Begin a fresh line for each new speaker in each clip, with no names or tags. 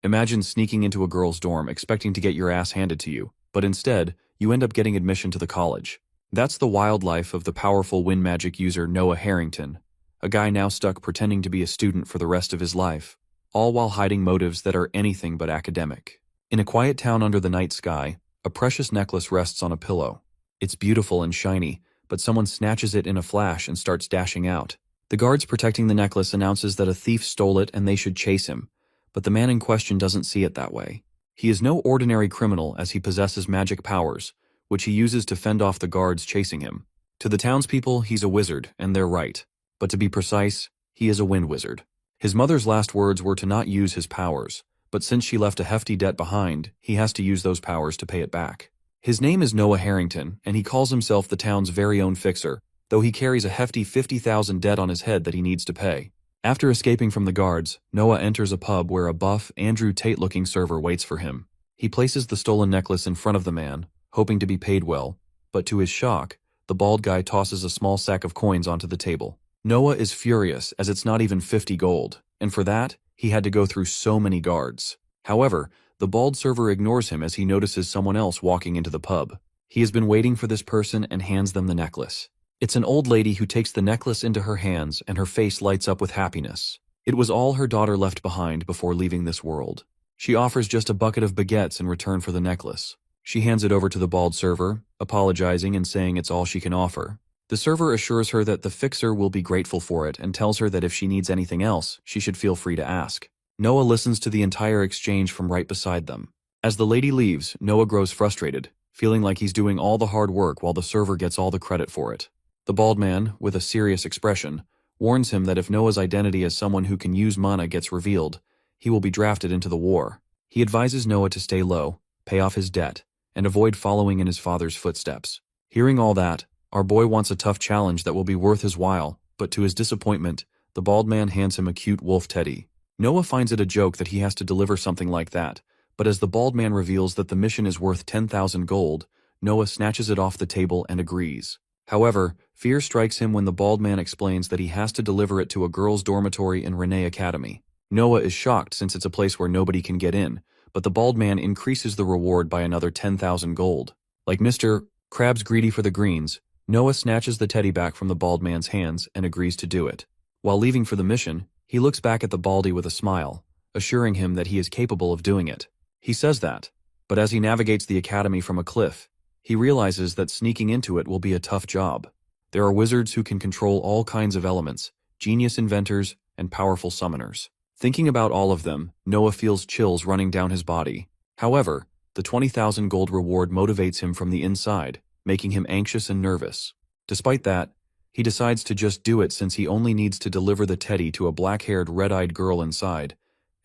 Imagine sneaking into a girl's dorm expecting to get your ass handed to you, but instead, you end up getting admission to the college. That's the wild life of the powerful wind magic user Noah Harrington, a guy now stuck pretending to be a student for the rest of his life, all while hiding motives that are anything but academic. In a quiet town under the night sky, a precious necklace rests on a pillow. It's beautiful and shiny, but someone snatches it in a flash and starts dashing out. The guards protecting the necklace announces that a thief stole it and they should chase him, but the man in question doesn't see it that way. He is no ordinary criminal as he possesses magic powers, which he uses to fend off the guards chasing him. To the townspeople, he's a wizard, and they're right. But to be precise, he is a wind wizard. His mother's last words were to not use his powers, but since she left a hefty debt behind, he has to use those powers to pay it back. His name is Noah Harrington, and he calls himself the town's very own fixer, though he carries a hefty 50,000 debt on his head that he needs to pay. After escaping from the guards, Noah enters a pub where a buff, Andrew Tate-looking server waits for him. He places the stolen necklace in front of the man, hoping to be paid well, but to his shock, the bald guy tosses a small sack of coins onto the table. Noah is furious as it's not even 50 gold, and for that, he had to go through so many guards. However, the bald server ignores him as he notices someone else walking into the pub. He has been waiting for this person and hands them the necklace. It's an old lady who takes the necklace into her hands and her face lights up with happiness. It was all her daughter left behind before leaving this world. She offers just a bucket of baguettes in return for the necklace. She hands it over to the bald server, apologizing and saying it's all she can offer. The server assures her that the fixer will be grateful for it and tells her that if she needs anything else, she should feel free to ask. Noah listens to the entire exchange from right beside them. As the lady leaves, Noah grows frustrated, feeling like he's doing all the hard work while the server gets all the credit for it. The bald man, with a serious expression, warns him that if Noah's identity as someone who can use mana gets revealed, he will be drafted into the war. He advises Noah to stay low, pay off his debt, and avoid following in his father's footsteps. Hearing all that, our boy wants a tough challenge that will be worth his while, but to his disappointment, the bald man hands him a cute wolf teddy. Noah finds it a joke that he has to deliver something like that, but as the bald man reveals that the mission is worth 10,000 gold, Noah snatches it off the table and agrees. However, fear strikes him when the bald man explains that he has to deliver it to a girls' dormitory in Renee Academy. Noah is shocked since it's a place where nobody can get in, but the bald man increases the reward by another 10,000 gold. Like Mr. Krabs greedy for the greens, Noah snatches the teddy back from the bald man's hands and agrees to do it. While leaving for the mission, he looks back at the baldy with a smile, assuring him that he is capable of doing it. He says that, but as he navigates the academy from a cliff, he realizes that sneaking into it will be a tough job. There are wizards who can control all kinds of elements, genius inventors, and powerful summoners. Thinking about all of them, Noah feels chills running down his body. However, the 20,000 gold reward motivates him from the inside, making him anxious and nervous. Despite that, he decides to just do it since he only needs to deliver the teddy to a black-haired, red-eyed girl inside,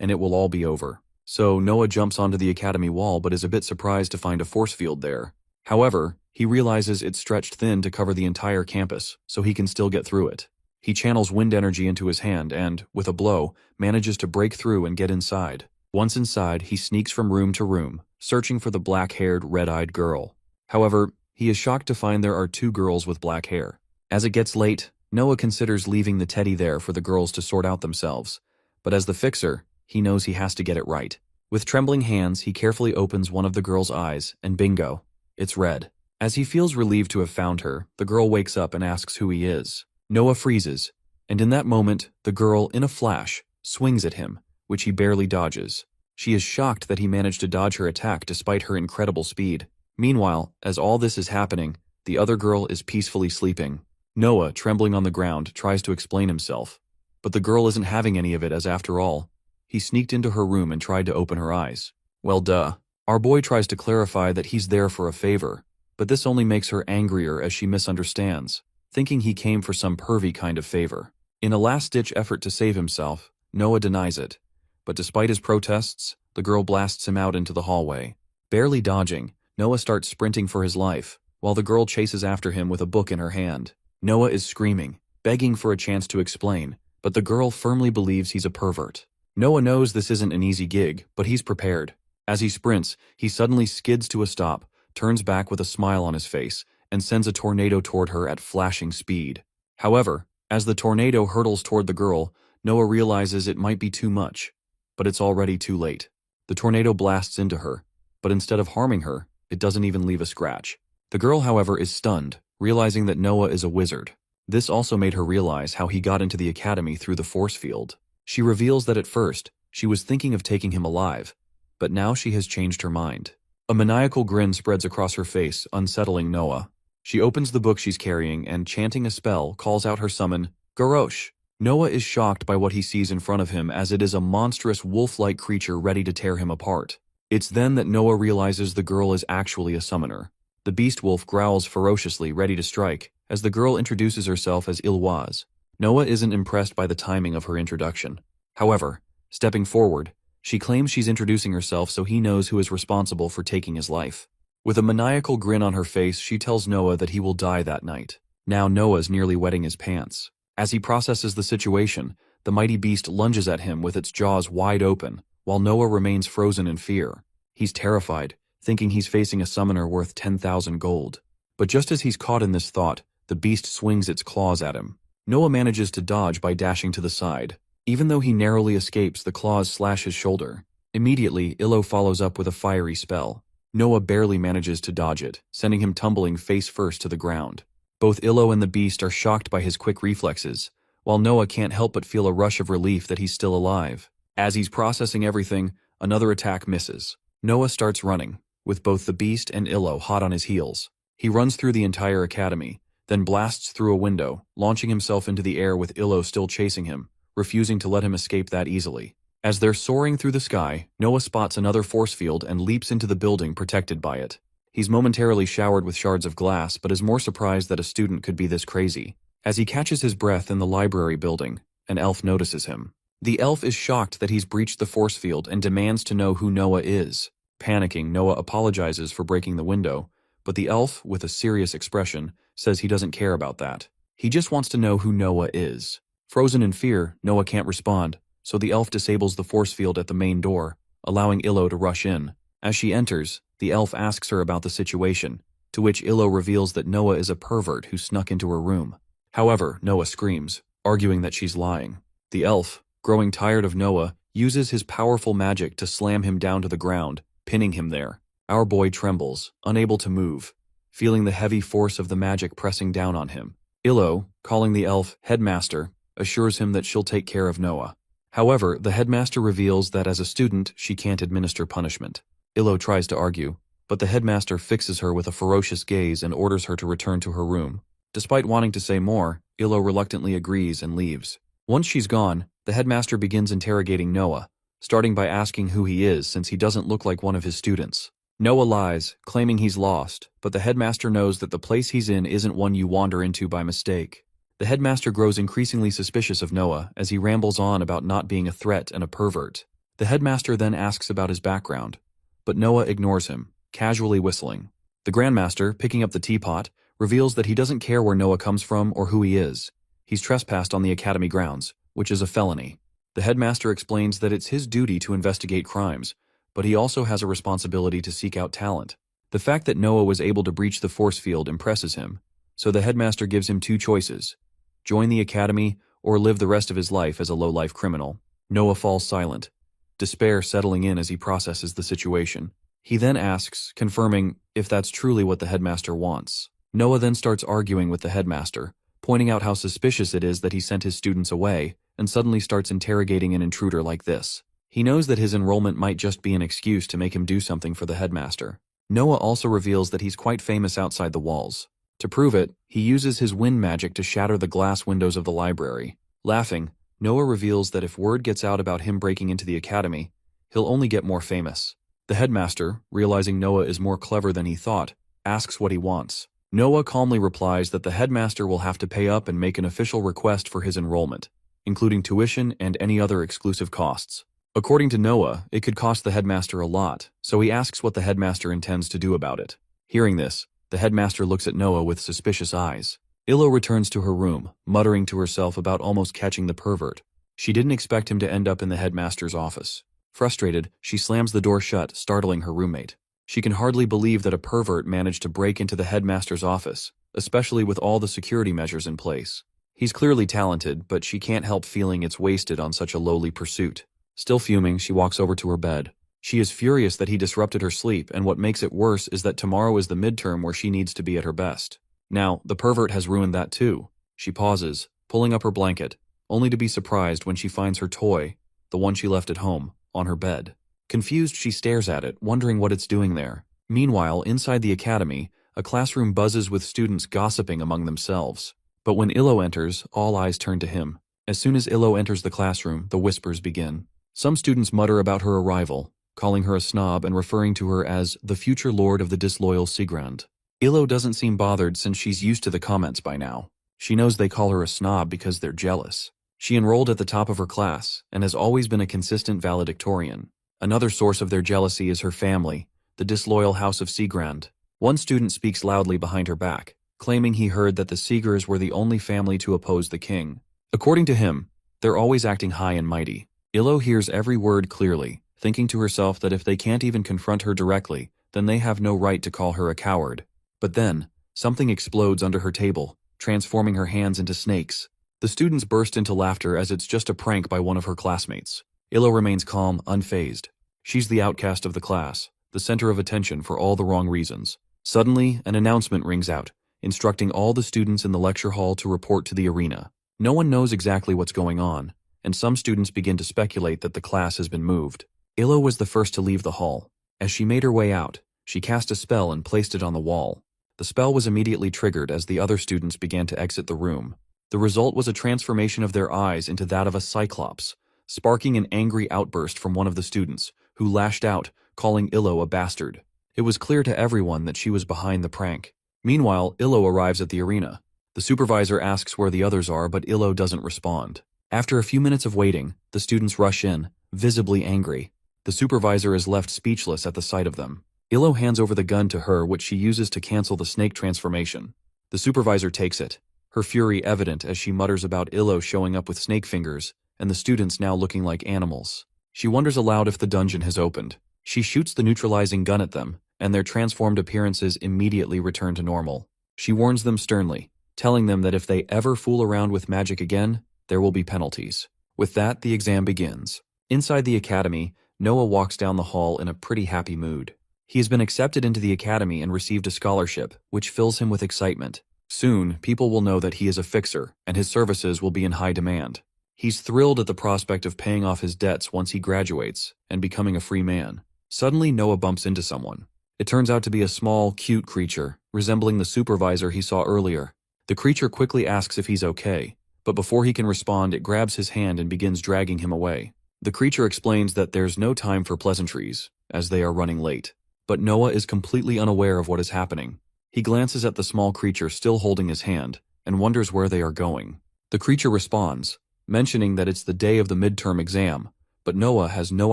and it will all be over. So Noah jumps onto the academy wall but is a bit surprised to find a force field there. However, he realizes it's stretched thin to cover the entire campus, so he can still get through it. He channels wind energy into his hand and, with a blow, manages to break through and get inside. Once inside, he sneaks from room to room, searching for the black-haired, red-eyed girl. However, he is shocked to find there are two girls with black hair. As it gets late, Noah considers leaving the teddy there for the girls to sort out themselves. But as the fixer, he knows he has to get it right. With trembling hands, he carefully opens one of the girl's eyes, and bingo, it's red. As he feels relieved to have found her, the girl wakes up and asks who he is. Noah freezes, and in that moment, the girl, in a flash, swings at him, which he barely dodges. She is shocked that he managed to dodge her attack despite her incredible speed. Meanwhile, as all this is happening, the other girl is peacefully sleeping. Noah, trembling on the ground, tries to explain himself. But the girl isn't having any of it as after all, he sneaked into her room and tried to open her eyes. Well, duh. Our boy tries to clarify that he's there for a favor, but this only makes her angrier as she misunderstands, thinking he came for some pervy kind of favor. In a last-ditch effort to save himself, Noah denies it, but despite his protests, the girl blasts him out into the hallway. Barely dodging, Noah starts sprinting for his life, while the girl chases after him with a book in her hand. Noah is screaming, begging for a chance to explain, but the girl firmly believes he's a pervert. Noah knows this isn't an easy gig, but he's prepared. As he sprints, he suddenly skids to a stop, turns back with a smile on his face, and sends a tornado toward her at flashing speed. However, as the tornado hurtles toward the girl, Noah realizes it might be too much, but it's already too late. The tornado blasts into her, but instead of harming her, it doesn't even leave a scratch. The girl, however, is stunned, realizing that Noah is a wizard. This also made her realize how he got into the academy through the force field. She reveals that at first, she was thinking of taking him alive, but now she has changed her mind. A maniacal grin spreads across her face, unsettling Noah. She opens the book she's carrying and, chanting a spell, calls out her summon, Garrosh. Noah is shocked by what he sees in front of him, as it is a monstrous wolf-like creature ready to tear him apart. It's then that Noah realizes the girl is actually a summoner. The beast wolf growls ferociously, ready to strike, as the girl introduces herself as Ilwaz. Noah isn't impressed by the timing of her introduction. However, stepping forward, she claims she's introducing herself so he knows who is responsible for taking his life. With a maniacal grin on her face, she tells Noah that he will die that night. Now Noah's nearly wetting his pants. As he processes the situation, the mighty beast lunges at him with its jaws wide open, while Noah remains frozen in fear. He's terrified, thinking he's facing a summoner worth 10,000 gold. But just as he's caught in this thought, the beast swings its claws at him. Noah manages to dodge by dashing to the side. Even though he narrowly escapes, the claws slash his shoulder. Immediately, Illo follows up with a fiery spell. Noah barely manages to dodge it, sending him tumbling face first to the ground. Both Illo and the beast are shocked by his quick reflexes, while Noah can't help but feel a rush of relief that he's still alive. As he's processing everything, another attack misses. Noah starts running, with both the beast and Illo hot on his heels. He runs through the entire academy, then blasts through a window, launching himself into the air with Illo still chasing him, refusing to let him escape that easily. As they're soaring through the sky, Noah spots another force field and leaps into the building protected by it. He's momentarily showered with shards of glass, but is more surprised that a student could be this crazy. As he catches his breath in the library building, an elf notices him. The elf is shocked that he's breached the force field and demands to know who Noah is. Panicking, Noah apologizes for breaking the window, but the elf, with a serious expression, says he doesn't care about that. He just wants to know who Noah is. Frozen in fear, Noah can't respond, so the elf disables the force field at the main door, allowing Illo to rush in. As she enters, the elf asks her about the situation, to which Illo reveals that Noah is a pervert who snuck into her room. However, Noah screams, arguing that she's lying. The elf, growing tired of Noah, uses his powerful magic to slam him down to the ground, pinning him there. Our boy trembles, unable to move, feeling the heavy force of the magic pressing down on him. Illo, calling the elf headmaster, assures him that she'll take care of Noah. However, the headmaster reveals that as a student, she can't administer punishment. Illo tries to argue, but the headmaster fixes her with a ferocious gaze and orders her to return to her room. Despite wanting to say more, Illo reluctantly agrees and leaves. Once she's gone, the headmaster begins interrogating Noah, starting by asking who he is since he doesn't look like one of his students. Noah lies, claiming he's lost, but the headmaster knows that the place he's in isn't one you wander into by mistake. The headmaster grows increasingly suspicious of Noah as he rambles on about not being a threat and a pervert. The headmaster then asks about his background, but Noah ignores him, casually whistling. The grandmaster, picking up the teapot, reveals that he doesn't care where Noah comes from or who he is. He's trespassed on the academy grounds, which is a felony. The headmaster explains that it's his duty to investigate crimes, but he also has a responsibility to seek out talent. The fact that Noah was able to breach the force field impresses him, so the headmaster gives him two choices: join the academy or live the rest of his life as a low-life criminal. Noah falls silent, despair settling in as he processes the situation. He then asks, confirming if that's truly what the headmaster wants. Noah then starts arguing with the headmaster, pointing out how suspicious it is that he sent his students away, and suddenly starts interrogating an intruder like this. He knows that his enrollment might just be an excuse to make him do something for the headmaster. Noah also reveals that he's quite famous outside the walls. To prove it, he uses his wind magic to shatter the glass windows of the library. Laughing, Noah reveals that if word gets out about him breaking into the academy, he'll only get more famous. The headmaster, realizing Noah is more clever than he thought, asks what he wants. Noah calmly replies that the headmaster will have to pay up and make an official request for his enrollment, including tuition and any other exclusive costs. According to Noah, it could cost the headmaster a lot, so he asks what the headmaster intends to do about it. Hearing this, the headmaster looks at Noah with suspicious eyes. Illo returns to her room, muttering to herself about almost catching the pervert. She didn't expect him to end up in the headmaster's office. Frustrated, she slams the door shut, startling her roommate. She can hardly believe that a pervert managed to break into the headmaster's office, especially with all the security measures in place. He's clearly talented, but she can't help feeling it's wasted on such a lowly pursuit. Still fuming, she walks over to her bed, She is furious that he disrupted her sleep, and what makes it worse is that tomorrow is the midterm where she needs to be at her best. Now, the pervert has ruined that too. She pauses, pulling up her blanket, only to be surprised when she finds her toy, the one she left at home, on her bed. Confused, she stares at it, wondering what it's doing there. Meanwhile, inside the academy, a classroom buzzes with students gossiping among themselves. But when Illo enters, all eyes turn to him. As soon as Illo enters the classroom, the whispers begin. Some students mutter about her arrival, calling her a snob and referring to her as the future lord of the disloyal Sigrand. Illo doesn't seem bothered since she's used to the comments by now. She knows they call her a snob because they're jealous. She enrolled at the top of her class and has always been a consistent valedictorian. Another source of their jealousy is her family, the disloyal house of Sigrand. One student speaks loudly behind her back, claiming he heard that the Sigurs were the only family to oppose the king. According to him, they're always acting high and mighty. Illo hears every word clearly, thinking to herself that if they can't even confront her directly, then they have no right to call her a coward. But then, something explodes under her table, transforming her hands into snakes. The students burst into laughter as it's just a prank by one of her classmates. Illo remains calm, unfazed. She's the outcast of the class, the center of attention for all the wrong reasons. Suddenly, an announcement rings out, instructing all the students in the lecture hall to report to the arena. No one knows exactly what's going on, and some students begin to speculate that the class has been moved. Illo was the first to leave the hall. As she made her way out, she cast a spell and placed it on the wall. The spell was immediately triggered as the other students began to exit the room. The result was a transformation of their eyes into that of a cyclops, sparking an angry outburst from one of the students, who lashed out, calling Illo a bastard. It was clear to everyone that she was behind the prank. Meanwhile, Illo arrives at the arena. The supervisor asks where the others are, but Illo doesn't respond. After a few minutes of waiting, the students rush in, visibly angry. The supervisor is left speechless at the sight of them. Illo hands over the gun to her, which she uses to cancel the snake transformation. The supervisor takes it, her fury evident as she mutters about Illo showing up with snake fingers, and the students now looking like animals. She wonders aloud if the dungeon has opened. She shoots the neutralizing gun at them, and their transformed appearances immediately return to normal. She warns them sternly, telling them that if they ever fool around with magic again, there will be penalties. With that, the exam begins. Inside the academy, Noah walks down the hall in a pretty happy mood. He has been accepted into the academy and received a scholarship, which fills him with excitement. Soon, people will know that he is a fixer, and his services will be in high demand. He's thrilled at the prospect of paying off his debts once he graduates and becoming a free man. Suddenly, Noah bumps into someone. It turns out to be a small, cute creature, resembling the supervisor he saw earlier. The creature quickly asks if he's okay, but before he can respond, it grabs his hand and begins dragging him away. The creature explains that there's no time for pleasantries, as they are running late. But Noah is completely unaware of what is happening. He glances at the small creature still holding his hand, and wonders where they are going. The creature responds, mentioning that it's the day of the midterm exam, but Noah has no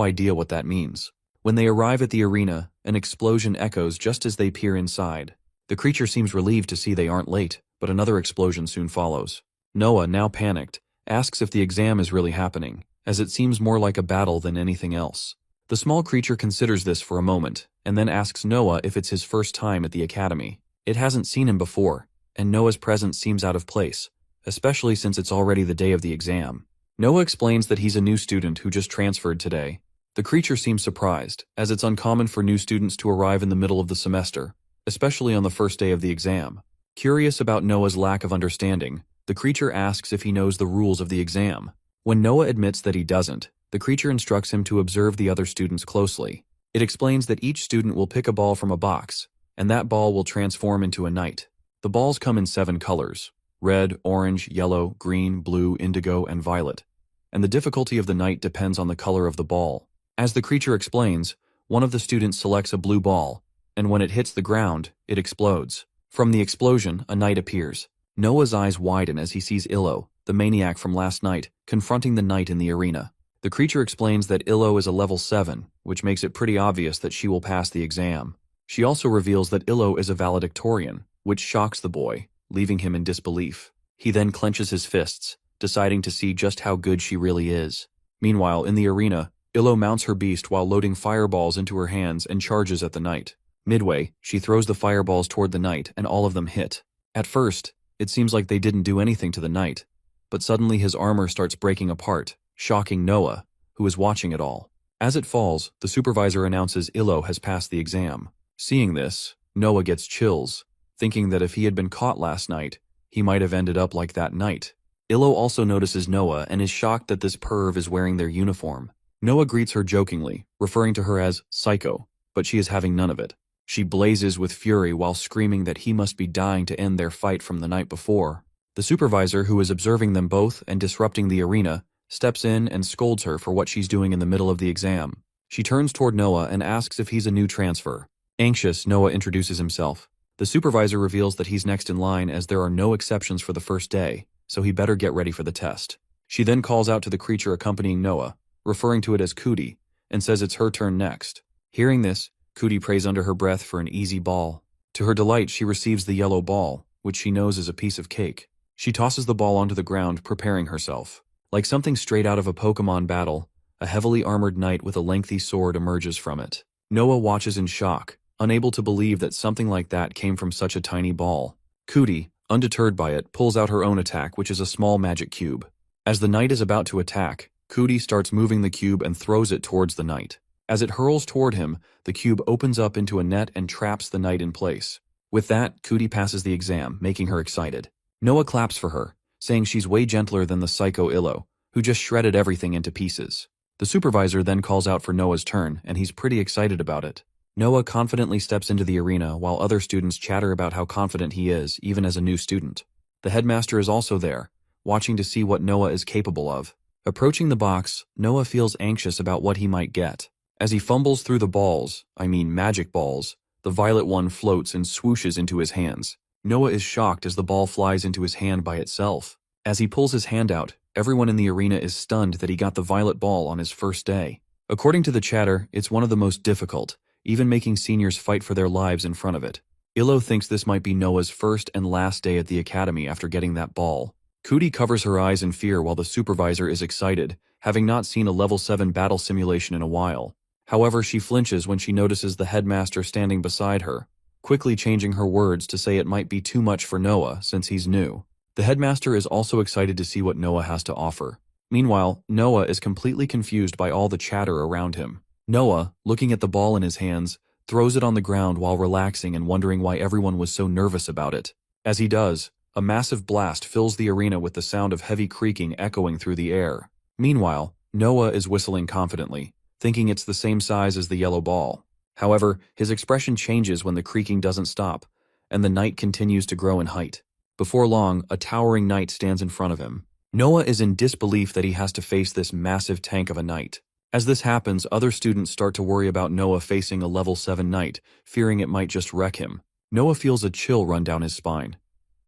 idea what that means. When they arrive at the arena, an explosion echoes just as they peer inside. The creature seems relieved to see they aren't late, but another explosion soon follows. Noah, now panicked, asks if the exam is really happening, as it seems more like a battle than anything else. The small creature considers this for a moment, and then asks Noah if it's his first time at the academy. It hasn't seen him before, and Noah's presence seems out of place, especially since it's already the day of the exam. Noah explains that he's a new student who just transferred today. The creature seems surprised, as it's uncommon for new students to arrive in the middle of the semester, especially on the first day of the exam. Curious about Noah's lack of understanding, the creature asks if he knows the rules of the exam. When Noah admits that he doesn't, the creature instructs him to observe the other students closely. It explains that each student will pick a ball from a box, and that ball will transform into a knight. The balls come in 7 colors: red, orange, yellow, green, blue, indigo, and violet. And the difficulty of the knight depends on the color of the ball. As the creature explains, one of the students selects a blue ball, and when it hits the ground, it explodes. From the explosion, a knight appears. Noah's eyes widen as he sees Illo, the maniac from last night, confronting the knight in the arena. The creature explains that Illo is a level 7, which makes it pretty obvious that she will pass the exam. She also reveals that Illo is a valedictorian, which shocks the boy, leaving him in disbelief. He then clenches his fists, deciding to see just how good she really is. Meanwhile, in the arena, Illo mounts her beast while loading fireballs into her hands and charges at the knight. Midway, she throws the fireballs toward the knight, and all of them hit. At first, it seems like they didn't do anything to the knight, but suddenly his armor starts breaking apart, shocking Noah, who is watching it all. As it falls, the supervisor announces Illo has passed the exam. Seeing this, Noah gets chills, thinking that if he had been caught last night, he might have ended up like that night. Illo also notices Noah and is shocked that this perv is wearing their uniform. Noah greets her jokingly, referring to her as psycho, but she is having none of it. She blazes with fury while screaming that he must be dying to end their fight from the night before. The supervisor, who is observing them both and disrupting the arena, steps in and scolds her for what she's doing in the middle of the exam. She turns toward Noah and asks if he's a new transfer. Anxious, Noah introduces himself. The supervisor reveals that he's next in line as there are no exceptions for the first day, so he better get ready for the test. She then calls out to the creature accompanying Noah, referring to it as Cootie, and says it's her turn next. Hearing this, Cootie prays under her breath for an easy ball. To her delight, she receives the yellow ball, which she knows is a piece of cake. She tosses the ball onto the ground, preparing herself. Like something straight out of a Pokemon battle, a heavily armored knight with a lengthy sword emerges from it. Noah watches in shock, unable to believe that something like that came from such a tiny ball. Cootie, undeterred by it, pulls out her own attack, which is a small magic cube. As the knight is about to attack, Cootie starts moving the cube and throws it towards the knight. As it hurls toward him, the cube opens up into a net and traps the knight in place. With that, Cootie passes the exam, making her excited. Noah claps for her, saying she's way gentler than the psycho Illo, who just shredded everything into pieces. The supervisor then calls out for Noah's turn, and he's pretty excited about it. Noah confidently steps into the arena while other students chatter about how confident he is, even as a new student. The headmaster is also there, watching to see what Noah is capable of. Approaching the box, Noah feels anxious about what he might get. As he fumbles through the balls, magic balls, the violet one floats and swooshes into his hands. Noah is shocked as the ball flies into his hand by itself. As he pulls his hand out, everyone in the arena is stunned that he got the violet ball on his first day. According to the chatter, it's one of the most difficult, even making seniors fight for their lives in front of it. Illo thinks this might be Noah's first and last day at the academy after getting that ball. Cootie covers her eyes in fear while the supervisor is excited, having not seen a level 7 battle simulation in a while. However, she flinches when she notices the headmaster standing beside her, quickly changing her words to say it might be too much for Noah since he's new. The headmaster is also excited to see what Noah has to offer. Meanwhile, Noah is completely confused by all the chatter around him. Noah, looking at the ball in his hands, throws it on the ground while relaxing and wondering why everyone was so nervous about it. As he does, a massive blast fills the arena with the sound of heavy creaking echoing through the air. Meanwhile, Noah is whistling confidently, thinking it's the same size as the yellow ball. However, his expression changes when the creaking doesn't stop, and the knight continues to grow in height. Before long, a towering knight stands in front of him. Noah is in disbelief that he has to face this massive tank of a knight. As this happens, other students start to worry about Noah facing a level 7 knight, fearing it might just wreck him. Noah feels a chill run down his spine.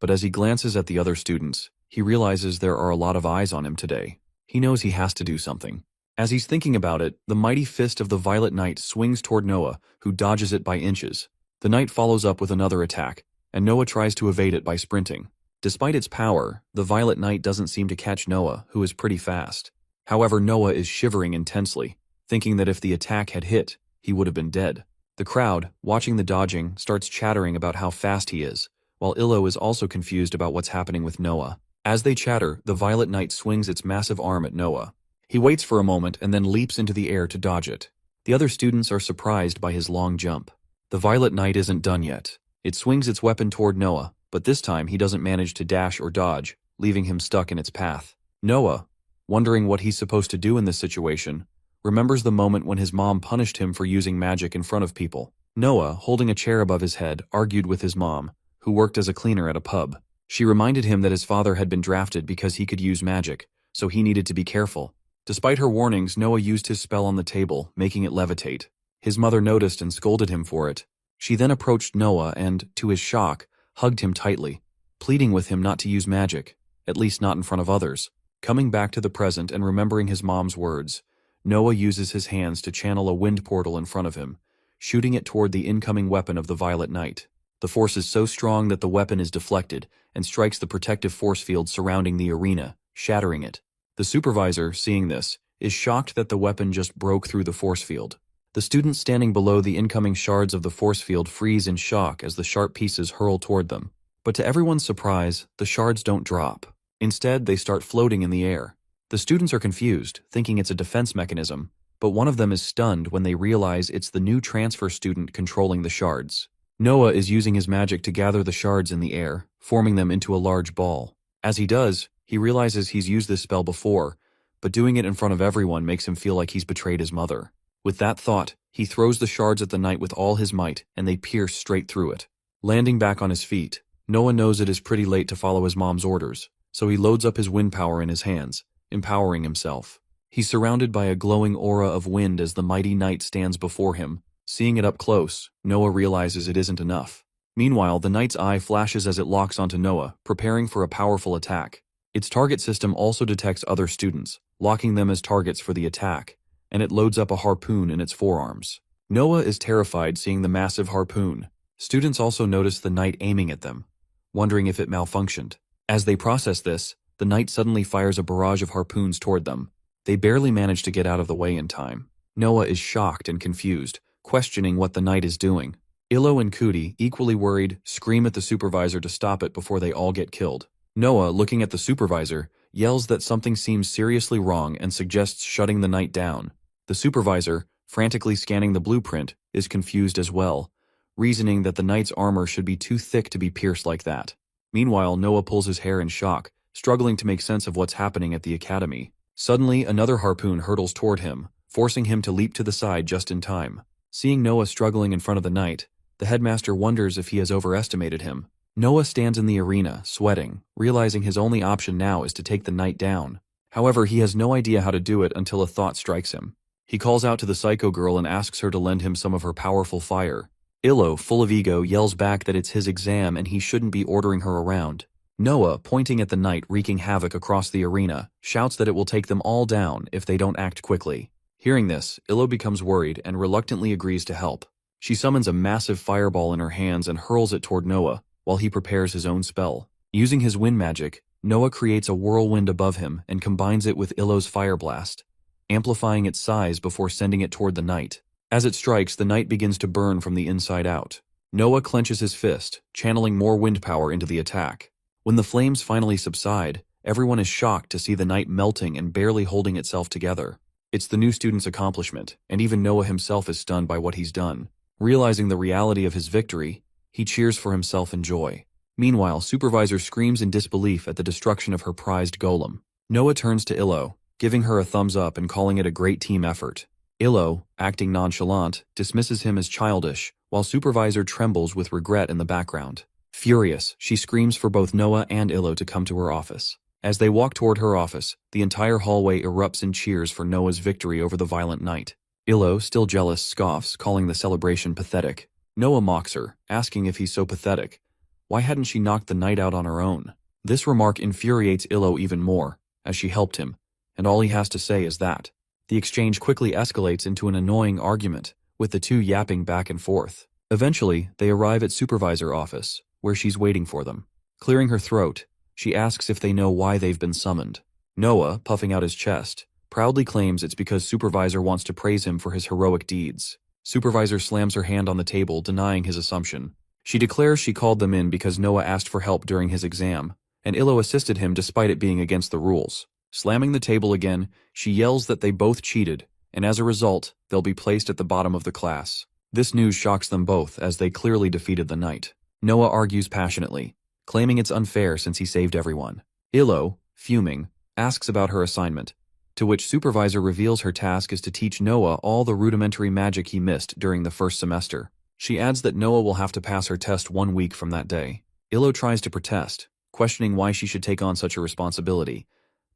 But as he glances at the other students, he realizes there are a lot of eyes on him today. He knows he has to do something. As he's thinking about it, the mighty fist of the Violet Knight swings toward Noah, who dodges it by inches. The knight follows up with another attack, and Noah tries to evade it by sprinting. Despite its power, the Violet Knight doesn't seem to catch Noah, who is pretty fast. However, Noah is shivering intensely, thinking that if the attack had hit, he would have been dead. The crowd, watching the dodging, starts chattering about how fast he is, while Illo is also confused about what's happening with Noah. As they chatter, the Violet Knight swings its massive arm at Noah. He waits for a moment and then leaps into the air to dodge it. The other students are surprised by his long jump. The Violet Knight isn't done yet. It swings its weapon toward Noah, but this time he doesn't manage to dash or dodge, leaving him stuck in its path. Noah, wondering what he's supposed to do in this situation, remembers the moment when his mom punished him for using magic in front of people. Noah, holding a chair above his head, argued with his mom, who worked as a cleaner at a pub. She reminded him that his father had been drafted because he could use magic, so he needed to be careful. Despite her warnings, Noah used his spell on the table, making it levitate. His mother noticed and scolded him for it. She then approached Noah and, to his shock, hugged him tightly, pleading with him not to use magic, at least not in front of others. Coming back to the present and remembering his mom's words, Noah uses his hands to channel a wind portal in front of him, shooting it toward the incoming weapon of the Violet Knight. The force is so strong that the weapon is deflected and strikes the protective force field surrounding the arena, shattering it. The supervisor, seeing this, is shocked that the weapon just broke through the force field. The students standing below the incoming shards of the force field freeze in shock as the sharp pieces hurl toward them. But to everyone's surprise, the shards don't drop. Instead, they start floating in the air. The students are confused, thinking it's a defense mechanism, but one of them is stunned when they realize it's the new transfer student controlling the shards. Noah is using his magic to gather the shards in the air, forming them into a large ball. As he does, he realizes he's used this spell before, but doing it in front of everyone makes him feel like he's betrayed his mother. With that thought, he throws the shards at the knight with all his might, and they pierce straight through it. Landing back on his feet, Noah knows it is pretty late to follow his mom's orders, so he loads up his wind power in his hands, empowering himself. He's surrounded by a glowing aura of wind as the mighty knight stands before him. Seeing it up close, Noah realizes it isn't enough. Meanwhile, the knight's eye flashes as it locks onto Noah, preparing for a powerful attack. Its target system also detects other students, locking them as targets for the attack, and it loads up a harpoon in its forearms. Noah is terrified seeing the massive harpoon. Students also notice the knight aiming at them, wondering if it malfunctioned. As they process this, the knight suddenly fires a barrage of harpoons toward them. They barely manage to get out of the way in time. Noah is shocked and confused, questioning what the knight is doing. Illo and Cootie, equally worried, scream at the supervisor to stop it before they all get killed. Noah, looking at the supervisor, yells that something seems seriously wrong and suggests shutting the knight down. The supervisor, frantically scanning the blueprint, is confused as well, reasoning that the knight's armor should be too thick to be pierced like that. Meanwhile, Noah pulls his hair in shock, struggling to make sense of what's happening at the academy. Suddenly, another harpoon hurtles toward him, forcing him to leap to the side just in time. Seeing Noah struggling in front of the knight, the headmaster wonders if he has overestimated him. Noah stands in the arena, sweating, realizing his only option now is to take the knight down. However, he has no idea how to do it until a thought strikes him. He calls out to the psycho girl and asks her to lend him some of her powerful fire. Illo, full of ego, yells back that it's his exam and he shouldn't be ordering her around. Noah, pointing at the knight wreaking havoc across the arena, shouts that it will take them all down if they don't act quickly. Hearing this, Illo becomes worried and reluctantly agrees to help. She summons a massive fireball in her hands and hurls it toward Noah, while he prepares his own spell. Using his wind magic, Noah creates a whirlwind above him and combines it with Illo's fire blast, amplifying its size before sending it toward the knight. As it strikes, the knight begins to burn from the inside out. Noah clenches his fist, channeling more wind power into the attack. When the flames finally subside, everyone is shocked to see the knight melting and barely holding itself together. It's the new student's accomplishment, and even Noah himself is stunned by what he's done. Realizing the reality of his victory, he cheers for himself in joy. Meanwhile, Supervisor screams in disbelief at the destruction of her prized golem. Noah turns to Illo, giving her a thumbs up and calling it a great team effort. Illo, acting nonchalant, dismisses him as childish, while Supervisor trembles with regret in the background. Furious, she screams for both Noah and Illo to come to her office. As they walk toward her office, the entire hallway erupts in cheers for Noah's victory over the violent knight. Illo, still jealous, scoffs, calling the celebration pathetic. Noah mocks her, asking if he's so pathetic. Why hadn't she knocked the knight out on her own? This remark infuriates Illo even more, as she helped him, and all he has to say is that. The exchange quickly escalates into an annoying argument, with the two yapping back and forth. Eventually, they arrive at Supervisor office, where she's waiting for them. Clearing her throat, she asks if they know why they've been summoned. Noah, puffing out his chest, proudly claims it's because Supervisor wants to praise him for his heroic deeds. Supervisor slams her hand on the table, denying his assumption. She declares she called them in because Noah asked for help during his exam, and Illo assisted him despite it being against the rules. Slamming the table again, she yells that they both cheated, and as a result, they'll be placed at the bottom of the class. This news shocks them both, as they clearly defeated the knight. Noah argues passionately, claiming it's unfair since he saved everyone. Illo, fuming, asks about her assignment, to which Supervisor reveals her task is to teach Noah all the rudimentary magic he missed during the first semester. She adds that Noah will have to pass her test 1 week from that day. Illo tries to protest, questioning why she should take on such a responsibility,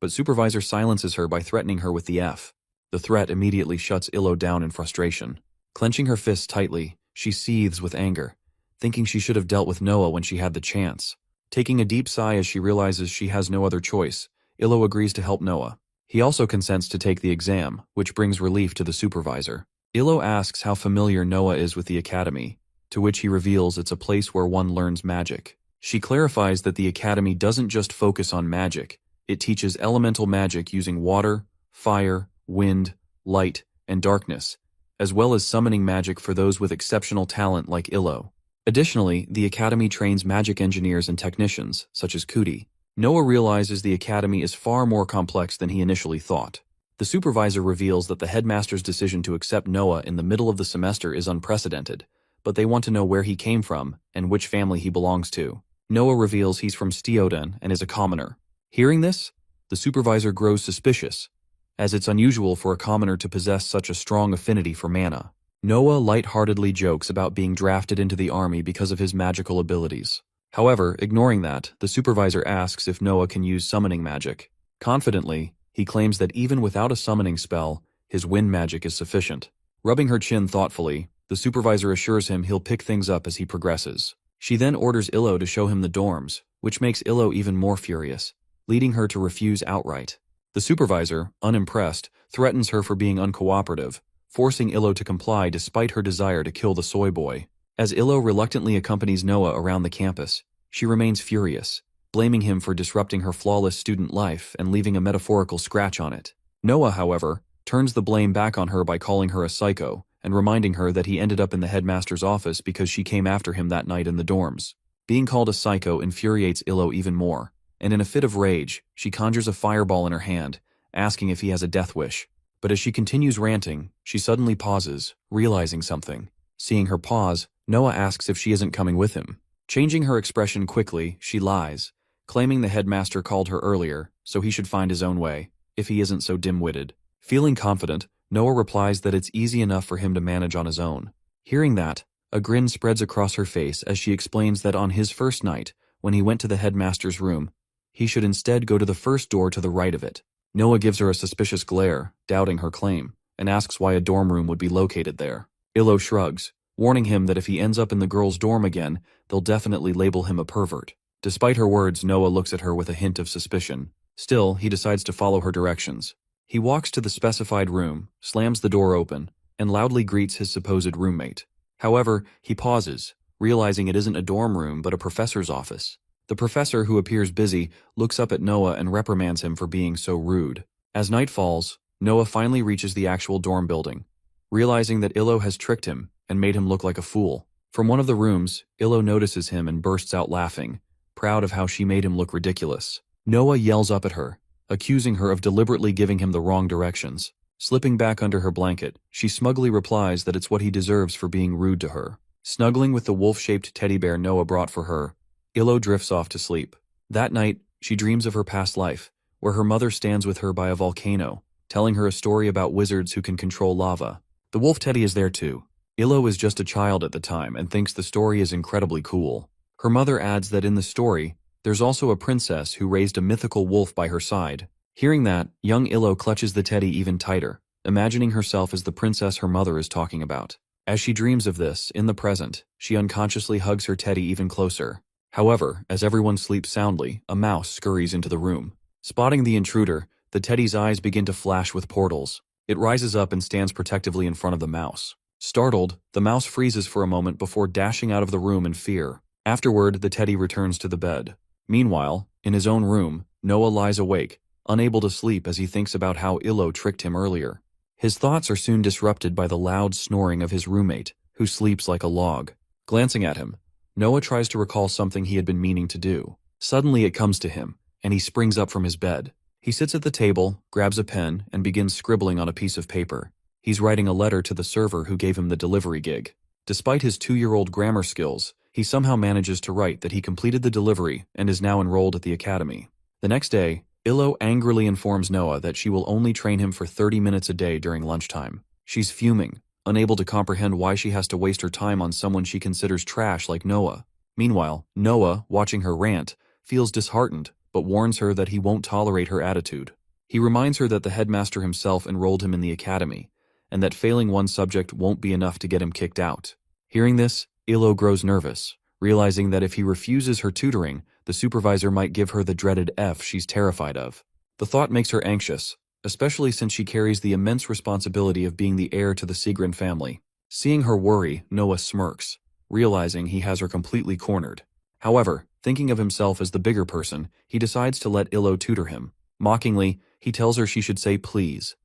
but Supervisor silences her by threatening her with the F. The threat immediately shuts Illo down in frustration. Clenching her fists tightly, she seethes with anger, thinking she should have dealt with Noah when she had the chance. Taking a deep sigh as she realizes she has no other choice, Illo agrees to help Noah. He also consents to take the exam, which brings relief to the supervisor. Illo asks how familiar Noah is with the academy, to which he reveals it's a place where one learns magic. She clarifies that the academy doesn't just focus on magic, it teaches elemental magic using water, fire, wind, light, and darkness, as well as summoning magic for those with exceptional talent like Illo. Additionally, the academy trains magic engineers and technicians, such as Cootie. Noah realizes the academy is far more complex than he initially thought. The supervisor reveals that the headmaster's decision to accept Noah in the middle of the semester is unprecedented, but they want to know where he came from and which family he belongs to. Noah reveals he's from Stioden and is a commoner. Hearing this, the supervisor grows suspicious, as it's unusual for a commoner to possess such a strong affinity for mana. Noah lightheartedly jokes about being drafted into the army because of his magical abilities. However, ignoring that, the supervisor asks if Noah can use summoning magic. Confidently, he claims that even without a summoning spell, his wind magic is sufficient. Rubbing her chin thoughtfully, the supervisor assures him he'll pick things up as he progresses. She then orders Illo to show him the dorms, which makes Illo even more furious, leading her to refuse outright. The supervisor, unimpressed, threatens her for being uncooperative, forcing Illo to comply despite her desire to kill the soy boy. As Illo reluctantly accompanies Noah around the campus, she remains furious, blaming him for disrupting her flawless student life and leaving a metaphorical scratch on it. Noah, however, turns the blame back on her by calling her a psycho and reminding her that he ended up in the headmaster's office because she came after him that night in the dorms. Being called a psycho infuriates Illo even more, and in a fit of rage, she conjures a fireball in her hand, asking if he has a death wish. But as she continues ranting, she suddenly pauses, realizing something. Seeing her pause, Noah asks if she isn't coming with him. Changing her expression quickly, she lies, claiming the headmaster called her earlier, so he should find his own way, if he isn't so dim-witted. Feeling confident, Noah replies that it's easy enough for him to manage on his own. Hearing that, a grin spreads across her face as she explains that on his first night, when he went to the headmaster's room, he should instead go to the first door to the right of it. Noah gives her a suspicious glare, doubting her claim, and asks why a dorm room would be located there. Illo shrugs, warning him that if he ends up in the girls' dorm again, they'll definitely label him a pervert. Despite her words, Noah looks at her with a hint of suspicion. Still, he decides to follow her directions. He walks to the specified room, slams the door open, and loudly greets his supposed roommate. However, he pauses, realizing it isn't a dorm room but a professor's office. The professor, who appears busy, looks up at Noah and reprimands him for being so rude. As night falls, Noah finally reaches the actual dorm building, realizing that Illo has tricked him and made him look like a fool. From one of the rooms, Illo notices him and bursts out laughing, proud of how she made him look ridiculous. Noah yells up at her, accusing her of deliberately giving him the wrong directions. Slipping back under her blanket, she smugly replies that it's what he deserves for being rude to her. Snuggling with the wolf-shaped teddy bear Noah brought for her, Illo drifts off to sleep. That night, she dreams of her past life, where her mother stands with her by a volcano, telling her a story about wizards who can control lava. The wolf teddy is there too. Illo is just a child at the time and thinks the story is incredibly cool. Her mother adds that in the story, there's also a princess who raised a mythical wolf by her side. Hearing that, young Illo clutches the teddy even tighter, imagining herself as the princess her mother is talking about. As she dreams of this, in the present, she unconsciously hugs her teddy even closer. However, as everyone sleeps soundly, a mouse scurries into the room. Spotting the intruder, the teddy's eyes begin to flash with portals. It rises up and stands protectively in front of the mouse. Startled, the mouse freezes for a moment before dashing out of the room in fear. Afterward, the teddy returns to the bed. Meanwhile, in his own room, Noah lies awake, unable to sleep as he thinks about how Illo tricked him earlier. His thoughts are soon disrupted by the loud snoring of his roommate, who sleeps like a log. Glancing at him, Noah tries to recall something he had been meaning to do. Suddenly it comes to him, and he springs up from his bed. He sits at the table, grabs a pen, and begins scribbling on a piece of paper. He's writing a letter to the server who gave him the delivery gig. Despite his 2-year-old grammar skills, he somehow manages to write that he completed the delivery and is now enrolled at the academy. The next day, Illo angrily informs Noah that she will only train him for 30 minutes a day during lunchtime. She's fuming, unable to comprehend why she has to waste her time on someone she considers trash like Noah. Meanwhile, Noah, watching her rant, feels disheartened, but warns her that he won't tolerate her attitude. He reminds her that the headmaster himself enrolled him in the academy, and that failing one subject won't be enough to get him kicked out. Hearing this, Illo grows nervous, realizing that if he refuses her tutoring, the supervisor might give her the dreaded F she's terrified of. The thought makes her anxious, especially since she carries the immense responsibility of being the heir to the Sigrin family. Seeing her worry, Noah smirks, realizing he has her completely cornered. However, thinking of himself as the bigger person, he decides to let Illo tutor him. Mockingly, he tells her she should say please.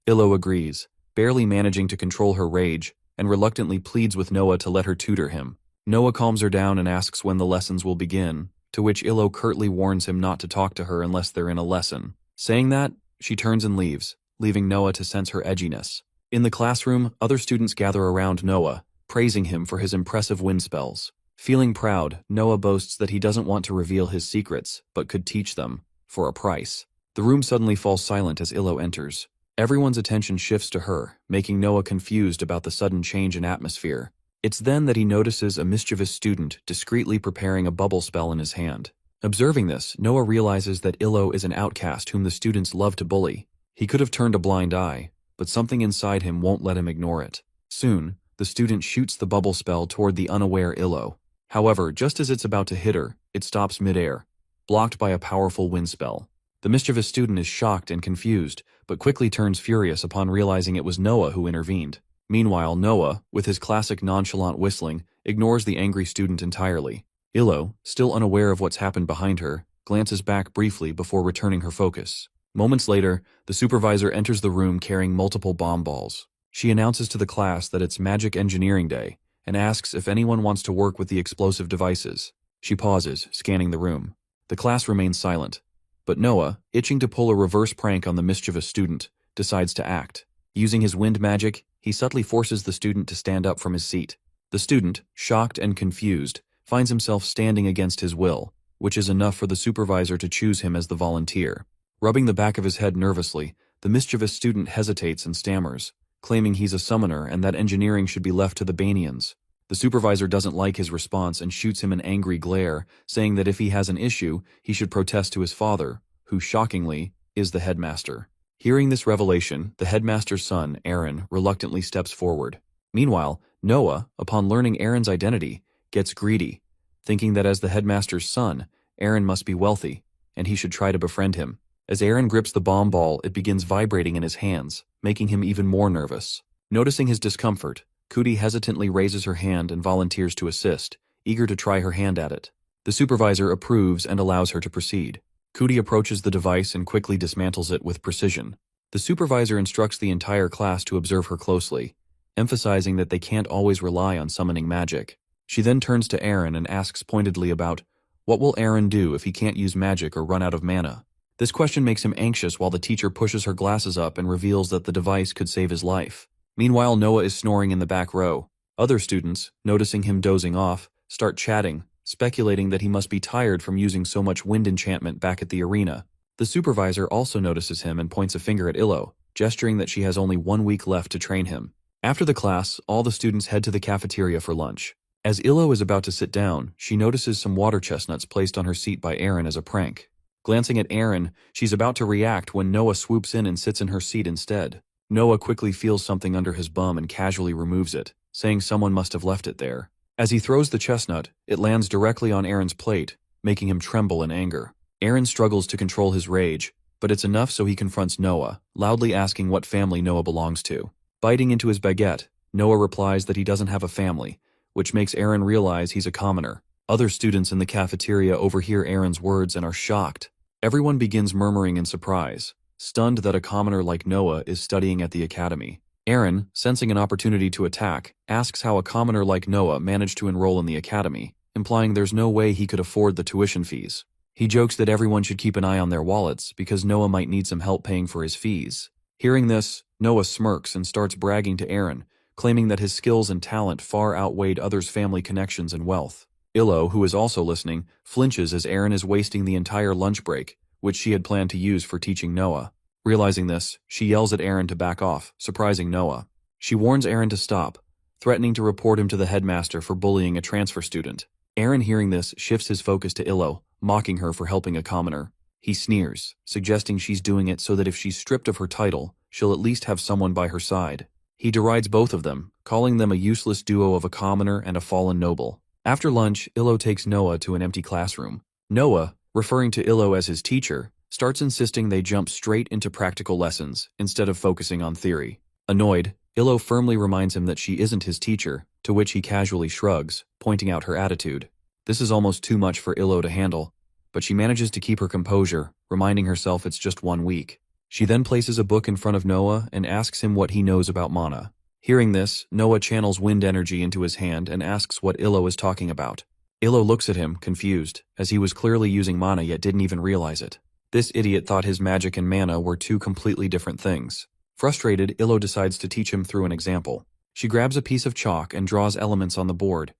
Illo agrees, barely managing to control her rage, and reluctantly pleads with Noah to let her tutor him. Noah calms her down and asks when the lessons will begin, to which Illo curtly warns him not to talk to her unless they're in a lesson. Saying that, she turns and leaves, leaving Noah to sense her edginess. In the classroom, other students gather around Noah, praising him for his impressive wind spells. Feeling proud, Noah boasts that he doesn't want to reveal his secrets, but could teach them, for a price. The room suddenly falls silent as Illo enters. Everyone's attention shifts to her, making Noah confused about the sudden change in atmosphere. It's then that he notices a mischievous student discreetly preparing a bubble spell in his hand. Observing this, Noah realizes that Illo is an outcast whom the students love to bully. He could have turned a blind eye, but something inside him won't let him ignore it. Soon, the student shoots the bubble spell toward the unaware Illo. However, just as it's about to hit her, it stops midair, blocked by a powerful wind spell. The mischievous student is shocked and confused, but quickly turns furious upon realizing it was Noah who intervened. Meanwhile, Noah, with his classic nonchalant whistling, ignores the angry student entirely. Illo, still unaware of what's happened behind her, glances back briefly before returning her focus. Moments later, the supervisor enters the room carrying multiple bomb balls. She announces to the class that it's Magic Engineering Day, and asks if anyone wants to work with the explosive devices. She pauses, scanning the room. The class remains silent, but Noah, itching to pull a reverse prank on the mischievous student, decides to act. Using his wind magic, he subtly forces the student to stand up from his seat. The student, shocked and confused, finds himself standing against his will, which is enough for the supervisor to choose him as the volunteer. Rubbing the back of his head nervously, the mischievous student hesitates and stammers, claiming he's a summoner and that engineering should be left to the Banians. The supervisor doesn't like his response and shoots him an angry glare, saying that if he has an issue, he should protest to his father, who, shockingly, is the headmaster. Hearing this revelation, the headmaster's son, Aaron, reluctantly steps forward. Meanwhile, Noah, upon learning Aaron's identity, gets greedy, thinking that as the headmaster's son, Aaron must be wealthy, and he should try to befriend him. As Aaron grips the bomb ball, it begins vibrating in his hands, making him even more nervous. Noticing his discomfort, Cootie hesitantly raises her hand and volunteers to assist, eager to try her hand at it. The supervisor approves and allows her to proceed. Cootie approaches the device and quickly dismantles it with precision. The supervisor instructs the entire class to observe her closely, emphasizing that they can't always rely on summoning magic. She then turns to Aaron and asks pointedly about, what will Aaron do if he can't use magic or run out of mana? This question makes him anxious while the teacher pushes her glasses up and reveals that the device could save his life. Meanwhile, Noah is snoring in the back row. Other students, noticing him dozing off, start chatting, speculating that he must be tired from using so much wind enchantment back at the arena. The supervisor also notices him and points a finger at Illo, gesturing that she has only 1 week left to train him. After the class, all the students head to the cafeteria for lunch. As Illo is about to sit down, she notices some water chestnuts placed on her seat by Aaron as a prank. Glancing at Aaron, she's about to react when Noah swoops in and sits in her seat instead. Noah quickly feels something under his bum and casually removes it, saying someone must have left it there. As he throws the chestnut, it lands directly on Aaron's plate, making him tremble in anger. Aaron struggles to control his rage, but it's enough so he confronts Noah, loudly asking what family Noah belongs to. Biting into his baguette, Noah replies that he doesn't have a family, which makes Aaron realize he's a commoner. Other students in the cafeteria overhear Aaron's words and are shocked. Everyone begins murmuring in surprise, stunned that a commoner like Noah is studying at the academy. Aaron, sensing an opportunity to attack, asks how a commoner like Noah managed to enroll in the academy, implying there's no way he could afford the tuition fees. He jokes that everyone should keep an eye on their wallets because Noah might need some help paying for his fees. Hearing this, Noah smirks and starts bragging to Aaron, claiming that his skills and talent far outweighed others' family connections and wealth. Illo, who is also listening, flinches as Aaron is wasting the entire lunch break, which she had planned to use for teaching Noah. Realizing this, she yells at Aaron to back off, surprising Noah. She warns Aaron to stop, threatening to report him to the headmaster for bullying a transfer student. Aaron, hearing this, shifts his focus to Illo, mocking her for helping a commoner. He sneers, suggesting she's doing it so that if she's stripped of her title, she'll at least have someone by her side. He derides both of them, calling them a useless duo of a commoner and a fallen noble. After lunch, Illo takes Noah to an empty classroom. Noah, referring to Illo as his teacher, starts insisting they jump straight into practical lessons instead of focusing on theory. Annoyed, Illo firmly reminds him that she isn't his teacher, to which he casually shrugs, pointing out her attitude. This is almost too much for Illo to handle, but she manages to keep her composure, reminding herself it's just 1 week. She then places a book in front of Noah and asks him what he knows about mana. Hearing this, Noah channels wind energy into his hand and asks what Illo is talking about. Illo looks at him, confused, as he was clearly using mana yet didn't even realize it. This idiot thought his magic and mana were two completely different things. Frustrated, Illo decides to teach him through an example. She grabs a piece of chalk and draws elements on the board,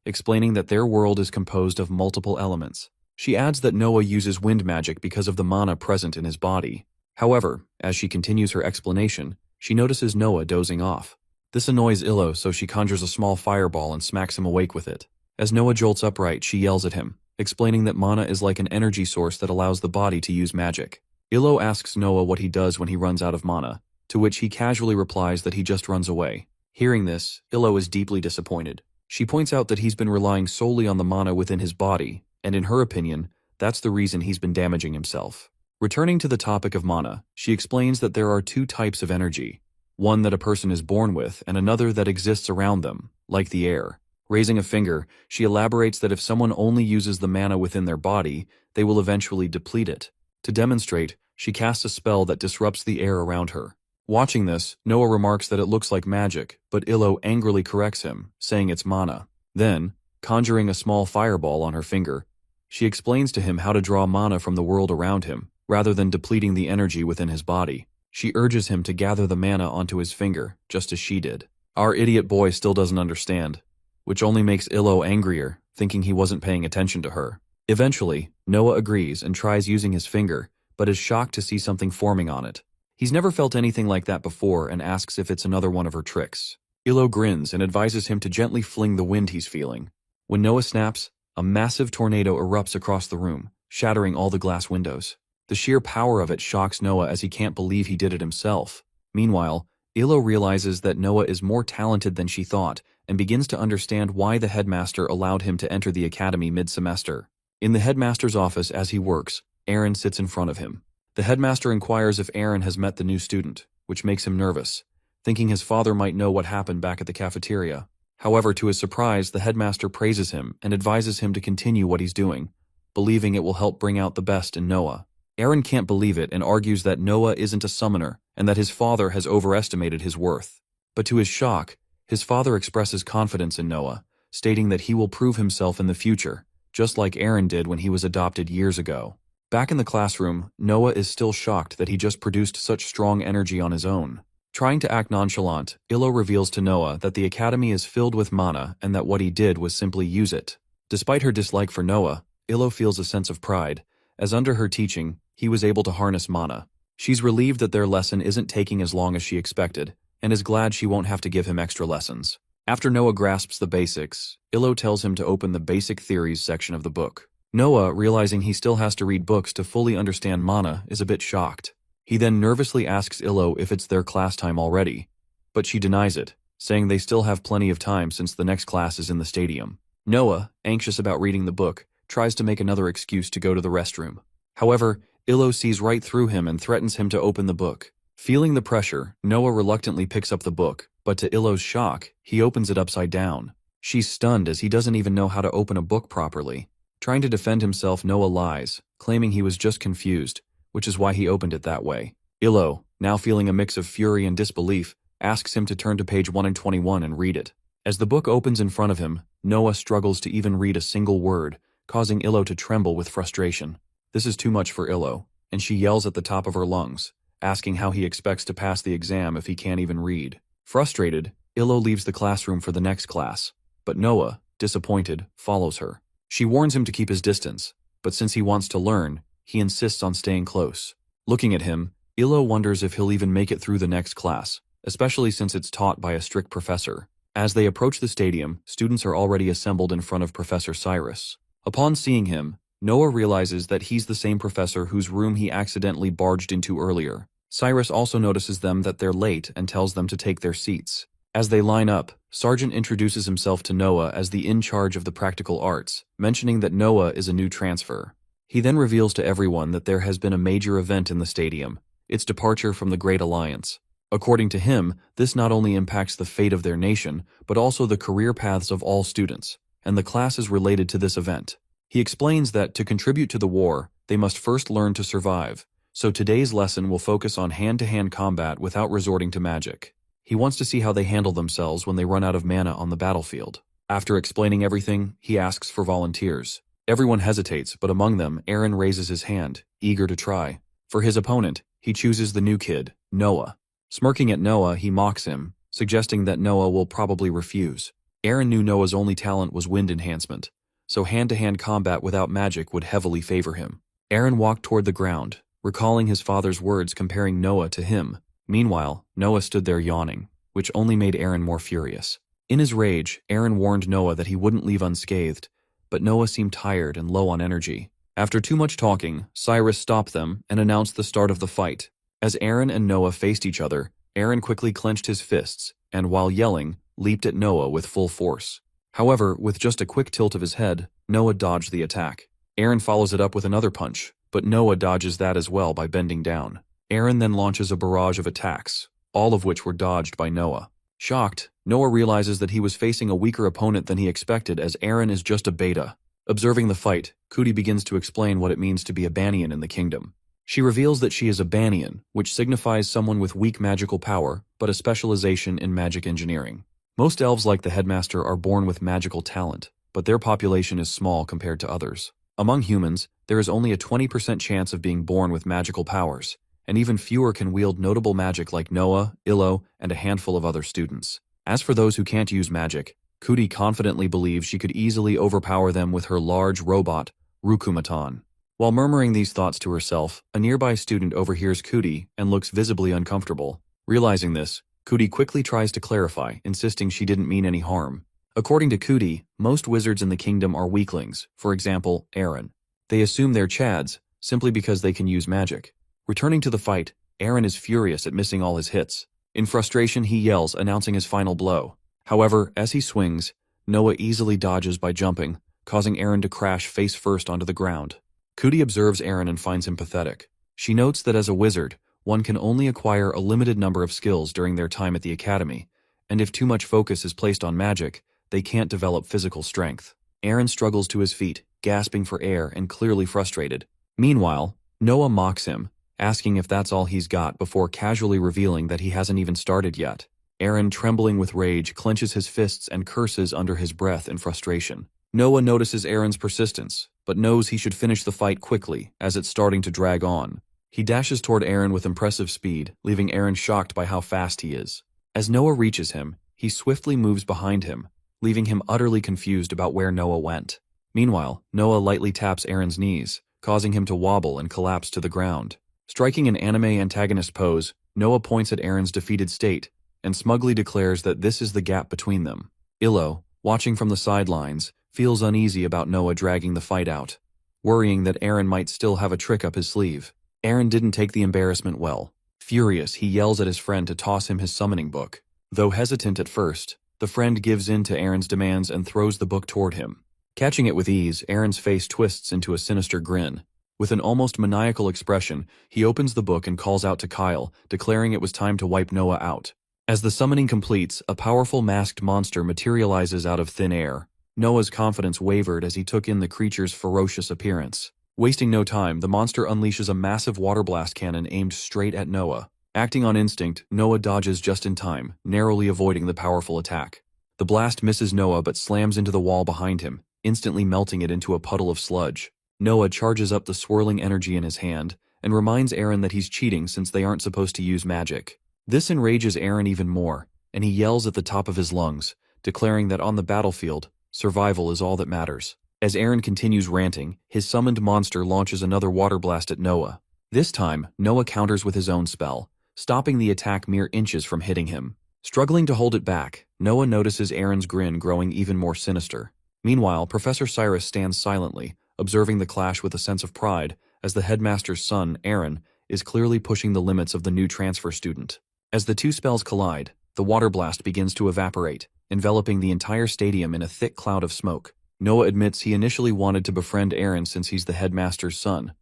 explaining that their world is composed of multiple elements. She adds that Noah uses wind magic because of the mana present in his body. However, as she continues her explanation, she notices Noah dozing off. This annoys Illo, so she conjures a small fireball and smacks him awake with it. As Noah jolts upright, she yells at him, explaining that mana is like an energy source that allows the body to use magic. Illo asks Noah what he does when he runs out of mana, to which he casually replies that he just runs away. Hearing this, Illo is deeply disappointed. She points out that he's been relying solely on the mana within his body, and in her opinion, that's the reason he's been damaging himself. Returning to the topic of mana, she explains that there are two types of energy, one that a person is born with and another that exists around them, like the air. Raising a finger, she elaborates that if someone only uses the mana within their body, they will eventually deplete it. To demonstrate, she casts a spell that disrupts the air around her. Watching this, Noah remarks that it looks like magic, but Illo angrily corrects him, saying it's mana. Then, conjuring a small fireball on her finger, she explains to him how to draw mana from the world around him, rather than depleting the energy within his body. She urges him to gather the mana onto his finger, just as she did. Our idiot boy still doesn't understand, which only makes Illo angrier, thinking he wasn't paying attention to her. Eventually, Noah agrees and tries using his finger, but is shocked to see something forming on it. He's never felt anything like that before and asks if it's another one of her tricks. Illo grins and advises him to gently fling the wind he's feeling. When Noah snaps, a massive tornado erupts across the room, shattering all the glass windows. The sheer power of it shocks Noah as he can't believe he did it himself. Meanwhile, Illo realizes that Noah is more talented than she thought and begins to understand why the headmaster allowed him to enter the academy mid-semester. In the headmaster's office as he works, Aaron sits in front of him. The headmaster inquires if Aaron has met the new student, which makes him nervous, thinking his father might know what happened back at the cafeteria. However, to his surprise, the headmaster praises him and advises him to continue what he's doing, believing it will help bring out the best in Noah. Aaron can't believe it and argues that Noah isn't a summoner and that his father has overestimated his worth. But to his shock, his father expresses confidence in Noah, stating that he will prove himself in the future, just like Aaron did when he was adopted years ago. Back in the classroom, Noah is still shocked that he just produced such strong energy on his own. Trying to act nonchalant, Illo reveals to Noah that the academy is filled with mana and that what he did was simply use it. Despite her dislike for Noah, Illo feels a sense of pride, as under her teaching, he was able to harness mana. She's relieved that their lesson isn't taking as long as she expected, and is glad she won't have to give him extra lessons. After Noah grasps the basics, Illo tells him to open the basic theories section of the book. Noah, realizing he still has to read books to fully understand mana, is a bit shocked. He then nervously asks Illo if it's their class time already, but she denies it, saying they still have plenty of time since the next class is in the stadium. Noah, anxious about reading the book, tries to make another excuse to go to the restroom. However, Illo sees right through him and threatens him to open the book. Feeling the pressure, Noah reluctantly picks up the book, but to Illo's shock, he opens it upside down. She's stunned as he doesn't even know how to open a book properly. Trying to defend himself, Noah lies, claiming he was just confused, which is why he opened it that way. Illo, now feeling a mix of fury and disbelief, asks him to turn to page 121 and read it. As the book opens in front of him, Noah struggles to even read a single word, causing Illo to tremble with frustration. This is too much for Illo, and she yells at the top of her lungs, asking how he expects to pass the exam if he can't even read. Frustrated, Illo leaves the classroom for the next class, but Noah, disappointed, follows her. She warns him to keep his distance, but since he wants to learn, he insists on staying close. Looking at him, Illo wonders if he'll even make it through the next class, especially since it's taught by a strict professor. As they approach the stadium, students are already assembled in front of Professor Cyrus. Upon seeing him, Noah realizes that he's the same professor whose room he accidentally barged into earlier. Cyrus also notices them that they're late and tells them to take their seats. As they line up, Sargent introduces himself to Noah as the in charge of the practical arts, mentioning that Noah is a new transfer. He then reveals to everyone that there has been a major event in the stadium, its departure from the Great Alliance. According to him, this not only impacts the fate of their nation, but also the career paths of all students, and the classes related to this event. He explains that to contribute to the war, they must first learn to survive, so today's lesson will focus on hand-to-hand combat without resorting to magic. He wants to see how they handle themselves when they run out of mana on the battlefield. After explaining everything, he asks for volunteers. Everyone hesitates, but among them, Aaron raises his hand, eager to try. For his opponent, he chooses the new kid, Noah. Smirking at Noah, he mocks him, suggesting that Noah will probably refuse. Aaron knew Noah's only talent was wind enhancement, so hand-to-hand combat without magic would heavily favor him. Aaron walked toward the ground, recalling his father's words comparing Noah to him. Meanwhile, Noah stood there yawning, which only made Aaron more furious. In his rage, Aaron warned Noah that he wouldn't leave unscathed, but Noah seemed tired and low on energy. After too much talking, Cyrus stopped them and announced the start of the fight. As Aaron and Noah faced each other, Aaron quickly clenched his fists and, while yelling, leaped at Noah with full force. However, with just a quick tilt of his head, Noah dodged the attack. Aaron follows it up with another punch, but Noah dodges that as well by bending down. Aaron then launches a barrage of attacks, all of which were dodged by Noah. Shocked, Noah realizes that he was facing a weaker opponent than he expected, as Aaron is just a beta. Observing the fight, Kuti begins to explain what it means to be a Banyan in the kingdom. She reveals that she is a Banyan, which signifies someone with weak magical power, but a specialization in magic engineering. Most elves like the headmaster are born with magical talent, but their population is small compared to others. Among humans, there is only a 20% chance of being born with magical powers, and even fewer can wield notable magic like Noah, Illo, and a handful of other students. As for those who can't use magic, Kuti confidently believes she could easily overpower them with her large robot, Rukumatan. While murmuring these thoughts to herself, a nearby student overhears Kuti and looks visibly uncomfortable. Realizing this, Kuti quickly tries to clarify, insisting she didn't mean any harm. According to Kuti, most wizards in the kingdom are weaklings, for example, Aaron. They assume they're chads, simply because they can use magic. Returning to the fight, Aaron is furious at missing all his hits. In frustration, he yells, announcing his final blow. However, as he swings, Noah easily dodges by jumping, causing Aaron to crash face first onto the ground. Kuti observes Aaron and finds him pathetic. She notes that as a wizard, one can only acquire a limited number of skills during their time at the academy, and if too much focus is placed on magic, they can't develop physical strength. Aaron struggles to his feet, gasping for air and clearly frustrated. Meanwhile, Noah mocks him, asking if that's all he's got before casually revealing that he hasn't even started yet. Aaron, trembling with rage, clenches his fists and curses under his breath in frustration. Noah notices Aaron's persistence, but knows he should finish the fight quickly, as it's starting to drag on. He dashes toward Aaron with impressive speed, leaving Aaron shocked by how fast he is. As Noah reaches him, he swiftly moves behind him, leaving him utterly confused about where Noah went. Meanwhile, Noah lightly taps Aaron's knees, causing him to wobble and collapse to the ground. Striking an anime antagonist pose, Noah points at Aaron's defeated state and smugly declares that this is the gap between them. Illo, watching from the sidelines, feels uneasy about Noah dragging the fight out, worrying that Aaron might still have a trick up his sleeve. Aaron didn't take the embarrassment well. Furious, he yells at his friend to toss him his summoning book. Though hesitant at first, the friend gives in to Aaron's demands and throws the book toward him. Catching it with ease, Aaron's face twists into a sinister grin. With an almost maniacal expression, he opens the book and calls out to Kyle, declaring it was time to wipe Noah out. As the summoning completes, a powerful masked monster materializes out of thin air. Noah's confidence wavered as he took in the creature's ferocious appearance. Wasting no time, the monster unleashes a massive water blast cannon aimed straight at Noah. Acting on instinct, Noah dodges just in time, narrowly avoiding the powerful attack. The blast misses Noah but slams into the wall behind him, instantly melting it into a puddle of sludge. Noah charges up the swirling energy in his hand and reminds Aaron that he's cheating since they aren't supposed to use magic. This enrages Aaron even more, and he yells at the top of his lungs, declaring that on the battlefield, survival is all that matters. As Aaron continues ranting, his summoned monster launches another water blast at Noah. This time, Noah counters with his own spell, stopping the attack mere inches from hitting him. Struggling to hold it back, Noah notices Aaron's grin growing even more sinister. Meanwhile, Professor Cyrus stands silently, observing the clash with a sense of pride, as the headmaster's son, Aaron, is clearly pushing the limits of the new transfer student. As the two spells collide, the water blast begins to evaporate, enveloping the entire stadium in a thick cloud of smoke. Noah admits he initially wanted to befriend Aaron since he's the headmaster's son,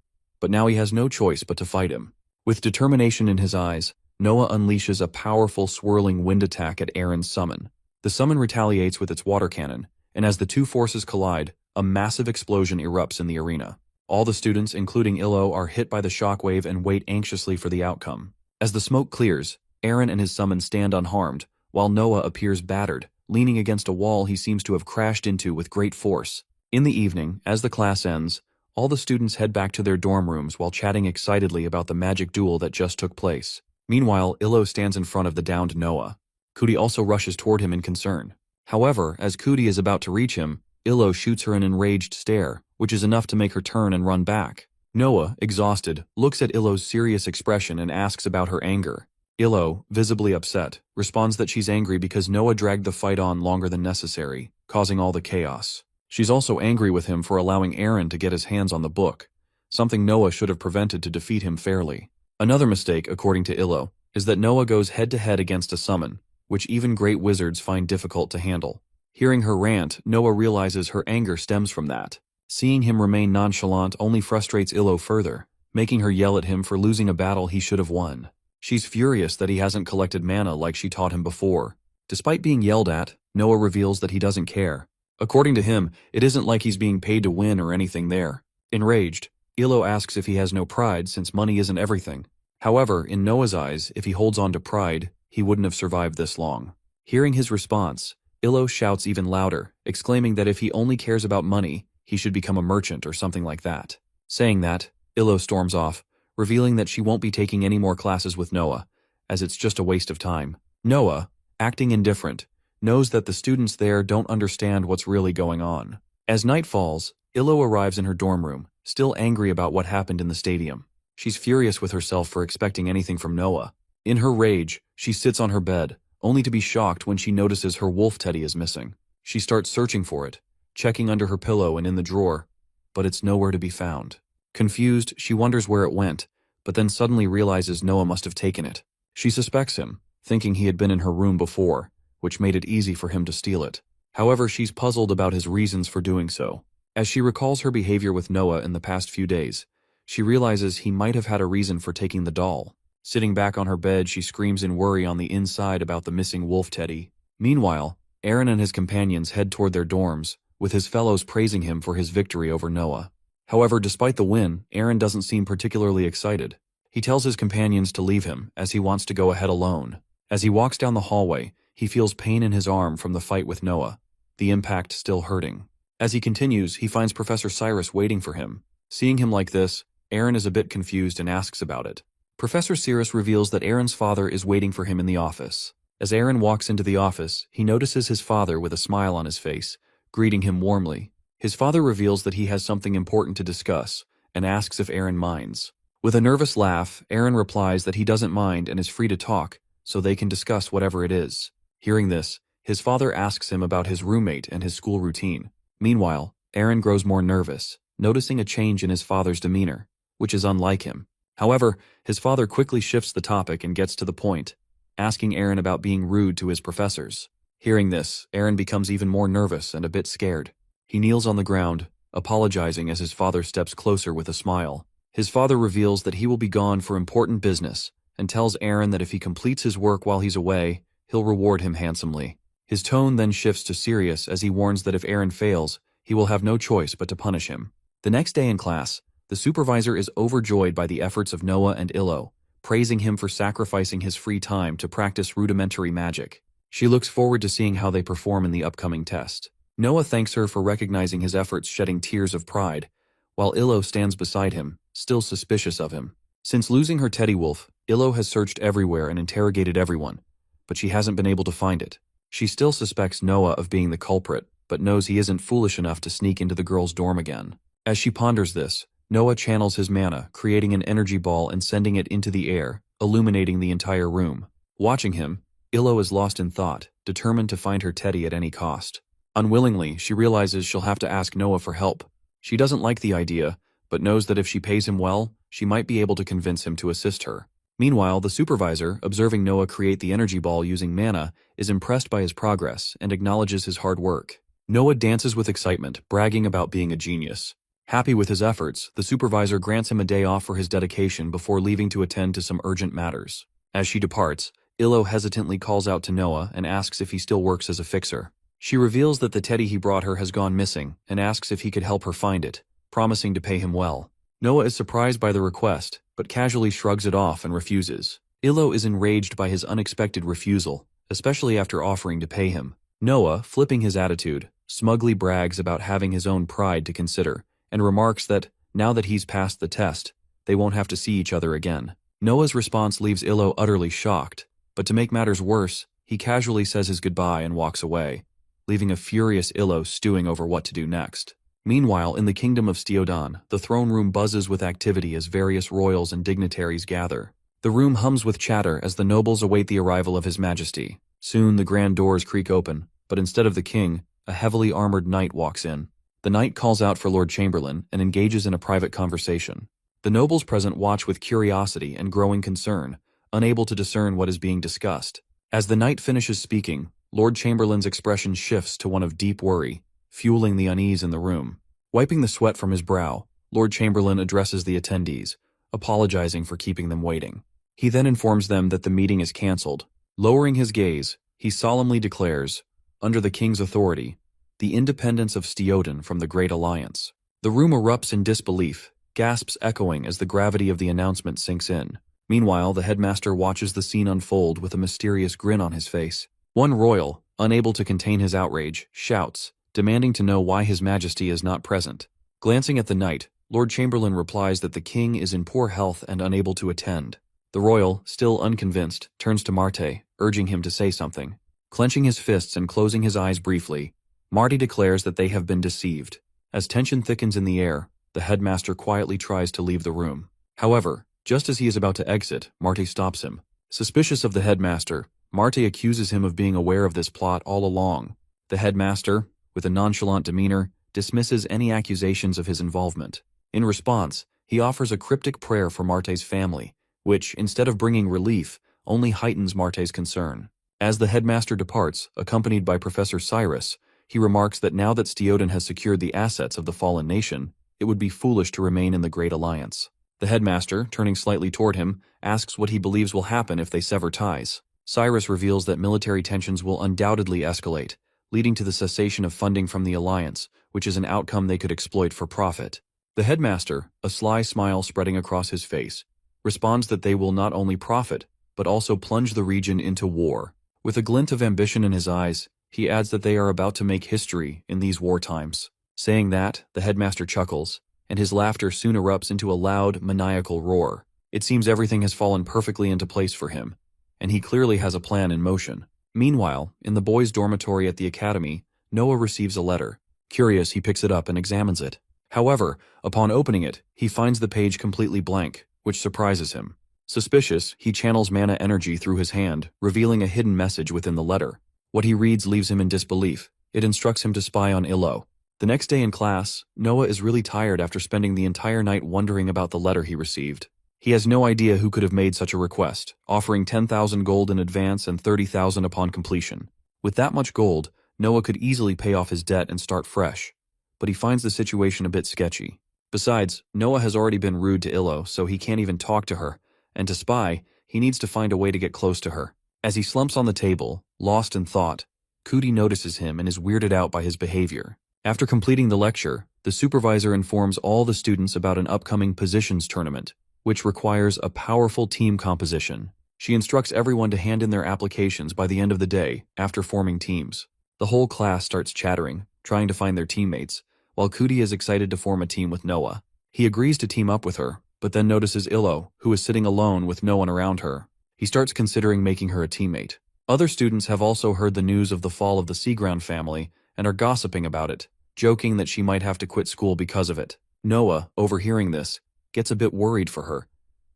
but now he has no choice but to fight him. With determination in his eyes, Noah unleashes a powerful swirling wind attack at Aaron's summon. The summon retaliates with its water cannon, and as the two forces collide, a massive explosion erupts in the arena. All the students, including Illo, are hit by the shockwave and wait anxiously for the outcome. As the smoke clears, Aaron and his summon stand unharmed, while Noah appears battered, leaning against a wall he seems to have crashed into with great force. In the evening, as the class ends, all the students head back to their dorm rooms while chatting excitedly about the magic duel that just took place. Meanwhile, Illo stands in front of the downed Noah. Cootie also rushes toward him in concern. However, as Cootie is about to reach him, Illo shoots her an enraged stare, which is enough to make her turn and run back. Noah, exhausted, looks at Illo's serious expression and asks about her anger. Illo, visibly upset, responds that she's angry because Noah dragged the fight on longer than necessary, causing all the chaos. She's also angry with him for allowing Eren to get his hands on the book, something Noah should have prevented to defeat him fairly. Another mistake, according to Illo, is that Noah goes head-to-head against a summon, which even great wizards find difficult to handle. Hearing her rant, Noah realizes her anger stems from that. Seeing him remain nonchalant only frustrates Illo further, making her yell at him for losing a battle he should have won. She's furious that he hasn't collected mana like she taught him before. Despite being yelled at, Noah reveals that he doesn't care. According to him, it isn't like he's being paid to win or anything there. Enraged, Illo asks if he has no pride since money isn't everything. However, in Noah's eyes, if he holds on to pride, he wouldn't have survived this long. Hearing his response, Illo shouts even louder, exclaiming that if he only cares about money, he should become a merchant or something like that. Saying that, Illo storms off, revealing that she won't be taking any more classes with Noah, as it's just a waste of time. Noah, acting indifferent, knows that the students there don't understand what's really going on. As night falls, Illo arrives in her dorm room, still angry about what happened in the stadium. She's furious with herself for expecting anything from Noah. In her rage, she sits on her bed, only to be shocked when she notices her wolf teddy is missing. She starts searching for it, checking under her pillow and in the drawer, but it's nowhere to be found. Confused, she wonders where it went, but then suddenly realizes Noah must have taken it. She suspects him, thinking he had been in her room before, which made it easy for him to steal it. However, she's puzzled about his reasons for doing so. As she recalls her behavior with Noah in the past few days, she realizes he might have had a reason for taking the doll. Sitting back on her bed, she screams in worry on the inside about the missing wolf teddy. Meanwhile, Eren and his companions head toward their dorms, with his fellows praising him for his victory over Noah. However, despite the win, Eren doesn't seem particularly excited. He tells his companions to leave him, as he wants to go ahead alone. As he walks down the hallway, he feels pain in his arm from the fight with Noah, the impact still hurting. As he continues, he finds Professor Cyrus waiting for him. Seeing him like this, Eren is a bit confused and asks about it. Professor Cyrus reveals that Eren's father is waiting for him in the office. As Eren walks into the office, he notices his father with a smile on his face, greeting him warmly. His father reveals that he has something important to discuss, and asks if Eren minds. With a nervous laugh, Eren replies that he doesn't mind and is free to talk, so they can discuss whatever it is. Hearing this, his father asks him about his roommate and his school routine. Meanwhile, Eren grows more nervous, noticing a change in his father's demeanor, which is unlike him. However, his father quickly shifts the topic and gets to the point, asking Eren about being rude to his professors. Hearing this, Eren becomes even more nervous and a bit scared. He kneels on the ground, apologizing as his father steps closer with a smile. His father reveals that he will be gone for important business, and tells Eren that if he completes his work while he's away, he'll reward him handsomely. His tone then shifts to serious as he warns that if Eren fails, he will have no choice but to punish him. The next day in class, the supervisor is overjoyed by the efforts of Noah and Illo, praising him for sacrificing his free time to practice rudimentary magic. She looks forward to seeing how they perform in the upcoming test. Noah thanks her for recognizing his efforts, shedding tears of pride, while Illo stands beside him, still suspicious of him. Since losing her teddy wolf, Illo has searched everywhere and interrogated everyone, but she hasn't been able to find it. She still suspects Noah of being the culprit, but knows he isn't foolish enough to sneak into the girls' dorm again. As she ponders this, Noah channels his mana, creating an energy ball and sending it into the air, illuminating the entire room. Watching him, Illo is lost in thought, determined to find her teddy at any cost. Unwillingly, she realizes she'll have to ask Noah for help. She doesn't like the idea, but knows that if she pays him well, she might be able to convince him to assist her. Meanwhile, the supervisor, observing Noah create the energy ball using mana, is impressed by his progress and acknowledges his hard work. Noah dances with excitement, bragging about being a genius. Happy with his efforts, the supervisor grants him a day off for his dedication before leaving to attend to some urgent matters. As she departs, Illo hesitantly calls out to Noah and asks if he still works as a fixer. She reveals that the teddy he brought her has gone missing and asks if he could help her find it, promising to pay him well. Noah is surprised by the request, but casually shrugs it off and refuses. Illo is enraged by his unexpected refusal, especially after offering to pay him. Noah, flipping his attitude, smugly brags about having his own pride to consider, and remarks that, now that he's passed the test, they won't have to see each other again. Noah's response leaves Illo utterly shocked, but to make matters worse, he casually says his goodbye and walks away, leaving a furious Illo stewing over what to do next. Meanwhile, in the kingdom of Stiodan, the throne room buzzes with activity as various royals and dignitaries gather. The room hums with chatter as the nobles await the arrival of His Majesty. Soon the grand doors creak open, but instead of the king, a heavily armored knight walks in. The knight calls out for Lord Chamberlain and engages in a private conversation. The nobles present watch with curiosity and growing concern, unable to discern what is being discussed. As the knight finishes speaking, Lord Chamberlain's expression shifts to one of deep worry, fueling the unease in the room. Wiping the sweat from his brow, Lord Chamberlain addresses the attendees, apologizing for keeping them waiting. He then informs them that the meeting is cancelled. Lowering his gaze, he solemnly declares, under the king's authority, the independence of Stiodan from the Great Alliance. The room erupts in disbelief, gasps echoing as the gravity of the announcement sinks in. Meanwhile, the headmaster watches the scene unfold with a mysterious grin on his face. One royal, unable to contain his outrage, shouts, demanding to know why His Majesty is not present. Glancing at the knight, Lord Chamberlain replies that the king is in poor health and unable to attend. The royal, still unconvinced, turns to Marte, urging him to say something. Clenching his fists and closing his eyes briefly, Marty declares that they have been deceived. As tension thickens in the air, the headmaster quietly tries to leave the room. However, just as he is about to exit, Marty stops him. Suspicious of the headmaster, Marty accuses him of being aware of this plot all along. The headmaster, with a nonchalant demeanor, dismisses any accusations of his involvement. In response, he offers a cryptic prayer for Marte's family, which, instead of bringing relief, only heightens Marte's concern. As the headmaster departs, accompanied by Professor Cyrus, he remarks that now that Stiodan has secured the assets of the fallen nation, it would be foolish to remain in the Great Alliance. The headmaster, turning slightly toward him, asks what he believes will happen if they sever ties. Cyrus reveals that military tensions will undoubtedly escalate, leading to the cessation of funding from the alliance, which is an outcome they could exploit for profit. The headmaster, a sly smile spreading across his face, responds that they will not only profit, but also plunge the region into war. With a glint of ambition in his eyes, he adds that they are about to make history in these war times. Saying that, the headmaster chuckles, and his laughter soon erupts into a loud, maniacal roar. It seems everything has fallen perfectly into place for him, and he clearly has a plan in motion. Meanwhile, in the boys' dormitory at the academy, Noah receives a letter. Curious, he picks it up and examines it. However, upon opening it, he finds the page completely blank, which surprises him. Suspicious, he channels mana energy through his hand, revealing a hidden message within the letter. What he reads leaves him in disbelief. It instructs him to spy on Illo. The next day in class, Noah is really tired after spending the entire night wondering about the letter he received. He has no idea who could have made such a request, offering 10,000 gold in advance and 30,000 upon completion. With that much gold, Noah could easily pay off his debt and start fresh. But he finds the situation a bit sketchy. Besides, Noah has already been rude to Illo, so he can't even talk to her, and to spy, he needs to find a way to get close to her. As he slumps on the table, lost in thought, Cootie notices him and is weirded out by his behavior. After completing the lecture, the supervisor informs all the students about an upcoming positions tournament, which requires a powerful team composition. She instructs everyone to hand in their applications by the end of the day after forming teams. The whole class starts chattering, trying to find their teammates, while Cootie is excited to form a team with Noah. He agrees to team up with her, but then notices Illo, who is sitting alone with no one around her. He starts considering making her a teammate. Other students have also heard the news of the fall of the Seaground family and are gossiping about it, joking that she might have to quit school because of it. Noah, overhearing this, gets a bit worried for her,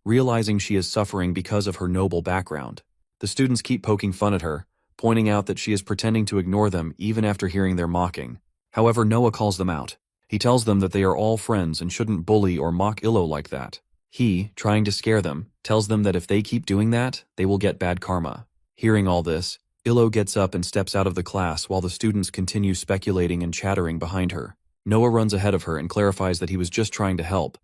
realizing she is suffering because of her noble background. The students keep poking fun at her, pointing out that she is pretending to ignore them even after hearing their mocking. However, Noah calls them out. He tells them that they are all friends and shouldn't bully or mock Illo like that. He, trying to scare them, tells them that if they keep doing that, they will get bad karma. Hearing all this, Illo gets up and steps out of the class while the students continue speculating and chattering behind her. Noah runs ahead of her and clarifies that he was just trying to help,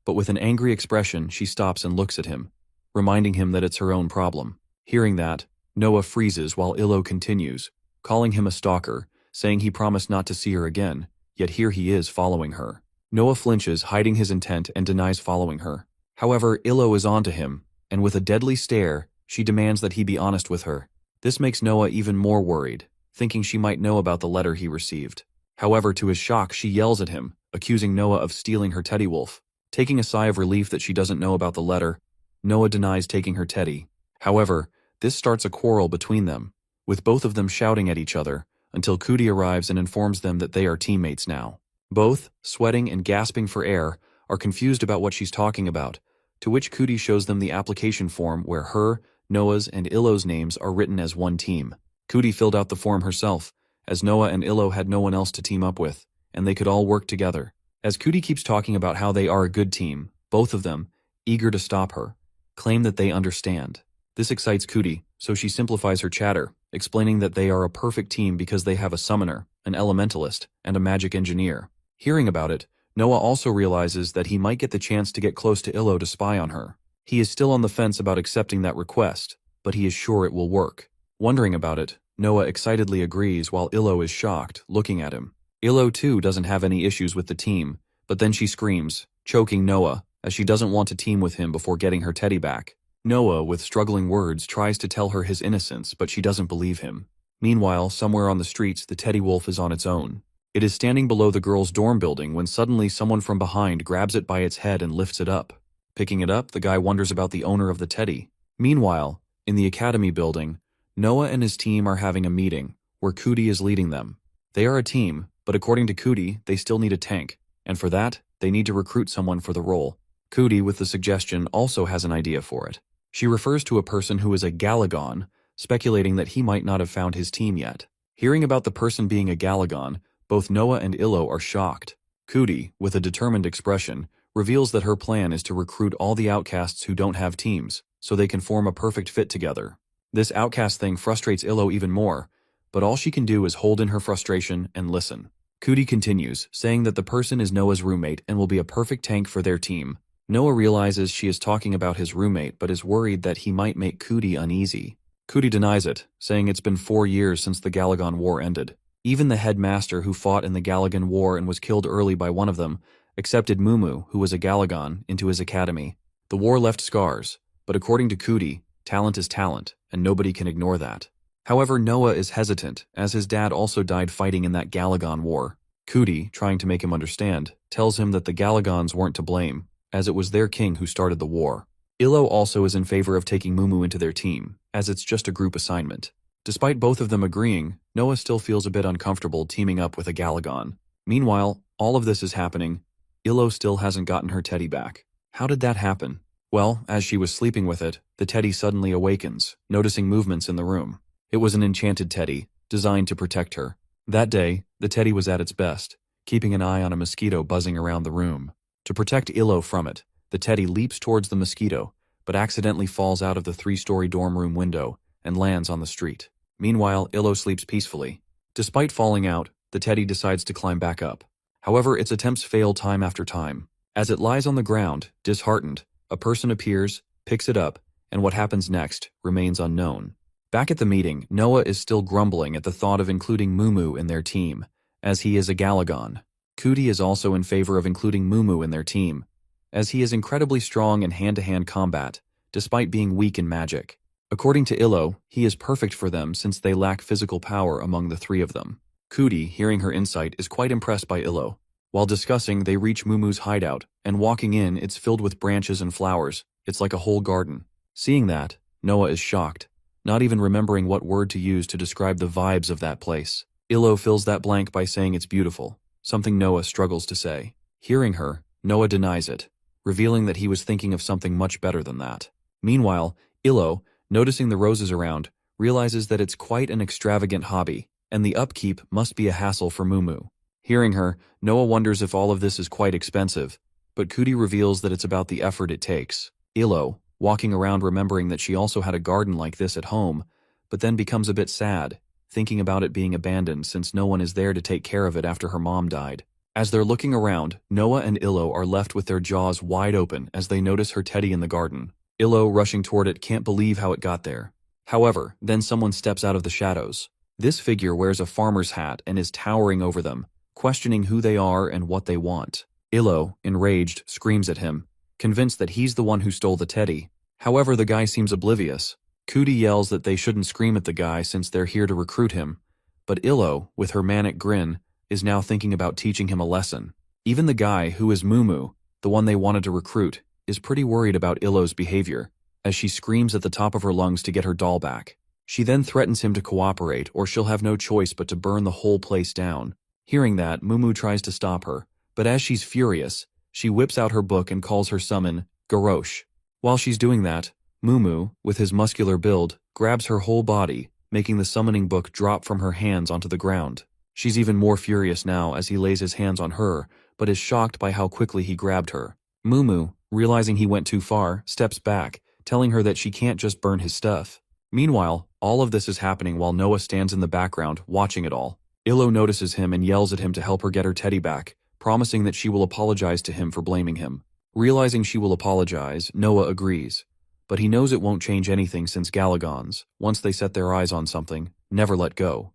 but with an angry expression, she stops and looks at him, reminding him that it's her own problem. Hearing that, Noah freezes while Illo continues, calling him a stalker, saying he promised not to see her again, yet here he is following her. Noah flinches, hiding his intent, and denies following her. However, Illo is onto him, and with a deadly stare, she demands that he be honest with her. This makes Noah even more worried, thinking she might know about the letter he received. However, to his shock, she yells at him, accusing Noah of stealing her teddy wolf. Taking a sigh of relief that she doesn't know about the letter, Noah denies taking her teddy. However, this starts a quarrel between them, with both of them shouting at each other, until Cootie arrives and informs them that they are teammates now. Both, sweating and gasping for air, are confused about what she's talking about, to which Cootie shows them the application form where her, Noah's, and Illo's names are written as one team. Cootie filled out the form herself, as Noah and Illo had no one else to team up with, and they could all work together. As Cootie keeps talking about how they are a good team, both of them, eager to stop her, claim that they understand. This excites Cootie, so she simplifies her chatter, explaining that they are a perfect team because they have a summoner, an elementalist, and a magic engineer. Hearing about it, Noah also realizes that he might get the chance to get close to Illo to spy on her. He is still on the fence about accepting that request, but he is sure it will work. Wondering about it, Noah excitedly agrees while Illo is shocked, looking at him. Illo too doesn't have any issues with the team, but then she screams, choking Noah, as she doesn't want to team with him before getting her teddy back. Noah, with struggling words, tries to tell her his innocence, but she doesn't believe him. Meanwhile, somewhere on the streets, the teddy wolf is on its own. It is standing below the girls' dorm building when suddenly someone from behind grabs it by its head and lifts it up. Picking it up, the guy wonders about the owner of the teddy. Meanwhile, in the academy building, Noah and his team are having a meeting, where Cootie is leading them. They are a team, but according to Cootie, they still need a tank, and for that, they need to recruit someone for the role. Cootie, with the suggestion, also has an idea for it. She refers to a person who is a Galagon, speculating that he might not have found his team yet. Hearing about the person being a Galagon, both Noah and Illo are shocked. Cootie, with a determined expression, reveals that her plan is to recruit all the outcasts who don't have teams, so they can form a perfect fit together. This outcast thing frustrates Illo even more, but all she can do is hold in her frustration and listen. Cootie continues, saying that the person is Noah's roommate and will be a perfect tank for their team. Noah realizes she is talking about his roommate but is worried that he might make Cootie uneasy. Cootie denies it, saying it's been 4 years since the Galagon War ended. Even the headmaster who fought in the Galagon War and was killed early by one of them accepted Mumu, who was a Galagon, into his academy. The war left scars, but according to Cootie, talent is talent, and nobody can ignore that. However, Noah is hesitant, as his dad also died fighting in that Galagon War. Cootie, trying to make him understand, tells him that the Galagons weren't to blame, as it was their king who started the war. Illo also is in favor of taking Mumu into their team, as it's just a group assignment. Despite both of them agreeing, Noah still feels a bit uncomfortable teaming up with a Galagon. Meanwhile, all of this is happening. Illo still hasn't gotten her teddy back. How did that happen? Well, as she was sleeping with it, the teddy suddenly awakens, noticing movements in the room. It was an enchanted teddy, designed to protect her. That day, the teddy was at its best, keeping an eye on a mosquito buzzing around the room. To protect Illo from it, the teddy leaps towards the mosquito, but accidentally falls out of the 3-story dorm room window and lands on the street. Meanwhile, Illo sleeps peacefully. Despite falling out, the teddy decides to climb back up. However, its attempts fail time after time. As it lies on the ground, disheartened, a person appears, picks it up, and what happens next remains unknown. Back at the meeting, Noah is still grumbling at the thought of including Mumu in their team, as he is a Galagon. Cootie is also in favor of including Mumu in their team, as he is incredibly strong in hand-to-hand combat, despite being weak in magic. According to Illo, he is perfect for them since they lack physical power among the 3 of them. Cootie, hearing her insight, is quite impressed by Illo. While discussing, they reach Mumu's hideout, and walking in, it's filled with branches and flowers. It's like a whole garden. Seeing that, Noah is shocked, not even remembering what word to use to describe the vibes of that place. Illo fills that blank by saying it's beautiful, something Noah struggles to say. Hearing her, Noah denies it, revealing that he was thinking of something much better than that. Meanwhile, Illo, noticing the roses around, realizes that it's quite an extravagant hobby, and the upkeep must be a hassle for Mumu. Hearing her, Noah wonders if all of this is quite expensive, but Cootie reveals that it's about the effort it takes. Illo, walking around remembering that she also had a garden like this at home, but then becomes a bit sad, thinking about it being abandoned since no one is there to take care of it after her mom died. As they're looking around, Noah and Illo are left with their jaws wide open as they notice her teddy in the garden. Illo, rushing toward it, can't believe how it got there. However, then someone steps out of the shadows. This figure wears a farmer's hat and is towering over them, questioning who they are and what they want. Illo, enraged, screams at him, convinced that he's the one who stole the teddy. However, the guy seems oblivious. Cootie yells that they shouldn't scream at the guy since they're here to recruit him, but Illo, with her manic grin, is now thinking about teaching him a lesson. Even the guy who is Mumu, the one they wanted to recruit, is pretty worried about Illo's behavior, as she screams at the top of her lungs to get her doll back. She then threatens him to cooperate or she'll have no choice but to burn the whole place down. Hearing that, Mumu tries to stop her, but as she's furious, she whips out her book and calls her summon Garrosh. While she's doing that, Mumu, with his muscular build, grabs her whole body, making the summoning book drop from her hands onto the ground. She's even more furious now as he lays his hands on her, but is shocked by how quickly he grabbed her. Mumu, realizing he went too far, steps back, telling her that she can't just burn his stuff. Meanwhile, all of this is happening while Noah stands in the background, watching it all. Illo notices him and yells at him to help her get her teddy back, promising that she will apologize to him for blaming him. Realizing she will apologize, Noah agrees. But he knows it won't change anything since Galagons, once they set their eyes on something, never let go.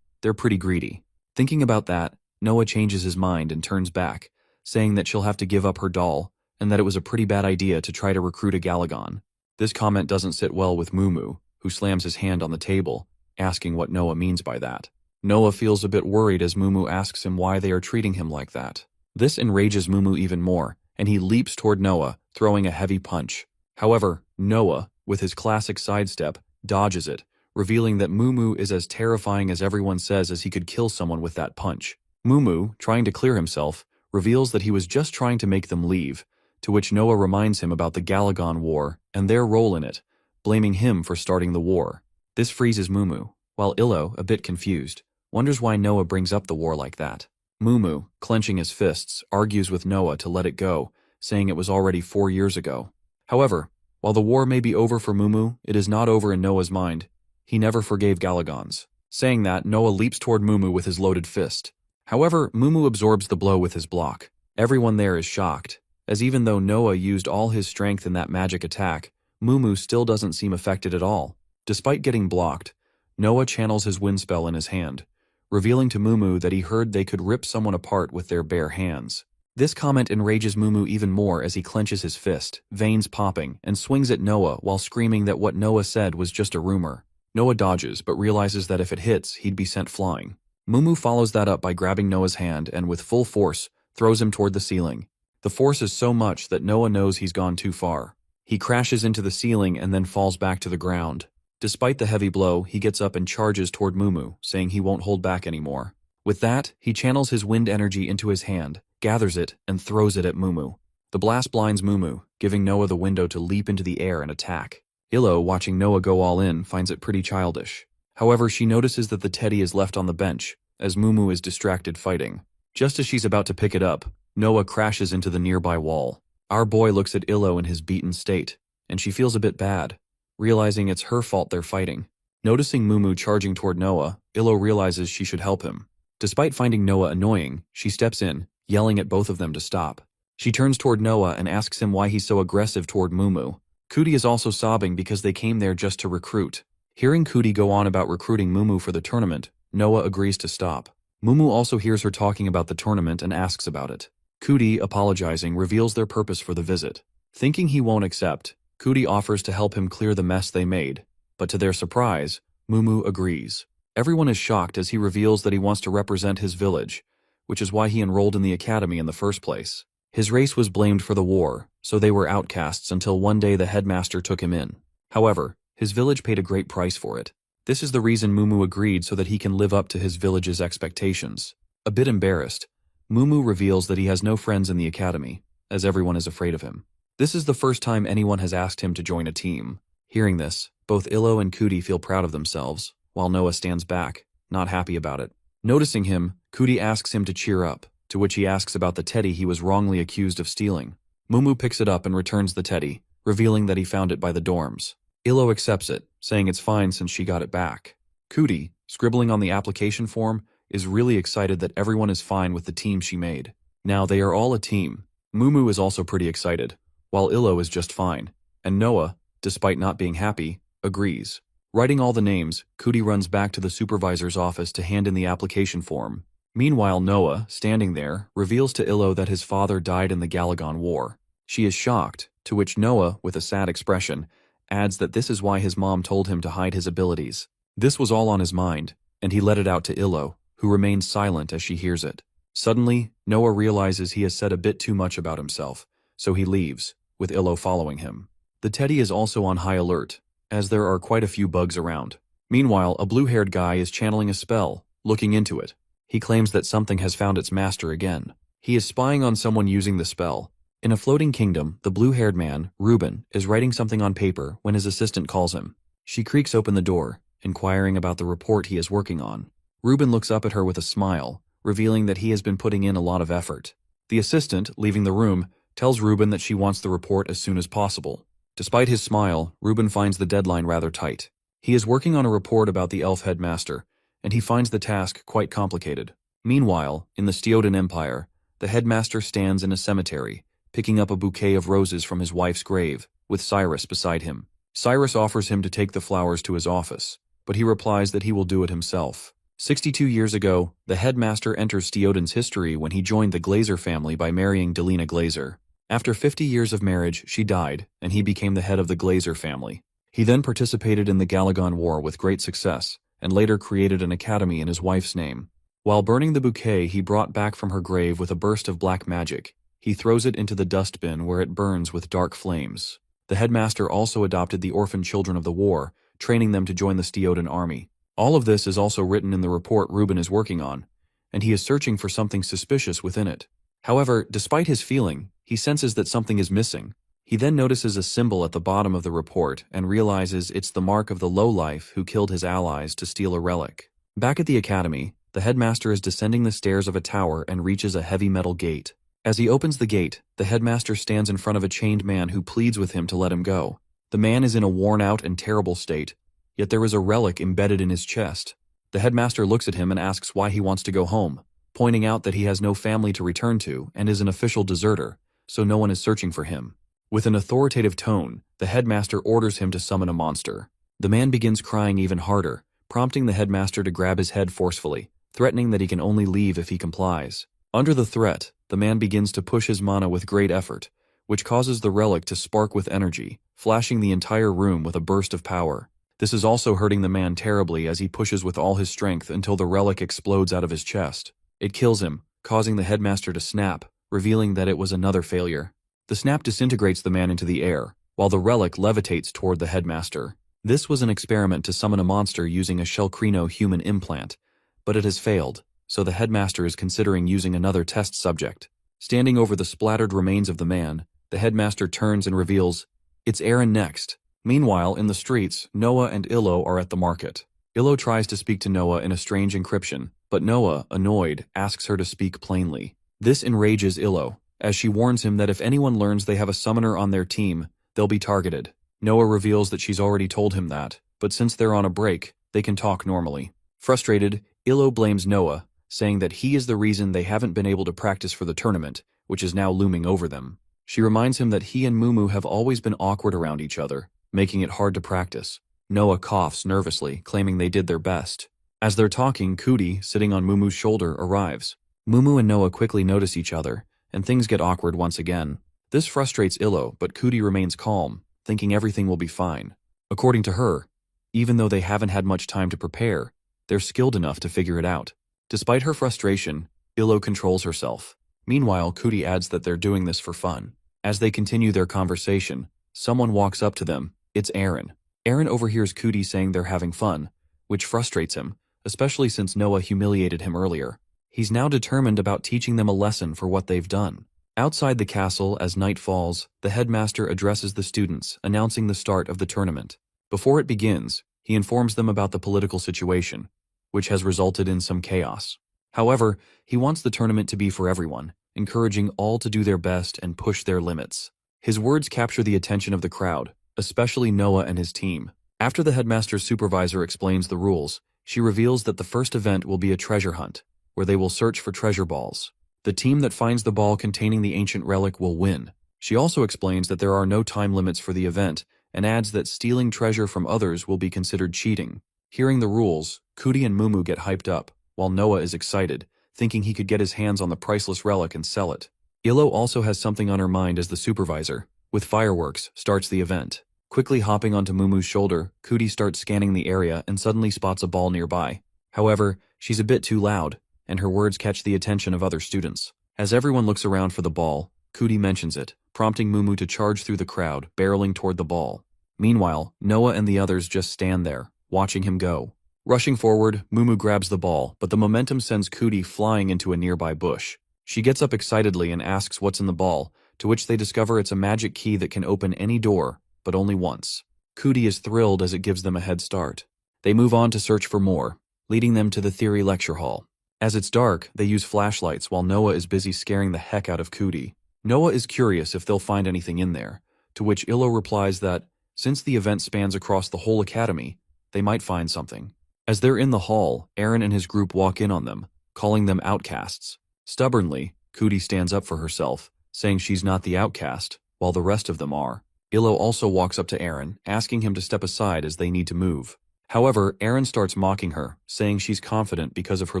They're pretty greedy. Thinking about that, Noah changes his mind and turns back, saying that she'll have to give up her doll, and that it was a pretty bad idea to try to recruit a Galagon. This comment doesn't sit well with Mumu, who slams his hand on the table, asking what Noah means by that. Noah feels a bit worried as Mumu asks him why they are treating him like that. This enrages Mumu even more, and he leaps toward Noah, throwing a heavy punch. However, Noah, with his classic sidestep, dodges it, revealing that Mumu is as terrifying as everyone says as he could kill someone with that punch. Mumu, trying to clear himself, reveals that he was just trying to make them leave, to which Noah reminds him about the Galagon War and their role in it, blaming him for starting the war. This freezes Mumu, while Illo, a bit confused, wonders why Noah brings up the war like that. Mumu, clenching his fists, argues with Noah to let it go, saying it was already 4 years ago. However, while the war may be over for Mumu, it is not over in Noah's mind. He never forgave Galagons. Saying that, Noah leaps toward Mumu with his loaded fist. However, Mumu absorbs the blow with his block. Everyone there is shocked, as even though Noah used all his strength in that magic attack, Mumu still doesn't seem affected at all. Despite getting blocked, Noah channels his wind spell in his hand, revealing to Mumu that he heard they could rip someone apart with their bare hands. This comment enrages Mumu even more as he clenches his fist, veins popping, and swings at Noah while screaming that what Noah said was just a rumor. Noah dodges, but realizes that if it hits, he'd be sent flying. Mumu follows that up by grabbing Noah's hand and, with full force, throws him toward the ceiling. The force is so much that Noah knows he's gone too far. He crashes into the ceiling and then falls back to the ground. Despite the heavy blow, he gets up and charges toward Mumu, saying he won't hold back anymore. With that, he channels his wind energy into his hand, gathers it, and throws it at Mumu. The blast blinds Mumu, giving Noah the window to leap into the air and attack. Illo, watching Noah go all in, finds it pretty childish. However, she notices that the teddy is left on the bench, as Mumu is distracted fighting. Just as she's about to pick it up, Noah crashes into the nearby wall. Our boy looks at Illo in his beaten state, and she feels a bit bad, realizing it's her fault they're fighting. Noticing Mumu charging toward Noah, Illo realizes she should help him. Despite finding Noah annoying, she steps in, yelling at both of them to stop. She turns toward Noah and asks him why he's so aggressive toward Mumu. Cootie is also sobbing because they came there just to recruit. Hearing Cootie go on about recruiting Mumu for the tournament, Noah agrees to stop. Mumu also hears her talking about the tournament and asks about it. Cootie, apologizing, reveals their purpose for the visit. Thinking he won't accept, Cootie offers to help him clear the mess they made, but to their surprise, Mumu agrees. Everyone is shocked as he reveals that he wants to represent his village, which is why he enrolled in the academy in the first place. His race was blamed for the war, so they were outcasts until one day the headmaster took him in. However, his village paid a great price for it. This is the reason Mumu agreed, so that he can live up to his village's expectations. A bit embarrassed, Mumu reveals that he has no friends in the academy, as everyone is afraid of him. This is the first time anyone has asked him to join a team. Hearing this, both Illo and Cootie feel proud of themselves, while Noah stands back, not happy about it. Noticing him, Cootie asks him to cheer up, to which he asks about the teddy he was wrongly accused of stealing. Mumu picks it up and returns the teddy, revealing that he found it by the dorms. Illo accepts it, saying it's fine since she got it back. Cootie, scribbling on the application form, is really excited that everyone is fine with the team she made. Now they are all a team. Mumu is also pretty excited, while Illo is just fine, and Noah, despite not being happy, agrees. Writing all the names, Cootie runs back to the supervisor's office to hand in the application form. Meanwhile, Noah, standing there, reveals to Illo that his father died in the Galagon War. She is shocked, to which Noah, with a sad expression, adds that this is why his mom told him to hide his abilities. This was all on his mind, and he let it out to Illo, who remains silent as she hears it. Suddenly, Noah realizes he has said a bit too much about himself, so he leaves, with Illo following him. The teddy is also on high alert, as there are quite a few bugs around. Meanwhile, a blue-haired guy is channeling a spell, looking into it. He claims that something has found its master again. He is spying on someone using the spell. In a floating kingdom, the blue-haired man, Ruben, is writing something on paper when his assistant calls him. She creaks open the door, inquiring about the report he is working on. Ruben looks up at her with a smile, revealing that he has been putting in a lot of effort. The assistant, leaving the room, tells Ruben that she wants the report as soon as possible. Despite his smile, Ruben finds the deadline rather tight. He is working on a report about the elf headmaster, and he finds the task quite complicated. Meanwhile, in the Steodan Empire, the headmaster stands in a cemetery, picking up a bouquet of roses from his wife's grave, with Cyrus beside him. Cyrus offers him to take the flowers to his office, but he replies that he will do it himself. 62 years ago, the headmaster enters Steodan's history when he joined the Glazer family by marrying Delina Glazer. After 50 years of marriage, she died, and he became the head of the Glazer family. He then participated in the Galagon War with great success, and later created an academy in his wife's name. While burning the bouquet he brought back from her grave with a burst of black magic, he throws it into the dustbin where it burns with dark flames. The headmaster also adopted the orphan children of the war, training them to join the Steodan army. All of this is also written in the report Ruben is working on, and he is searching for something suspicious within it. However, despite his feeling, he senses that something is missing. He then notices a symbol at the bottom of the report and realizes it's the mark of the lowlife who killed his allies to steal a relic. Back at the academy, the headmaster is descending the stairs of a tower and reaches a heavy metal gate. As he opens the gate, the headmaster stands in front of a chained man who pleads with him to let him go. The man is in a worn-out and terrible state, yet there is a relic embedded in his chest. The headmaster looks at him and asks why he wants to go home, pointing out that he has no family to return to and is an official deserter, so no one is searching for him. With an authoritative tone, the headmaster orders him to summon a monster. The man begins crying even harder, prompting the headmaster to grab his head forcefully, threatening that he can only leave if he complies. Under the threat, the man begins to push his mana with great effort, which causes the relic to spark with energy, flashing the entire room with a burst of power. This is also hurting the man terribly as he pushes with all his strength until the relic explodes out of his chest. It kills him, causing the headmaster to snap, revealing that it was another failure. The snap disintegrates the man into the air, while the relic levitates toward the headmaster. This was an experiment to summon a monster using a Shellcrino human implant, but it has failed, so the headmaster is considering using another test subject. Standing over the splattered remains of the man, the headmaster turns and reveals, "It's Aaron next." Meanwhile, in the streets, Noah and Illo are at the market. Illo tries to speak to Noah in a strange encryption, but Noah, annoyed, asks her to speak plainly. This enrages Illo, as she warns him that if anyone learns they have a summoner on their team, they'll be targeted. Noah reveals that she's already told him that, but since they're on a break, they can talk normally. Frustrated, Illo blames Noah, saying that he is the reason they haven't been able to practice for the tournament, which is now looming over them. She reminds him that he and Mumu have always been awkward around each other, making it hard to practice. Noah coughs nervously, claiming they did their best. As they're talking, Cootie, sitting on Mumu's shoulder, arrives. Mumu and Noah quickly notice each other, and things get awkward once again. This frustrates Illo, but Cootie remains calm, thinking everything will be fine. According to her, even though they haven't had much time to prepare, they're skilled enough to figure it out. Despite her frustration, Illo controls herself. Meanwhile, Cootie adds that they're doing this for fun. As they continue their conversation, someone walks up to them. It's Aaron. Aaron overhears Cootie saying they're having fun, which frustrates him, especially since Noah humiliated him earlier. He's now determined about teaching them a lesson for what they've done. Outside the castle, as night falls, the headmaster addresses the students, announcing the start of the tournament. Before it begins, he informs them about the political situation, which has resulted in some chaos. However, he wants the tournament to be for everyone, encouraging all to do their best and push their limits. His words capture the attention of the crowd, especially Noah and his team. After the headmaster's supervisor explains the rules, she reveals that the first event will be a treasure hunt, where they will search for treasure balls. The team that finds the ball containing the ancient relic will win. She also explains that there are no time limits for the event, and adds that stealing treasure from others will be considered cheating. Hearing the rules, Cootie and Mumu get hyped up, while Noah is excited, thinking he could get his hands on the priceless relic and sell it. Illo also has something on her mind as the supervisor. With fireworks, starts the event. Quickly hopping onto Mumu's shoulder, Cootie starts scanning the area and suddenly spots a ball nearby. However, she's a bit too loud, and her words catch the attention of other students. As everyone looks around for the ball, Cootie mentions it, prompting Mumu to charge through the crowd, barreling toward the ball. Meanwhile, Noah and the others just stand there, watching him go. Rushing forward, Mumu grabs the ball, but the momentum sends Cootie flying into a nearby bush. She gets up excitedly and asks what's in the ball, to which they discover it's a magic key that can open any door, but only once. Cootie is thrilled as it gives them a head start. They move on to search for more, leading them to the theory lecture hall. As it's dark, they use flashlights while Noah is busy scaring the heck out of Cootie. Noah is curious if they'll find anything in there, to which Illo replies that, since the event spans across the whole academy, they might find something. As they're in the hall, Aaron and his group walk in on them, calling them outcasts. Stubbornly, Cootie stands up for herself, saying she's not the outcast, while the rest of them are. Illo also walks up to Aaron, asking him to step aside as they need to move. However, Aaron starts mocking her, saying she's confident because of her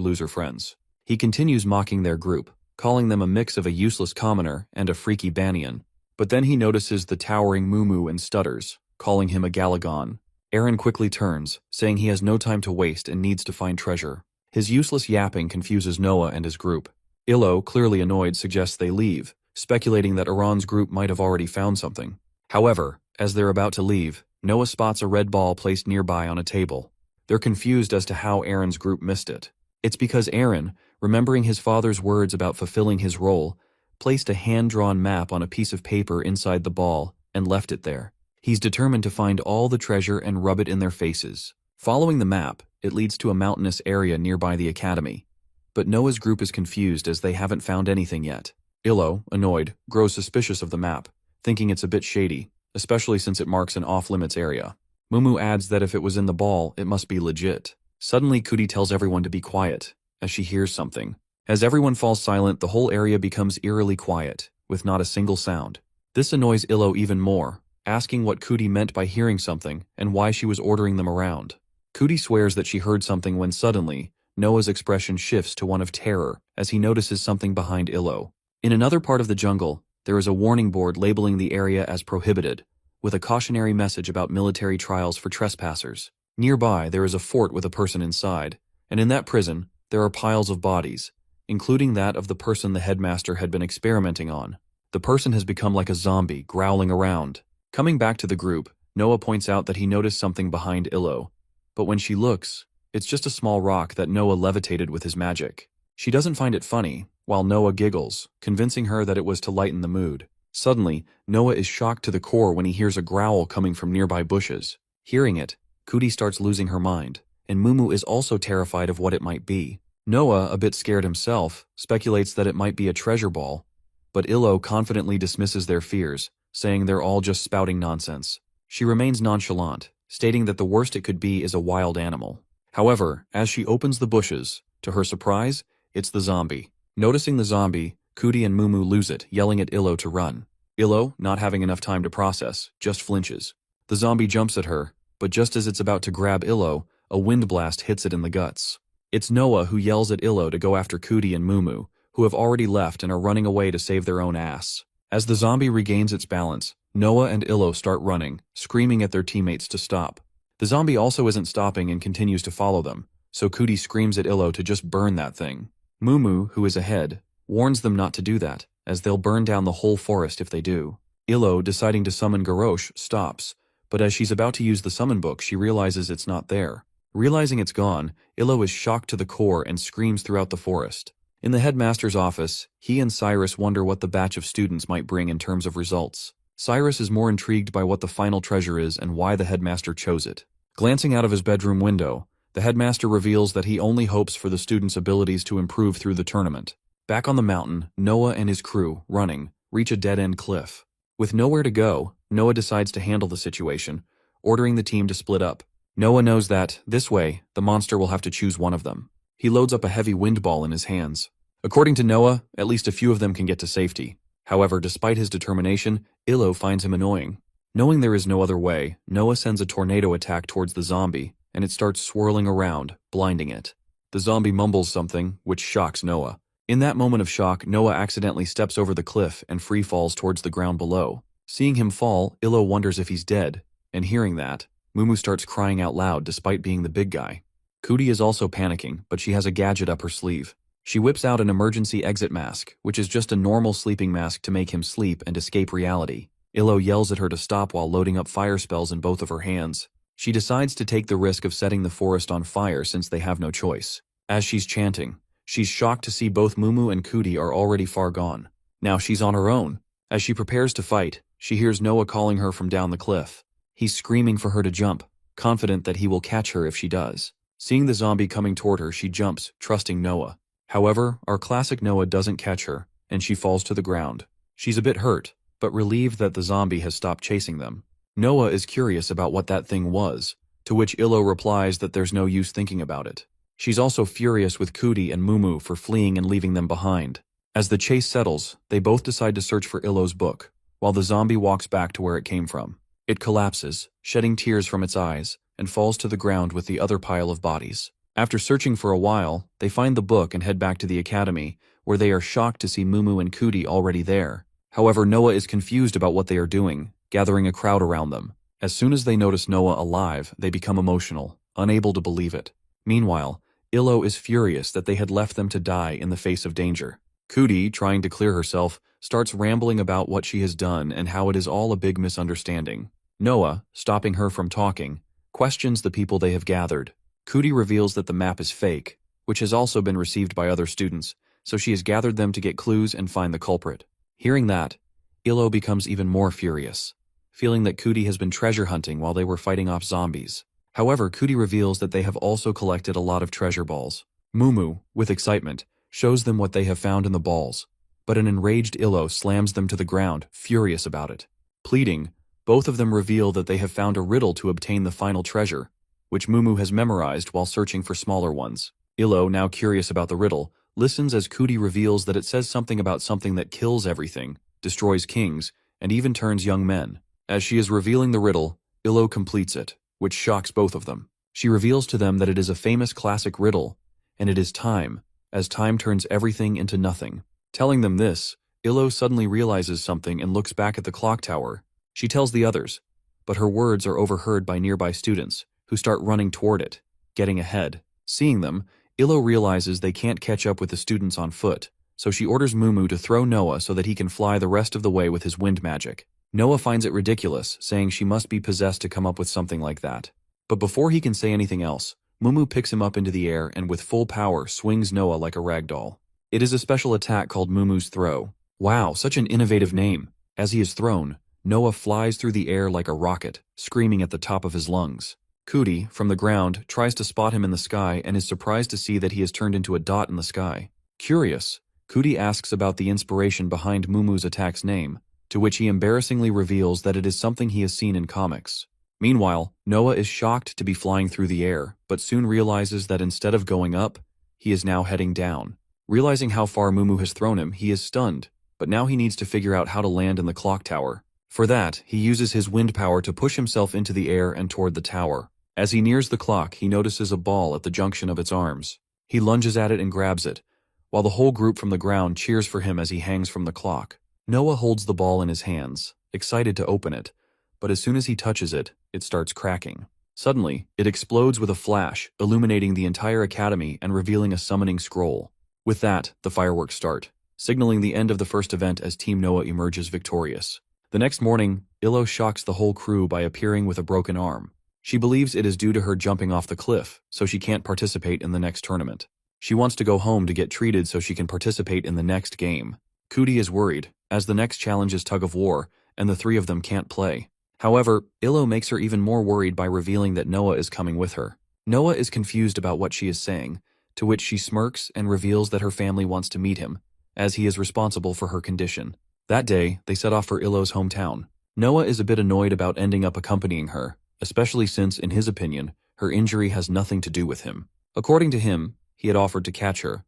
loser friends. He continues mocking their group, calling them a mix of a useless commoner and a freaky Banyan. But then he notices the towering Mumu and stutters, calling him a Galagon. Aaron quickly turns, saying he has no time to waste and needs to find treasure. His useless yapping confuses Noah and his group. Illo, clearly annoyed, suggests they leave, speculating that Aaron's group might have already found something. However, as they're about to leave, Noah spots a red ball placed nearby on a table. They're confused as to how Aaron's group missed it. It's because Aaron, remembering his father's words about fulfilling his role, placed a hand-drawn map on a piece of paper inside the ball and left it there. He's determined to find all the treasure and rub it in their faces. Following the map, it leads to a mountainous area nearby the academy. But Noah's group is confused as they haven't found anything yet. Illo, annoyed, grows suspicious of the map, thinking it's a bit shady, especially since it marks an off-limits area. Mumu adds that if it was in the ball, it must be legit. Suddenly, Cootie tells everyone to be quiet, as she hears something. As everyone falls silent, the whole area becomes eerily quiet, with not a single sound. This annoys Illo even more, asking what Cootie meant by hearing something and why she was ordering them around. Cootie swears that she heard something when suddenly, Noah's expression shifts to one of terror as he notices something behind Illo. In another part of the jungle, there is a warning board labeling the area as prohibited, with a cautionary message about military trials for trespassers. Nearby, there is a fort with a person inside, and in that prison, there are piles of bodies, including that of the person the headmaster had been experimenting on. The person has become like a zombie, growling around. Coming back to the group, Noah points out that he noticed something behind Illo, but when she looks, it's just a small rock that Noah levitated with his magic. She doesn't find it funny, while Noah giggles, convincing her that it was to lighten the mood. Suddenly, Noah is shocked to the core when he hears a growl coming from nearby bushes. Hearing it, Cootie starts losing her mind, and Mumu is also terrified of what it might be. Noah, a bit scared himself, speculates that it might be a treasure ball, but Illo confidently dismisses their fears, saying they're all just spouting nonsense. She remains nonchalant, stating that the worst it could be is a wild animal. However, as she opens the bushes, to her surprise, it's the zombie. Noticing the zombie, Cootie and Mumu lose it, yelling at Illo to run. Illo, not having enough time to process, just flinches. The zombie jumps at her, but just as it's about to grab Illo, a wind blast hits it in the guts. It's Noah who yells at Illo to go after Cootie and Mumu, who have already left and are running away to save their own ass. As the zombie regains its balance, Noah and Illo start running, screaming at their teammates to stop. The zombie also isn't stopping and continues to follow them, so Cootie screams at Illo to just burn that thing. Mumu, who is ahead, warns them not to do that, as they'll burn down the whole forest if they do. Illo, deciding to summon Garrosh, stops, but as she's about to use the summon book, she realizes it's not there. Realizing it's gone, Illo is shocked to the core and screams throughout the forest. In the headmaster's office, he and Cyrus wonder what the batch of students might bring in terms of results. Cyrus is more intrigued by what the final treasure is and why the headmaster chose it. Glancing out of his bedroom window, the headmaster reveals that he only hopes for the students' abilities to improve through the tournament. Back on the mountain, Noah and his crew, running, reach a dead-end cliff. With nowhere to go, Noah decides to handle the situation, ordering the team to split up. Noah knows that, this way, the monster will have to choose one of them. He loads up a heavy wind ball in his hands. According to Noah, at least a few of them can get to safety. However, despite his determination, Illo finds him annoying. Knowing there is no other way, Noah sends a tornado attack towards the zombie, and it starts swirling around, blinding it. The zombie mumbles something, which shocks Noah. In that moment of shock, Noah accidentally steps over the cliff and free falls towards the ground below. Seeing him fall, Illo wonders if he's dead, and hearing that, Mumu starts crying out loud despite being the big guy. Cootie is also panicking, but she has a gadget up her sleeve. She whips out an emergency exit mask, which is just a normal sleeping mask to make him sleep and escape reality. Illo yells at her to stop while loading up fire spells in both of her hands. She decides to take the risk of setting the forest on fire since they have no choice. As she's chanting, she's shocked to see both Mumu and Cootie are already far gone. Now she's on her own. As she prepares to fight, she hears Noah calling her from down the cliff. He's screaming for her to jump, confident that he will catch her if she does. Seeing the zombie coming toward her, she jumps, trusting Noah. However, our classic Noah doesn't catch her, and she falls to the ground. She's a bit hurt, but relieved that the zombie has stopped chasing them. Noah is curious about what that thing was, to which Illo replies that there's no use thinking about it. She's also furious with Cootie and Mumu for fleeing and leaving them behind. As the chase settles, they both decide to search for Illo's book, while the zombie walks back to where it came from. It collapses, shedding tears from its eyes, and falls to the ground with the other pile of bodies. After searching for a while, they find the book and head back to the academy, where they are shocked to see Mumu and Cootie already there. However, Noah is confused about what they are doing, gathering a crowd around them. As soon as they notice Noah alive, they become emotional, unable to believe it. Meanwhile, Illo is furious that they had left them to die in the face of danger. Cootie, trying to clear herself, starts rambling about what she has done and how it is all a big misunderstanding. Noah, stopping her from talking, questions the people they have gathered. Cootie reveals that the map is fake, which has also been received by other students, so she has gathered them to get clues and find the culprit. Hearing that, Illo becomes even more furious, feeling that Cootie has been treasure hunting while they were fighting off zombies. However, Cootie reveals that they have also collected a lot of treasure balls. Mumu, with excitement, shows them what they have found in the balls, but an enraged Illo slams them to the ground, furious about it. Pleading, both of them reveal that they have found a riddle to obtain the final treasure, which Mumu has memorized while searching for smaller ones. Illo, now curious about the riddle, listens as Cootie reveals that it says something about something that kills everything, destroys kings, and even turns young men. As she is revealing the riddle, Illo completes it, which shocks both of them. She reveals to them that it is a famous classic riddle, and it is time, as time turns everything into nothing. Telling them this, Illo suddenly realizes something and looks back at the clock tower. She tells the others, but her words are overheard by nearby students, who start running toward it, getting ahead. Seeing them, Illo realizes they can't catch up with the students on foot, so she orders Mumu to throw Noah so that he can fly the rest of the way with his wind magic. Noah finds it ridiculous, saying she must be possessed to come up with something like that. But before he can say anything else, Mumu picks him up into the air and with full power swings Noah like a rag doll. It is a special attack called Mumu's Throw. Wow, such an innovative name. As he is thrown, Noah flies through the air like a rocket, screaming at the top of his lungs. Cootie, from the ground, tries to spot him in the sky and is surprised to see that he has turned into a dot in the sky. Curious, Cootie asks about the inspiration behind Mumu's attack's name, to which he embarrassingly reveals that it is something he has seen in comics. Meanwhile, Noah is shocked to be flying through the air, but soon realizes that instead of going up, he is now heading down. Realizing how far Mumu has thrown him, he is stunned, but now he needs to figure out how to land in the clock tower. For that, he uses his wind power to push himself into the air and toward the tower. As he nears the clock, he notices a ball at the junction of its arms. He lunges at it and grabs it, while the whole group from the ground cheers for him as he hangs from the clock. Noah holds the ball in his hands, excited to open it, but as soon as he touches it, it starts cracking. Suddenly, it explodes with a flash, illuminating the entire academy and revealing a summoning scroll. With that, the fireworks start, signaling the end of the first event as Team Noah emerges victorious. The next morning, Illo shocks the whole crew by appearing with a broken arm. She believes it is due to her jumping off the cliff, so she can't participate in the next tournament. She wants to go home to get treated so she can participate in the next game. Cootie is worried, as the next challenge is tug of war, and the three of them can't play. However, Illo makes her even more worried by revealing that Noah is coming with her. Noah is confused about what she is saying, to which she smirks and reveals that her family wants to meet him, as he is responsible for her condition. That day, they set off for Illo's hometown. Noah is a bit annoyed about ending up accompanying her, especially since, in his opinion, her injury has nothing to do with him. According to him, he had offered to catch her,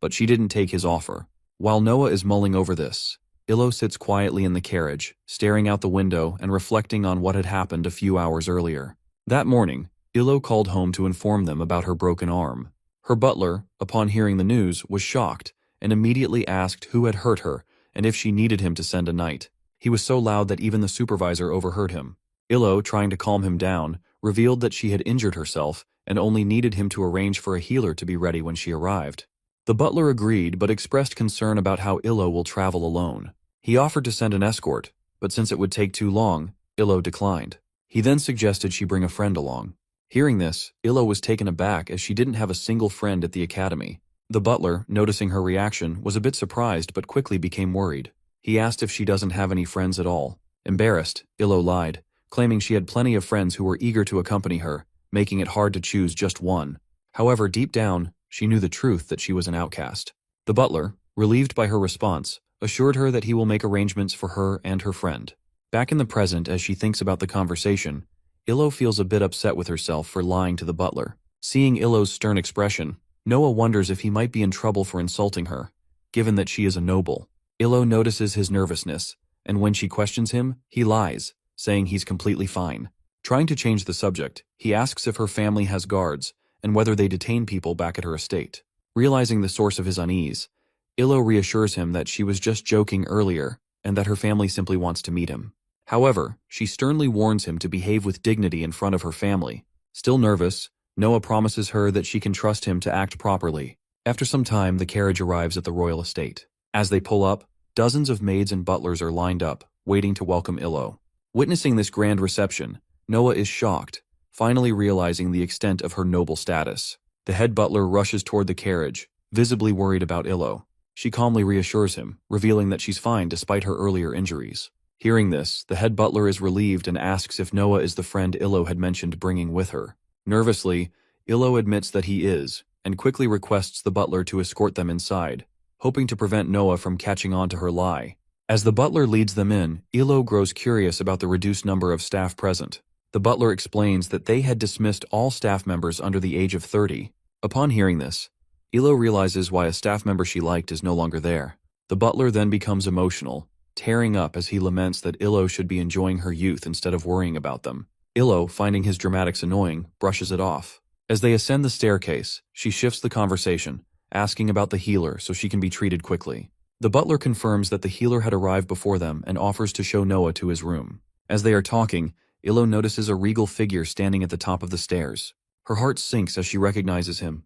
but she didn't take his offer. While Noah is mulling over this, Illo sits quietly in the carriage, staring out the window and reflecting on what had happened a few hours earlier. That morning, Illo called home to inform them about her broken arm. Her butler, upon hearing the news, was shocked and immediately asked who had hurt her and if she needed him to send a knight. He was so loud that even the supervisor overheard him. Illo, trying to calm him down, revealed that she had injured herself and only needed him to arrange for a healer to be ready when she arrived. The butler agreed but expressed concern about how Illo will travel alone. He offered to send an escort, but since it would take too long, Illo declined. He then suggested she bring a friend along. Hearing this, Illo was taken aback as she didn't have a single friend at the academy. The butler, noticing her reaction, was a bit surprised but quickly became worried. He asked if she doesn't have any friends at all. Embarrassed, Illo lied, claiming she had plenty of friends who were eager to accompany her, making it hard to choose just one. However, deep down, she knew the truth that she was an outcast. The butler, relieved by her response, assured her that he will make arrangements for her and her friend. Back in the present, as she thinks about the conversation, Illo feels a bit upset with herself for lying to the butler. Seeing Illo's stern expression, Noah wonders if he might be in trouble for insulting her, given that she is a noble. Illo notices his nervousness, and when she questions him, he lies, saying he's completely fine. Trying to change the subject, he asks if her family has guards, and whether they detain people back at her estate. Realizing the source of his unease, Illo reassures him that she was just joking earlier, and that her family simply wants to meet him. However, she sternly warns him to behave with dignity in front of her family. Still nervous, Noah promises her that she can trust him to act properly. After some time, the carriage arrives at the royal estate. As they pull up, dozens of maids and butlers are lined up, waiting to welcome Illo. Witnessing this grand reception, Noah is shocked, finally realizing the extent of her noble status. The head butler rushes toward the carriage, visibly worried about Illo. She calmly reassures him, revealing that she's fine despite her earlier injuries. Hearing this, the head butler is relieved and asks if Noah is the friend Illo had mentioned bringing with her. Nervously, Illo admits that he is, and quickly requests the butler to escort them inside, hoping to prevent Noah from catching on to her lie. As the butler leads them in, Illo grows curious about the reduced number of staff present. The butler explains that they had dismissed all staff members under the age of 30. Upon hearing this, Illo realizes why a staff member she liked is no longer there. The butler then becomes emotional, tearing up as he laments that Illo should be enjoying her youth instead of worrying about them. Illo, finding his dramatics annoying, brushes it off. As they ascend the staircase, she shifts the conversation, asking about the healer so she can be treated quickly. The butler confirms that the healer had arrived before them and offers to show Noah to his room. As they are talking, Illo notices a regal figure standing at the top of the stairs. Her heart sinks as she recognizes him.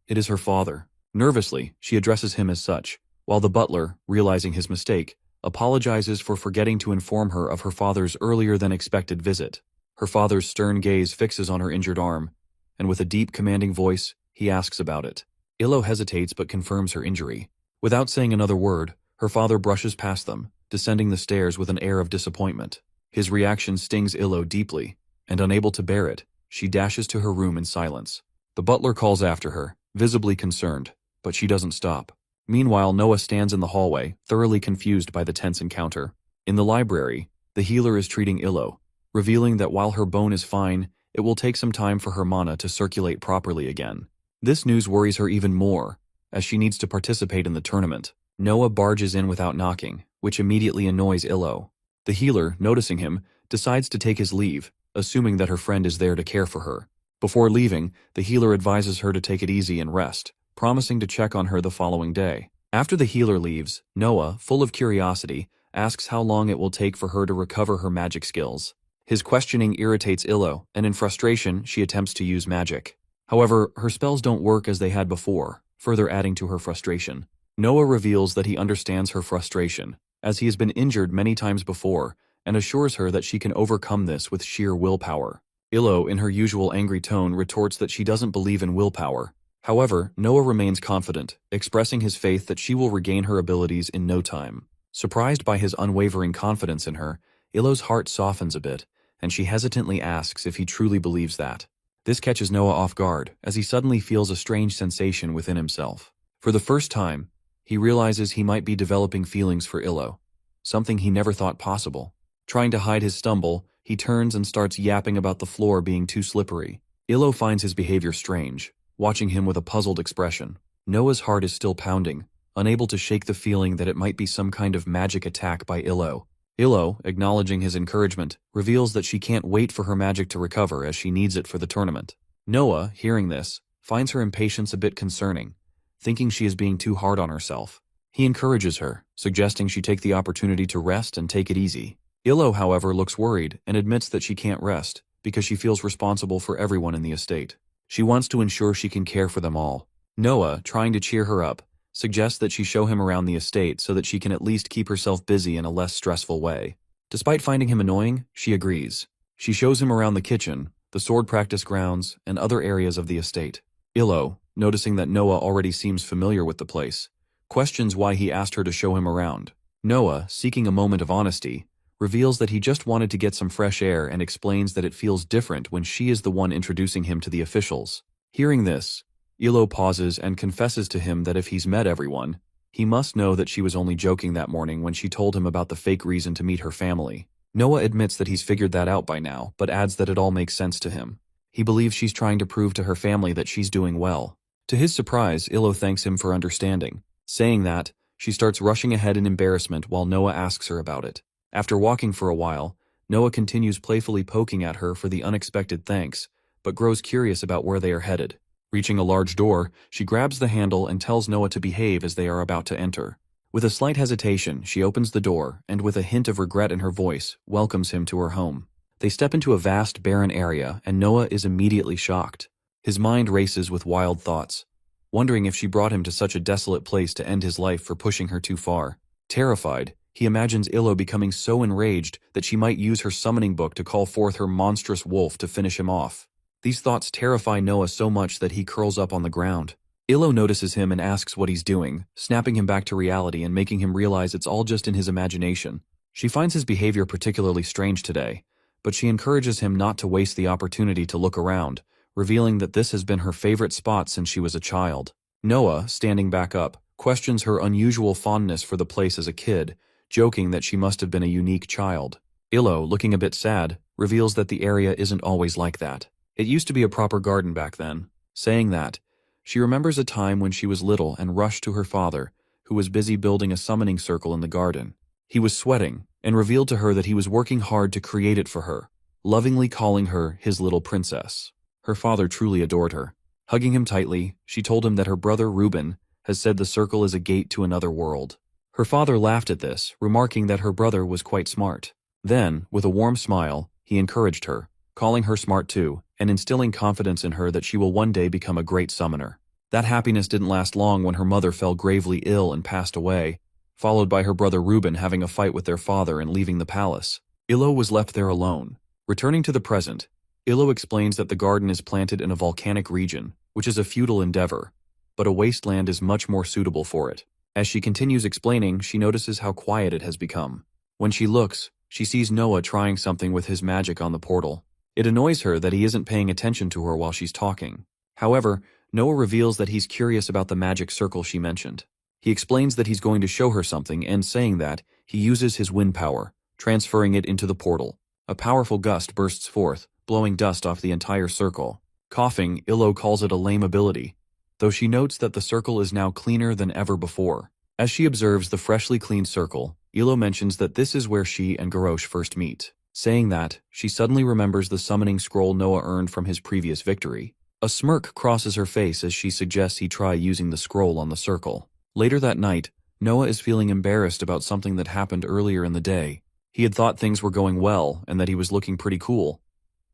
It is her father. Nervously, she addresses him as such, while the butler, realizing his mistake, apologizes for forgetting to inform her of her father's earlier than expected visit. Her father's stern gaze fixes on her injured arm, and with a deep, commanding voice, he asks about it. Illo hesitates but confirms her injury. Without saying another word, her father brushes past them, descending the stairs with an air of disappointment. His reaction stings Illo deeply, and unable to bear it, she dashes to her room in silence. The butler calls after her, visibly concerned, but she doesn't stop. Meanwhile, Noah stands in the hallway, thoroughly confused by the tense encounter. In the library, the healer is treating Illo, revealing that while her bone is fine, it will take some time for her mana to circulate properly again. This news worries her even more, as she needs to participate in the tournament. Noah barges in without knocking, which immediately annoys Illo. The healer, noticing him, decides to take his leave, assuming that her friend is there to care for her. Before leaving, the healer advises her to take it easy and rest, promising to check on her the following day. After the healer leaves, Noah, full of curiosity, asks how long it will take for her to recover her magic skills. His questioning irritates Illo, and in frustration, she attempts to use magic. However, her spells don't work as they had before, further adding to her frustration. Noah reveals that he understands her frustration, as he has been injured many times before, and assures her that she can overcome this with sheer willpower. Illo, in her usual angry tone, retorts that she doesn't believe in willpower. However, Noah remains confident, expressing his faith that she will regain her abilities in no time. Surprised by his unwavering confidence in her, Illo's heart softens a bit, and she hesitantly asks if he truly believes that. This catches Noah off guard, as he suddenly feels a strange sensation within himself. For the first time, he realizes he might be developing feelings for Illo, something he never thought possible. Trying to hide his stumble, he turns and starts yapping about the floor being too slippery. Illo finds his behavior strange, watching him with a puzzled expression. Noah's heart is still pounding, unable to shake the feeling that it might be some kind of magic attack by Illo. Illo, acknowledging his encouragement, reveals that she can't wait for her magic to recover as she needs it for the tournament. Noah, hearing this, finds her impatience a bit concerning, thinking she is being too hard on herself. He encourages her, suggesting she take the opportunity to rest and take it easy. Illo, however, looks worried and admits that she can't rest because she feels responsible for everyone in the estate. She wants to ensure she can care for them all. Noah, trying to cheer her up, suggests that she show him around the estate so that she can at least keep herself busy in a less stressful way. Despite finding him annoying, she agrees. She shows him around the kitchen, the sword practice grounds, and other areas of the estate. Illo, noticing that Noah already seems familiar with the place, questions why he asked her to show him around. Noah, seeking a moment of honesty, reveals that he just wanted to get some fresh air and explains that it feels different when she is the one introducing him to the officials. Hearing this, Illo pauses and confesses to him that if he's met everyone, he must know that she was only joking that morning when she told him about the fake reason to meet her family. Noah admits that he's figured that out by now, but adds that it all makes sense to him. He believes she's trying to prove to her family that she's doing well. To his surprise, Illo thanks him for understanding. Saying that, she starts rushing ahead in embarrassment while Noah asks her about it. After walking for a while, Noah continues playfully poking at her for the unexpected thanks, but grows curious about where they are headed. Reaching a large door, she grabs the handle and tells Noah to behave as they are about to enter. With a slight hesitation, she opens the door and, with a hint of regret in her voice, welcomes him to her home. They step into a vast, barren area, and Noah is immediately shocked. His mind races with wild thoughts, wondering if she brought him to such a desolate place to end his life for pushing her too far. Terrified, he imagines Illo becoming so enraged that she might use her summoning book to call forth her monstrous wolf to finish him off. These thoughts terrify Noah so much that he curls up on the ground. Illo notices him and asks what he's doing, snapping him back to reality and making him realize it's all just in his imagination. She finds his behavior particularly strange today, but she encourages him not to waste the opportunity to look around, revealing that this has been her favorite spot since she was a child. Noah, standing back up, questions her unusual fondness for the place as a kid, joking that she must have been a unique child. Illo, looking a bit sad, reveals that the area isn't always like that. It used to be a proper garden back then. Saying that, she remembers a time when she was little and rushed to her father, who was busy building a summoning circle in the garden. He was sweating, and revealed to her that he was working hard to create it for her, lovingly calling her his little princess. Her father truly adored her. Hugging him tightly, she told him that her brother Reuben has said the circle is a gate to another world. Her father laughed at this, remarking that her brother was quite smart. Then, with a warm smile, he encouraged her, calling her smart too, and instilling confidence in her that she will one day become a great summoner. That happiness didn't last long when her mother fell gravely ill and passed away, followed by her brother Reuben having a fight with their father and leaving the palace. Illo was left there alone. Returning to the present, Illo explains that the garden is planted in a volcanic region, which is a futile endeavor, but a wasteland is much more suitable for it. As she continues explaining, she notices how quiet it has become. When she looks, she sees Noah trying something with his magic on the portal. It annoys her that he isn't paying attention to her while she's talking. However, Noah reveals that he's curious about the magic circle she mentioned. He explains that he's going to show her something, and saying that, he uses his wind power, transferring it into the portal. A powerful gust bursts forth, blowing dust off the entire circle. Coughing, Illo calls it a lame ability, though she notes that the circle is now cleaner than ever before. As she observes the freshly cleaned circle, Illo mentions that this is where she and Garrosh first meet. Saying that, she suddenly remembers the summoning scroll Noah earned from his previous victory. A smirk crosses her face as she suggests he try using the scroll on the circle. Later that night, Noah is feeling embarrassed about something that happened earlier in the day. He had thought things were going well and that he was looking pretty cool.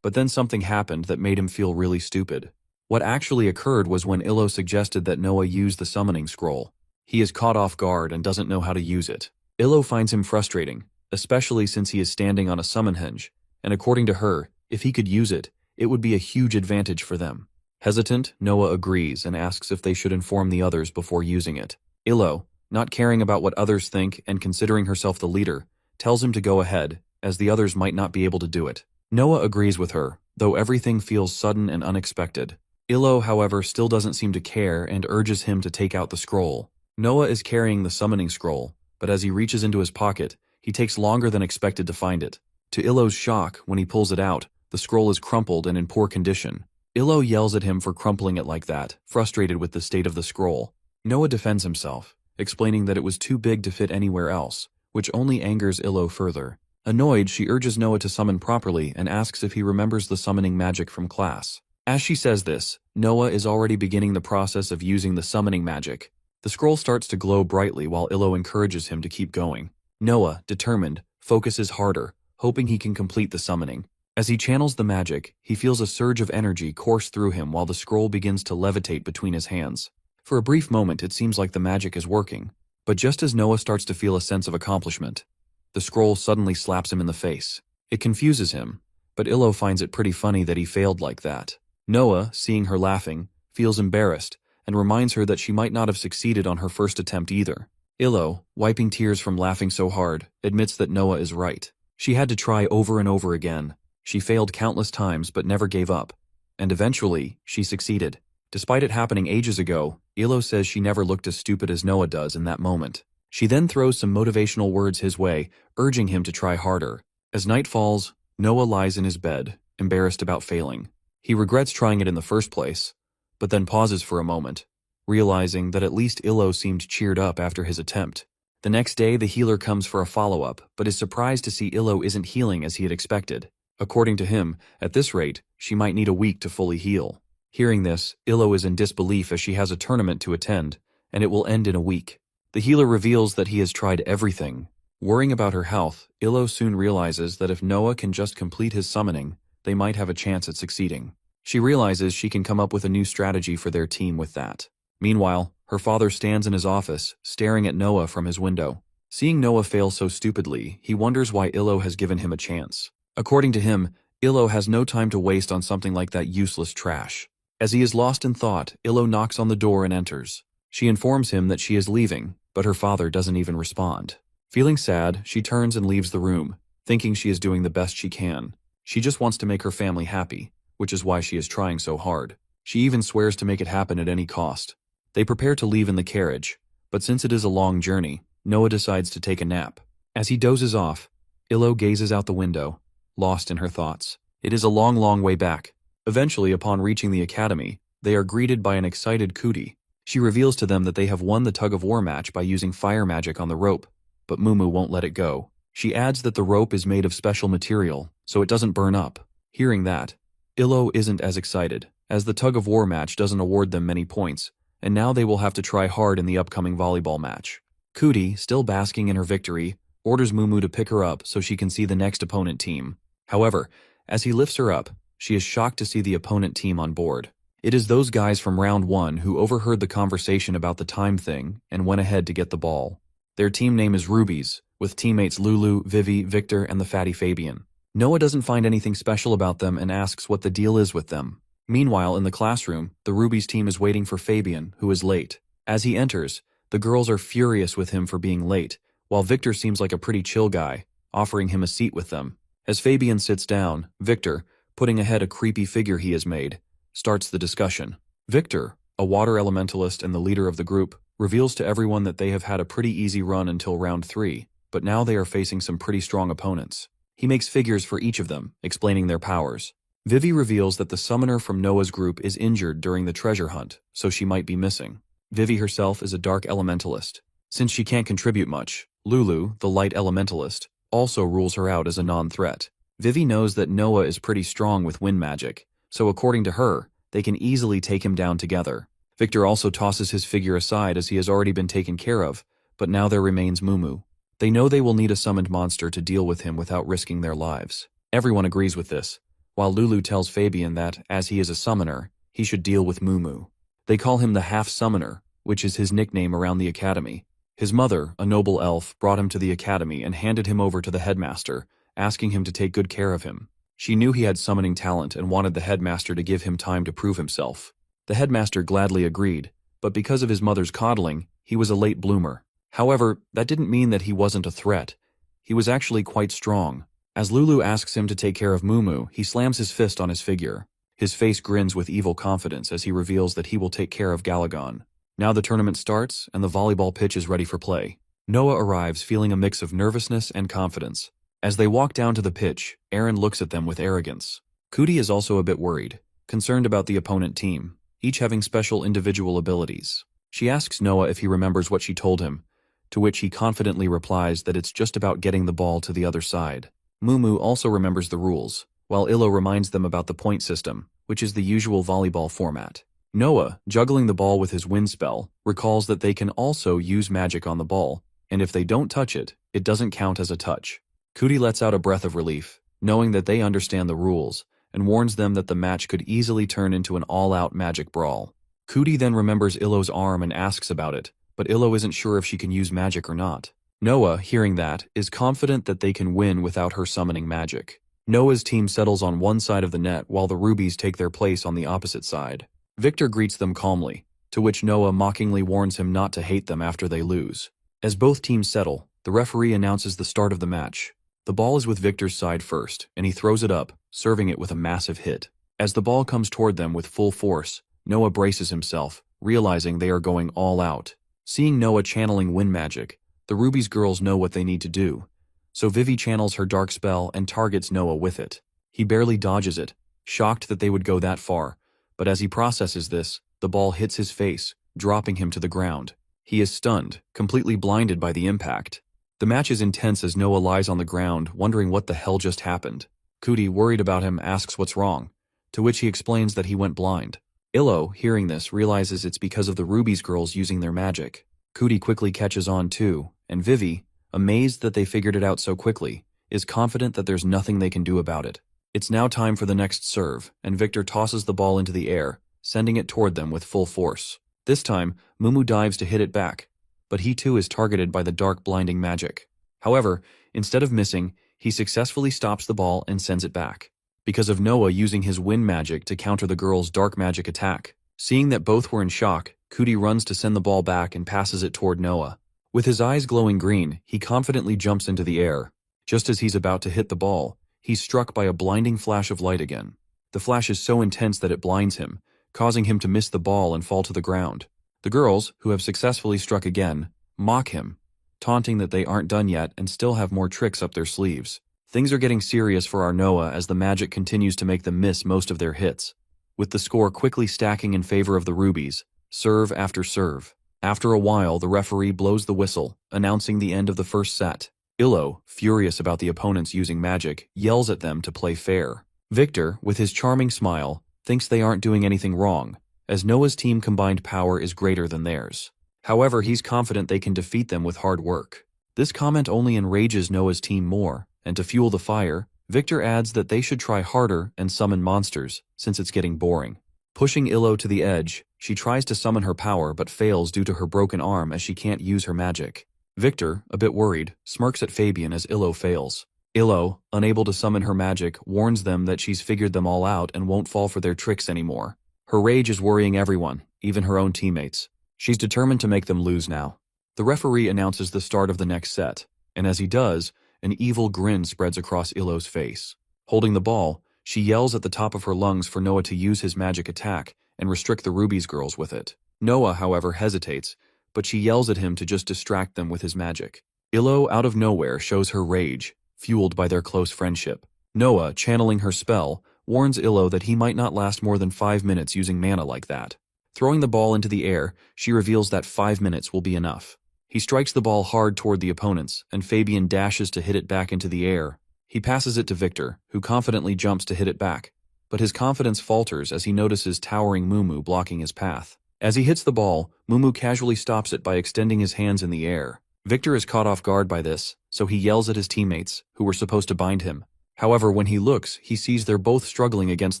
But then something happened that made him feel really stupid. What actually occurred was when Illo suggested that Noah use the summoning scroll. He is caught off guard and doesn't know how to use it. Illo finds him frustrating, especially since he is standing on a summon hinge, and according to her, if he could use it, it would be a huge advantage for them. Hesitant, Noah agrees and asks if they should inform the others before using it. Illo, not caring about what others think and considering herself the leader, tells him to go ahead, as the others might not be able to do it. Noah agrees with her, though everything feels sudden and unexpected. Illo, however, still doesn't seem to care and urges him to take out the scroll. Noah is carrying the summoning scroll, but as he reaches into his pocket, he takes longer than expected to find it. To Illo's shock, when he pulls it out, the scroll is crumpled and in poor condition. Illo yells at him for crumpling it like that, frustrated with the state of the scroll. Noah defends himself, explaining that it was too big to fit anywhere else, which only angers Illo further. Annoyed, she urges Noah to summon properly and asks if he remembers the summoning magic from class. As she says this, Noah is already beginning the process of using the summoning magic. The scroll starts to glow brightly while Illo encourages him to keep going. Noah, determined, focuses harder, hoping he can complete the summoning. As he channels the magic, he feels a surge of energy course through him while the scroll begins to levitate between his hands. For a brief moment, it seems like the magic is working, but just as Noah starts to feel a sense of accomplishment, the scroll suddenly slaps him in the face. It confuses him, but Illo finds it pretty funny that he failed like that. Noah, seeing her laughing, feels embarrassed and reminds her that she might not have succeeded on her first attempt either. Illo, wiping tears from laughing so hard, admits that Noah is right. She had to try over and over again. She failed countless times but never gave up. And eventually, she succeeded. Despite it happening ages ago, Illo says she never looked as stupid as Noah does in that moment. She then throws some motivational words his way, urging him to try harder. As night falls, Noah lies in his bed, embarrassed about failing. He regrets trying it in the first place, but then pauses for a moment, realizing that at least Illo seemed cheered up after his attempt. The next day, the healer comes for a follow-up, but is surprised to see Illo isn't healing as he had expected. According to him, at this rate, she might need a week to fully heal. Hearing this, Illo is in disbelief as she has a tournament to attend, and it will end in a week. The healer reveals that he has tried everything. Worrying about her health, Illo soon realizes that if Noah can just complete his summoning, they might have a chance at succeeding. She realizes she can come up with a new strategy for their team with that. Meanwhile, her father stands in his office, staring at Noah from his window. Seeing Noah fail so stupidly, he wonders why Illo has given him a chance. According to him, Illo has no time to waste on something like that useless trash. As he is lost in thought, Illo knocks on the door and enters. She informs him that she is leaving, but her father doesn't even respond. Feeling sad, she turns and leaves the room, thinking she is doing the best she can. She just wants to make her family happy, which is why she is trying so hard. She even swears to make it happen at any cost. They prepare to leave in the carriage, but since it is a long journey, Noah decides to take a nap. As he dozes off, Illo gazes out the window, lost in her thoughts. It is a long, long way back. Eventually, upon reaching the academy, they are greeted by an excited Cootie. She reveals to them that they have won the tug-of-war match by using fire magic on the rope, but Mumu won't let it go. She adds that the rope is made of special material, so it doesn't burn up. Hearing that, Illo isn't as excited, as the tug-of-war match doesn't award them many points, and now they will have to try hard in the upcoming volleyball match. Cootie, still basking in her victory, orders Mumu to pick her up so she can see the next opponent team. However, as he lifts her up, she is shocked to see the opponent team on board. It is those guys from round 1 who overheard the conversation about the time thing and went ahead to get the ball. Their team name is Rubies, with teammates Lulu, Vivi, Victor, and the fatty Fabian. Noah doesn't find anything special about them and asks what the deal is with them. Meanwhile, in the classroom, the Rubies team is waiting for Fabian, who is late. As he enters, the girls are furious with him for being late, while Victor seems like a pretty chill guy, offering him a seat with them. As Fabian sits down, Victor, putting ahead a creepy figure he has made, starts the discussion. Victor, a water elementalist and the leader of the group, reveals to everyone that they have had a pretty easy run until round 3, but now they are facing some pretty strong opponents. He makes figures for each of them, explaining their powers. Vivi reveals that the summoner from Noah's group is injured during the treasure hunt, so she might be missing. Vivi herself is a dark elementalist. Since she can't contribute much, Lulu, the light elementalist, also rules her out as a non-threat. Vivi knows that Noah is pretty strong with wind magic, so according to her, they can easily take him down together. Victor also tosses his figure aside as he has already been taken care of, but now there remains Mumu. They know they will need a summoned monster to deal with him without risking their lives. Everyone agrees with this, while Lulu tells Fabian that, as he is a summoner, he should deal with Mumu. They call him the Half-Summoner, which is his nickname around the academy. His mother, a noble elf, brought him to the academy and handed him over to the headmaster, asking him to take good care of him. She knew he had summoning talent and wanted the headmaster to give him time to prove himself. The headmaster gladly agreed, but because of his mother's coddling, he was a late bloomer. However, that didn't mean that he wasn't a threat. He was actually quite strong. As Lulu asks him to take care of Mumu, he slams his fist on his figure. His face grins with evil confidence as he reveals that he will take care of Galagon. Now the tournament starts, and the volleyball pitch is ready for play. Noah arrives feeling a mix of nervousness and confidence. As they walk down to the pitch, Aaron looks at them with arrogance. Cootie is also a bit worried, concerned about the opponent team, each having special individual abilities. She asks Noah if he remembers what she told him, to which he confidently replies that it's just about getting the ball to the other side. Mumu also remembers the rules, while Illo reminds them about the point system, which is the usual volleyball format. Noah, juggling the ball with his wind spell, recalls that they can also use magic on the ball, and if they don't touch it, it doesn't count as a touch. Cootie lets out a breath of relief, knowing that they understand the rules, and warns them that the match could easily turn into an all-out magic brawl. Cootie then remembers Illo's arm and asks about it, but Illo isn't sure if she can use magic or not. Noah, hearing that, is confident that they can win without her summoning magic. Noah's team settles on one side of the net while the rubies take their place on the opposite side. Victor greets them calmly, to which Noah mockingly warns him not to hate them after they lose. As both teams settle, the referee announces the start of the match. The ball is with Victor's side first, and he throws it up, serving it with a massive hit. As the ball comes toward them with full force, Noah braces himself, realizing they are going all out. Seeing Noah channeling wind magic, the Rubies girls know what they need to do. So Vivi channels her dark spell and targets Noah with it. He barely dodges it, shocked that they would go that far, but as he processes this, the ball hits his face, dropping him to the ground. He is stunned, completely blinded by the impact. The match is intense as Noah lies on the ground, wondering what the hell just happened. Cootie, worried about him, asks what's wrong, to which he explains that he went blind. Illo, hearing this, realizes it's because of the Rubies girls using their magic. Cootie quickly catches on too, and Vivi, amazed that they figured it out so quickly, is confident that there's nothing they can do about it. It's now time for the next serve, and Victor tosses the ball into the air, sending it toward them with full force. This time, Mumu dives to hit it back, but he too is targeted by the dark blinding magic. However, instead of missing, he successfully stops the ball and sends it back, because of Noah using his wind magic to counter the girls' dark magic attack. Seeing that both were in shock, Cootie runs to send the ball back and passes it toward Noah. With his eyes glowing green, he confidently jumps into the air. Just as he's about to hit the ball, he's struck by a blinding flash of light again. The flash is so intense that it blinds him, causing him to miss the ball and fall to the ground. The girls, who have successfully struck again, mock him, taunting that they aren't done yet and still have more tricks up their sleeves. Things are getting serious for our Noah as the magic continues to make them miss most of their hits, with the score quickly stacking in favor of the Rubies, serve after serve. After a while, the referee blows the whistle, announcing the end of the first set. Illo, furious about the opponents using magic, yells at them to play fair. Victor, with his charming smile, thinks they aren't doing anything wrong, as Noah's team combined power is greater than theirs. However, he's confident they can defeat them with hard work. This comment only enrages Noah's team more, and to fuel the fire, Victor adds that they should try harder and summon monsters, since it's getting boring. Pushing Illo to the edge, she tries to summon her power but fails due to her broken arm as she can't use her magic. Victor, a bit worried, smirks at Fabian as Illo fails. Illo, unable to summon her magic, warns them that she's figured them all out and won't fall for their tricks anymore. Her rage is worrying everyone, even her own teammates. She's determined to make them lose now. The referee announces the start of the next set, and as he does, an evil grin spreads across Illo's face. Holding the ball, she yells at the top of her lungs for Noah to use his magic attack and restrict the Rubies girls with it. Noah, however, hesitates, but she yells at him to just distract them with his magic. Illo, out of nowhere, shows her rage, fueled by their close friendship. Noah, channeling her spell, warns Illo that he might not last more than 5 minutes using mana like that. Throwing the ball into the air, she reveals that 5 minutes will be enough. He strikes the ball hard toward the opponents, and Fabian dashes to hit it back into the air. He passes it to Victor, who confidently jumps to hit it back, but his confidence falters as he notices towering Mumu blocking his path. As he hits the ball, Mumu casually stops it by extending his hands in the air. Victor is caught off guard by this, so he yells at his teammates, who were supposed to bind him. However, when he looks, he sees they're both struggling against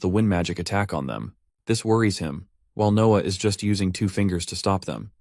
the wind magic attack on them. This worries him, while Noah is just using 2 fingers to stop them.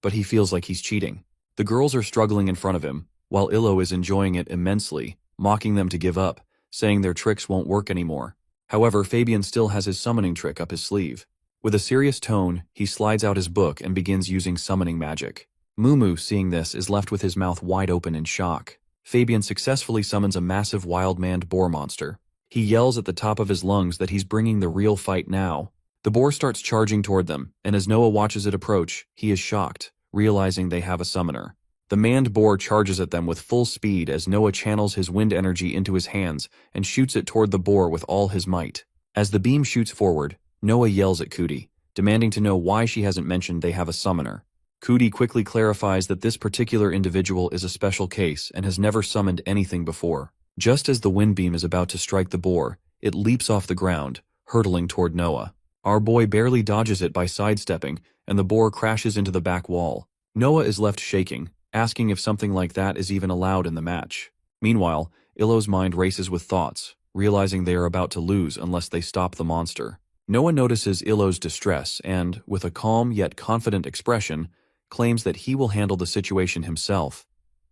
But he feels like he's cheating. The girls are struggling in front of him, while Illo is enjoying it immensely, mocking them to give up, saying their tricks won't work anymore. However, Fabian still has his summoning trick up his sleeve. With a serious tone, he slides out his book and begins using summoning magic. Mumu, seeing this, is left with his mouth wide open in shock. Fabian successfully summons a massive wild-maned boar monster. He yells at the top of his lungs that he's bringing the real fight now. The boar starts charging toward them, and as Noah watches it approach, he is shocked, realizing they have a summoner. The manned boar charges at them with full speed as Noah channels his wind energy into his hands and shoots it toward the boar with all his might. As the beam shoots forward, Noah yells at Cootie, demanding to know why she hasn't mentioned they have a summoner. Cootie quickly clarifies that this particular individual is a special case and has never summoned anything before. Just as the wind beam is about to strike the boar, it leaps off the ground, hurtling toward Noah. Our boy barely dodges it by sidestepping, and the boar crashes into the back wall. Noah is left shaking, asking if something like that is even allowed in the match. Meanwhile, Illo's mind races with thoughts. realizing they are about to lose unless they stop the monster. Noah notices Illo's distress and, with a calm yet confident expression, claims that he will handle the situation himself.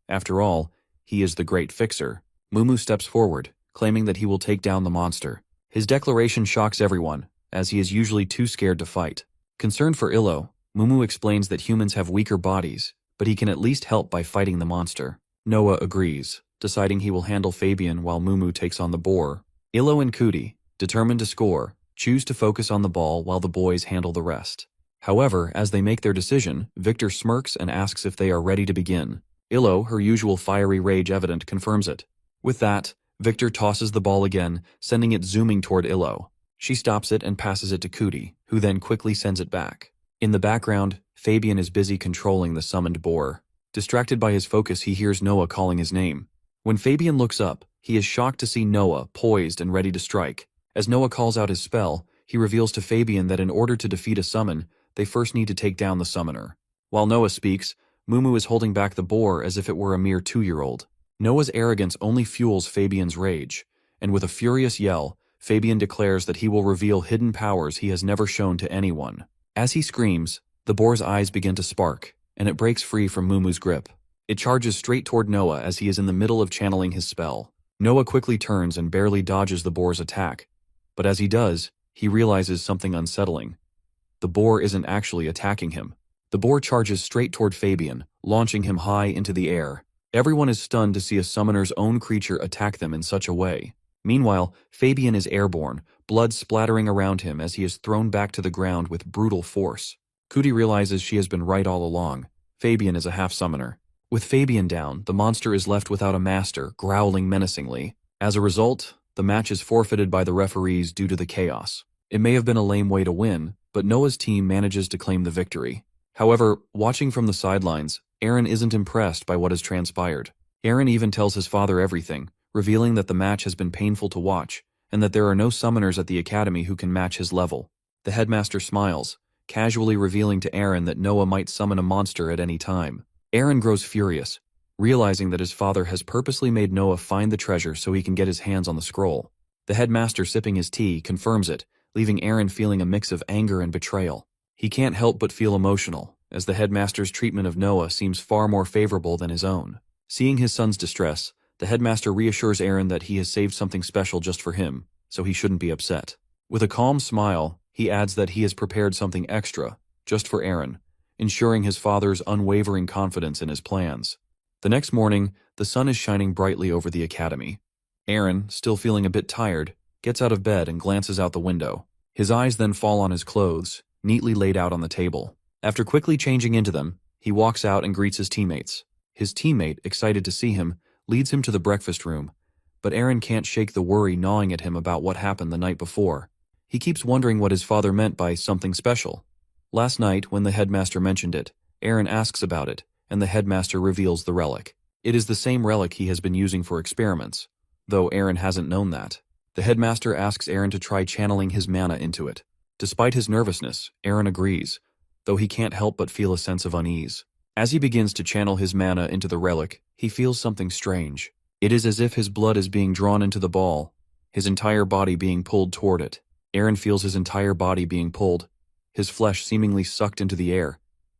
After all, he is the great fixer. Mumu steps forward, claiming that he will take down the monster. His declaration shocks everyone, as he is usually too scared to fight. Concerned for Illo, Mumu explains that humans have weaker bodies, but he can at least help by fighting the monster. Noah agrees, deciding he will handle Fabian while Mumu takes on the boar. Illo and Kuti, determined to score, choose to focus on the ball while the boys handle the rest. However, as they make their decision, Victor smirks and asks if they are ready to begin. Illo, her usual fiery rage evident, confirms it. With that, Victor tosses the ball again, sending it zooming toward Illo. She stops it and passes it to Kuti, who then quickly sends it back. In the background, Fabian is busy controlling the summoned boar. Distracted by his focus, he hears Noah calling his name. When Fabian looks up, he is shocked to see Noah poised and ready to strike. As Noah calls out his spell, he reveals to Fabian that in order to defeat a summon, they first need to take down the summoner. While Noah speaks, Mumu is holding back the boar as if it were a mere 2-year-old. Noah's arrogance only fuels Fabian's rage, and with a furious yell, Fabian declares that he will reveal hidden powers he has never shown to anyone. As he screams, the boar's eyes begin to spark, and it breaks free from Mumu's grip. It charges straight toward Noah as he is in the middle of channeling his spell. Noah quickly turns and barely dodges the boar's attack, but as he does, he realizes something unsettling. The boar isn't actually attacking him. The boar charges straight toward Fabian, launching him high into the air. Everyone is stunned to see a summoner's own creature attack them in such a way. Meanwhile, Fabian is airborne, blood splattering around him as he is thrown back to the ground with brutal force. Kuti realizes she has been right all along. Fabian is a half-summoner. With Fabian down, the monster is left without a master, growling menacingly. As a result, the match is forfeited by the referees due to the chaos. It may have been a lame way to win, but Noah's team manages to claim the victory. However, watching from the sidelines, Aaron isn't impressed by what has transpired. Aaron even tells his father everything, revealing that the match has been painful to watch, and that there are no summoners at the academy who can match his level. The headmaster smiles, casually revealing to Aaron that Noah might summon a monster at any time. Aaron grows furious, realizing that his father has purposely made Noah find the treasure so he can get his hands on the scroll. The headmaster, sipping his tea, confirms it, leaving Aaron feeling a mix of anger and betrayal. He can't help but feel emotional, as the headmaster's treatment of Noah seems far more favorable than his own. Seeing his son's distress, the headmaster reassures Aaron that he has saved something special just for him, so he shouldn't be upset. With a calm smile, he adds that he has prepared something extra, just for Aaron, ensuring his father's unwavering confidence in his plans. The next morning, the sun is shining brightly over the academy. Aaron, still feeling a bit tired, gets out of bed and glances out the window. His eyes then fall on his clothes, neatly laid out on the table. After quickly changing into them, he walks out and greets his teammates. His teammate, excited to see him, leads him to the breakfast room, but Aaron can't shake the worry gnawing at him about what happened the night before. He keeps wondering what his father meant by something special. Last night, when the headmaster mentioned it, Aaron asks about it, and the headmaster reveals the relic. It is the same relic he has been using for experiments, though Aaron hasn't known that. The headmaster asks Aaron to try channeling his mana into it. Despite his nervousness, Aaron agrees, though he can't help but feel a sense of unease. As he begins to channel his mana into the relic, he feels something strange. It is as if his blood is being drawn into the ball, his entire body being pulled toward it. Aaron feels his entire body being pulled, his flesh seemingly sucked into the air,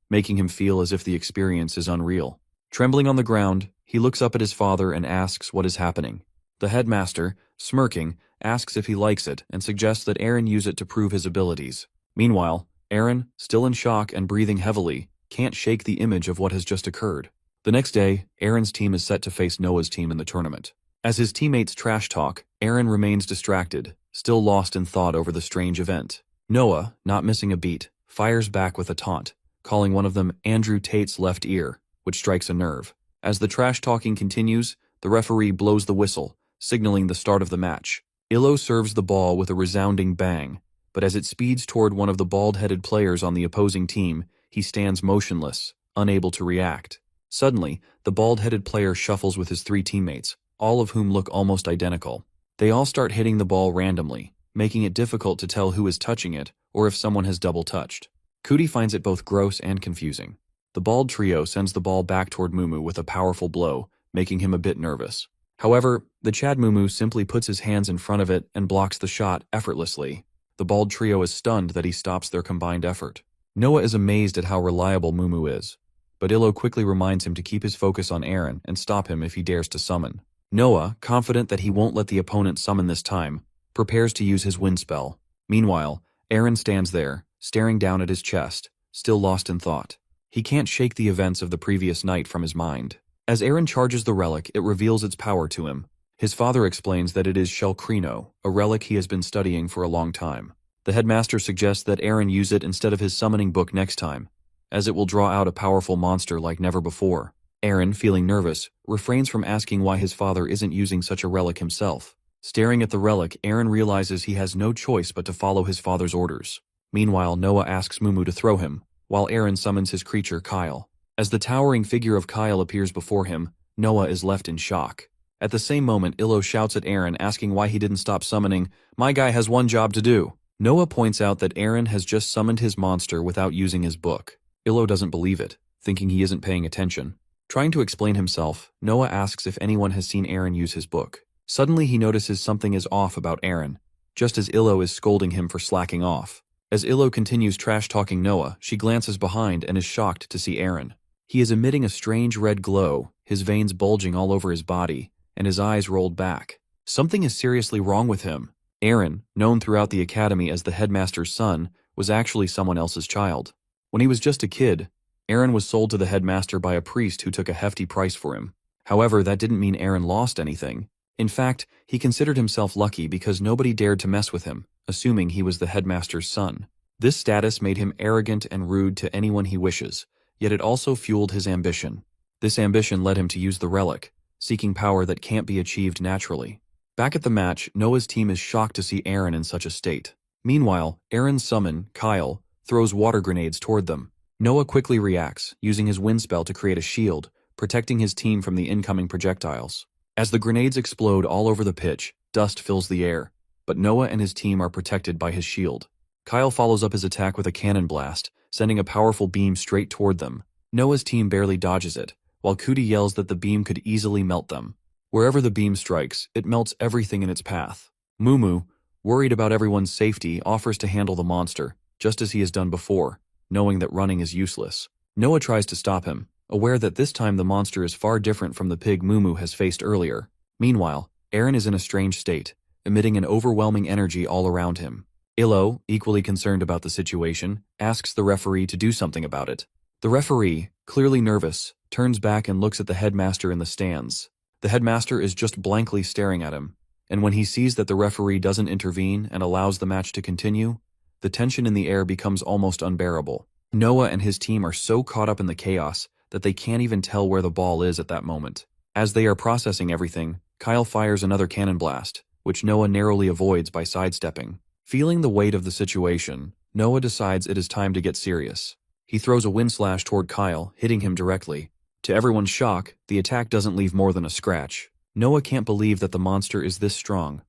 making him feel as if the experience is unreal. Trembling on the ground, he looks up at his father and asks what is happening. The headmaster, smirking, asks if he likes it and suggests that Aaron use it to prove his abilities. Meanwhile, Aaron, still in shock and breathing heavily, can't shake the image of what has just occurred. The next day, Aaron's team is set to face Noah's team in the tournament. As his teammates trash talk, Aaron remains distracted, still lost in thought over the strange event. Noah, not missing a beat, fires back with a taunt, calling one of them Andrew Tate's left ear, which strikes a nerve. As the trash talking continues, the referee blows the whistle, signaling the start of the match. Illo serves the ball with a resounding bang, but as it speeds toward one of the bald-headed players on the opposing team, he stands motionless, unable to react. Suddenly, the bald-headed player shuffles with his 3 teammates, all of whom look almost identical. They all start hitting the ball randomly, making it difficult to tell who is touching it or if someone has double-touched. Kuti finds it both gross and confusing. The bald trio sends the ball back toward Mumu with a powerful blow, making him a bit nervous. However, the Chad Mumu simply puts his hands in front of it and blocks the shot effortlessly. The bald trio is stunned that he stops their combined effort. Noah is amazed at how reliable Mumu is, but Illo quickly reminds him to keep his focus on Eren and stop him if he dares to summon. Noah, confident that he won't let the opponent summon this time, prepares to use his wind spell. Meanwhile, Eren stands there, staring down at his chest, still lost in thought. He can't shake the events of the previous night from his mind. As Eren charges the relic, it reveals its power to him. His father explains that it is Shellcrino, a relic he has been studying for a long time. The headmaster suggests that Eren use it instead of his summoning book next time, as it will draw out a powerful monster like never before. Eren, feeling nervous, refrains from asking why his father isn't using such a relic himself. Staring at the relic, Eren realizes he has no choice but to follow his father's orders. Meanwhile, Noah asks Mumu to throw him, while Eren summons his creature, Kyle. As the towering figure of Kyle appears before him, Noah is left in shock. At the same moment, Illo shouts at Eren, asking why he didn't stop summoning. "My guy has one job to do." Noah points out that Eren has just summoned his monster without using his book. Illo doesn't believe it, thinking he isn't paying attention. Trying to explain himself, Noah asks if anyone has seen Eren use his book. Suddenly he notices something is off about Eren, just as Illo is scolding him for slacking off. As Illo continues trash-talking Noah, she glances behind and is shocked to see Eren. He is emitting a strange red glow, his veins bulging all over his body, and his eyes rolled back. Something is seriously wrong with him. Eren, known throughout the academy as the headmaster's son, was actually someone else's child. When he was just a kid, Eren was sold to the headmaster by a priest who took a hefty price for him. However, that didn't mean Eren lost anything. In fact, he considered himself lucky because nobody dared to mess with him, assuming he was the headmaster's son. This status made him arrogant and rude to anyone he wishes, yet it also fueled his ambition. This ambition led him to use the relic, seeking power that can't be achieved naturally. Back at the match, Noah's team is shocked to see Eren in such a state. Meanwhile, Eren's summon, Kyle, throws water grenades toward them. Noah quickly reacts, using his wind spell to create a shield, protecting his team from the incoming projectiles. As the grenades explode all over the pitch, dust fills the air, but Noah and his team are protected by his shield. Kyle follows up his attack with a cannon blast, sending a powerful beam straight toward them. Noah's team barely dodges it, while Kuti yells that the beam could easily melt them. Wherever the beam strikes, it melts everything in its path. Mumu, worried about everyone's safety, offers to handle the monster, just as he has done before, knowing that running is useless. Noah tries to stop him, aware that this time the monster is far different from the pig Mumu has faced earlier. Meanwhile, Eren is in a strange state, emitting an overwhelming energy all around him. Illo, equally concerned about the situation, asks the referee to do something about it. The referee, clearly nervous, turns back and looks at the headmaster in the stands. The headmaster is just blankly staring at him, and when he sees that the referee doesn't intervene and allows the match to continue, the tension in the air becomes almost unbearable. Noah and his team are so caught up in the chaos that they can't even tell where the ball is at that moment. As they are processing everything, Kyle fires another cannon blast, which Noah narrowly avoids by sidestepping. Feeling the weight of the situation, Noah decides it is time to get serious. He throws a wind slash toward Kyle, hitting him directly. To everyone's shock, the attack doesn't leave more than a scratch. Noah can't believe that the monster is this strong,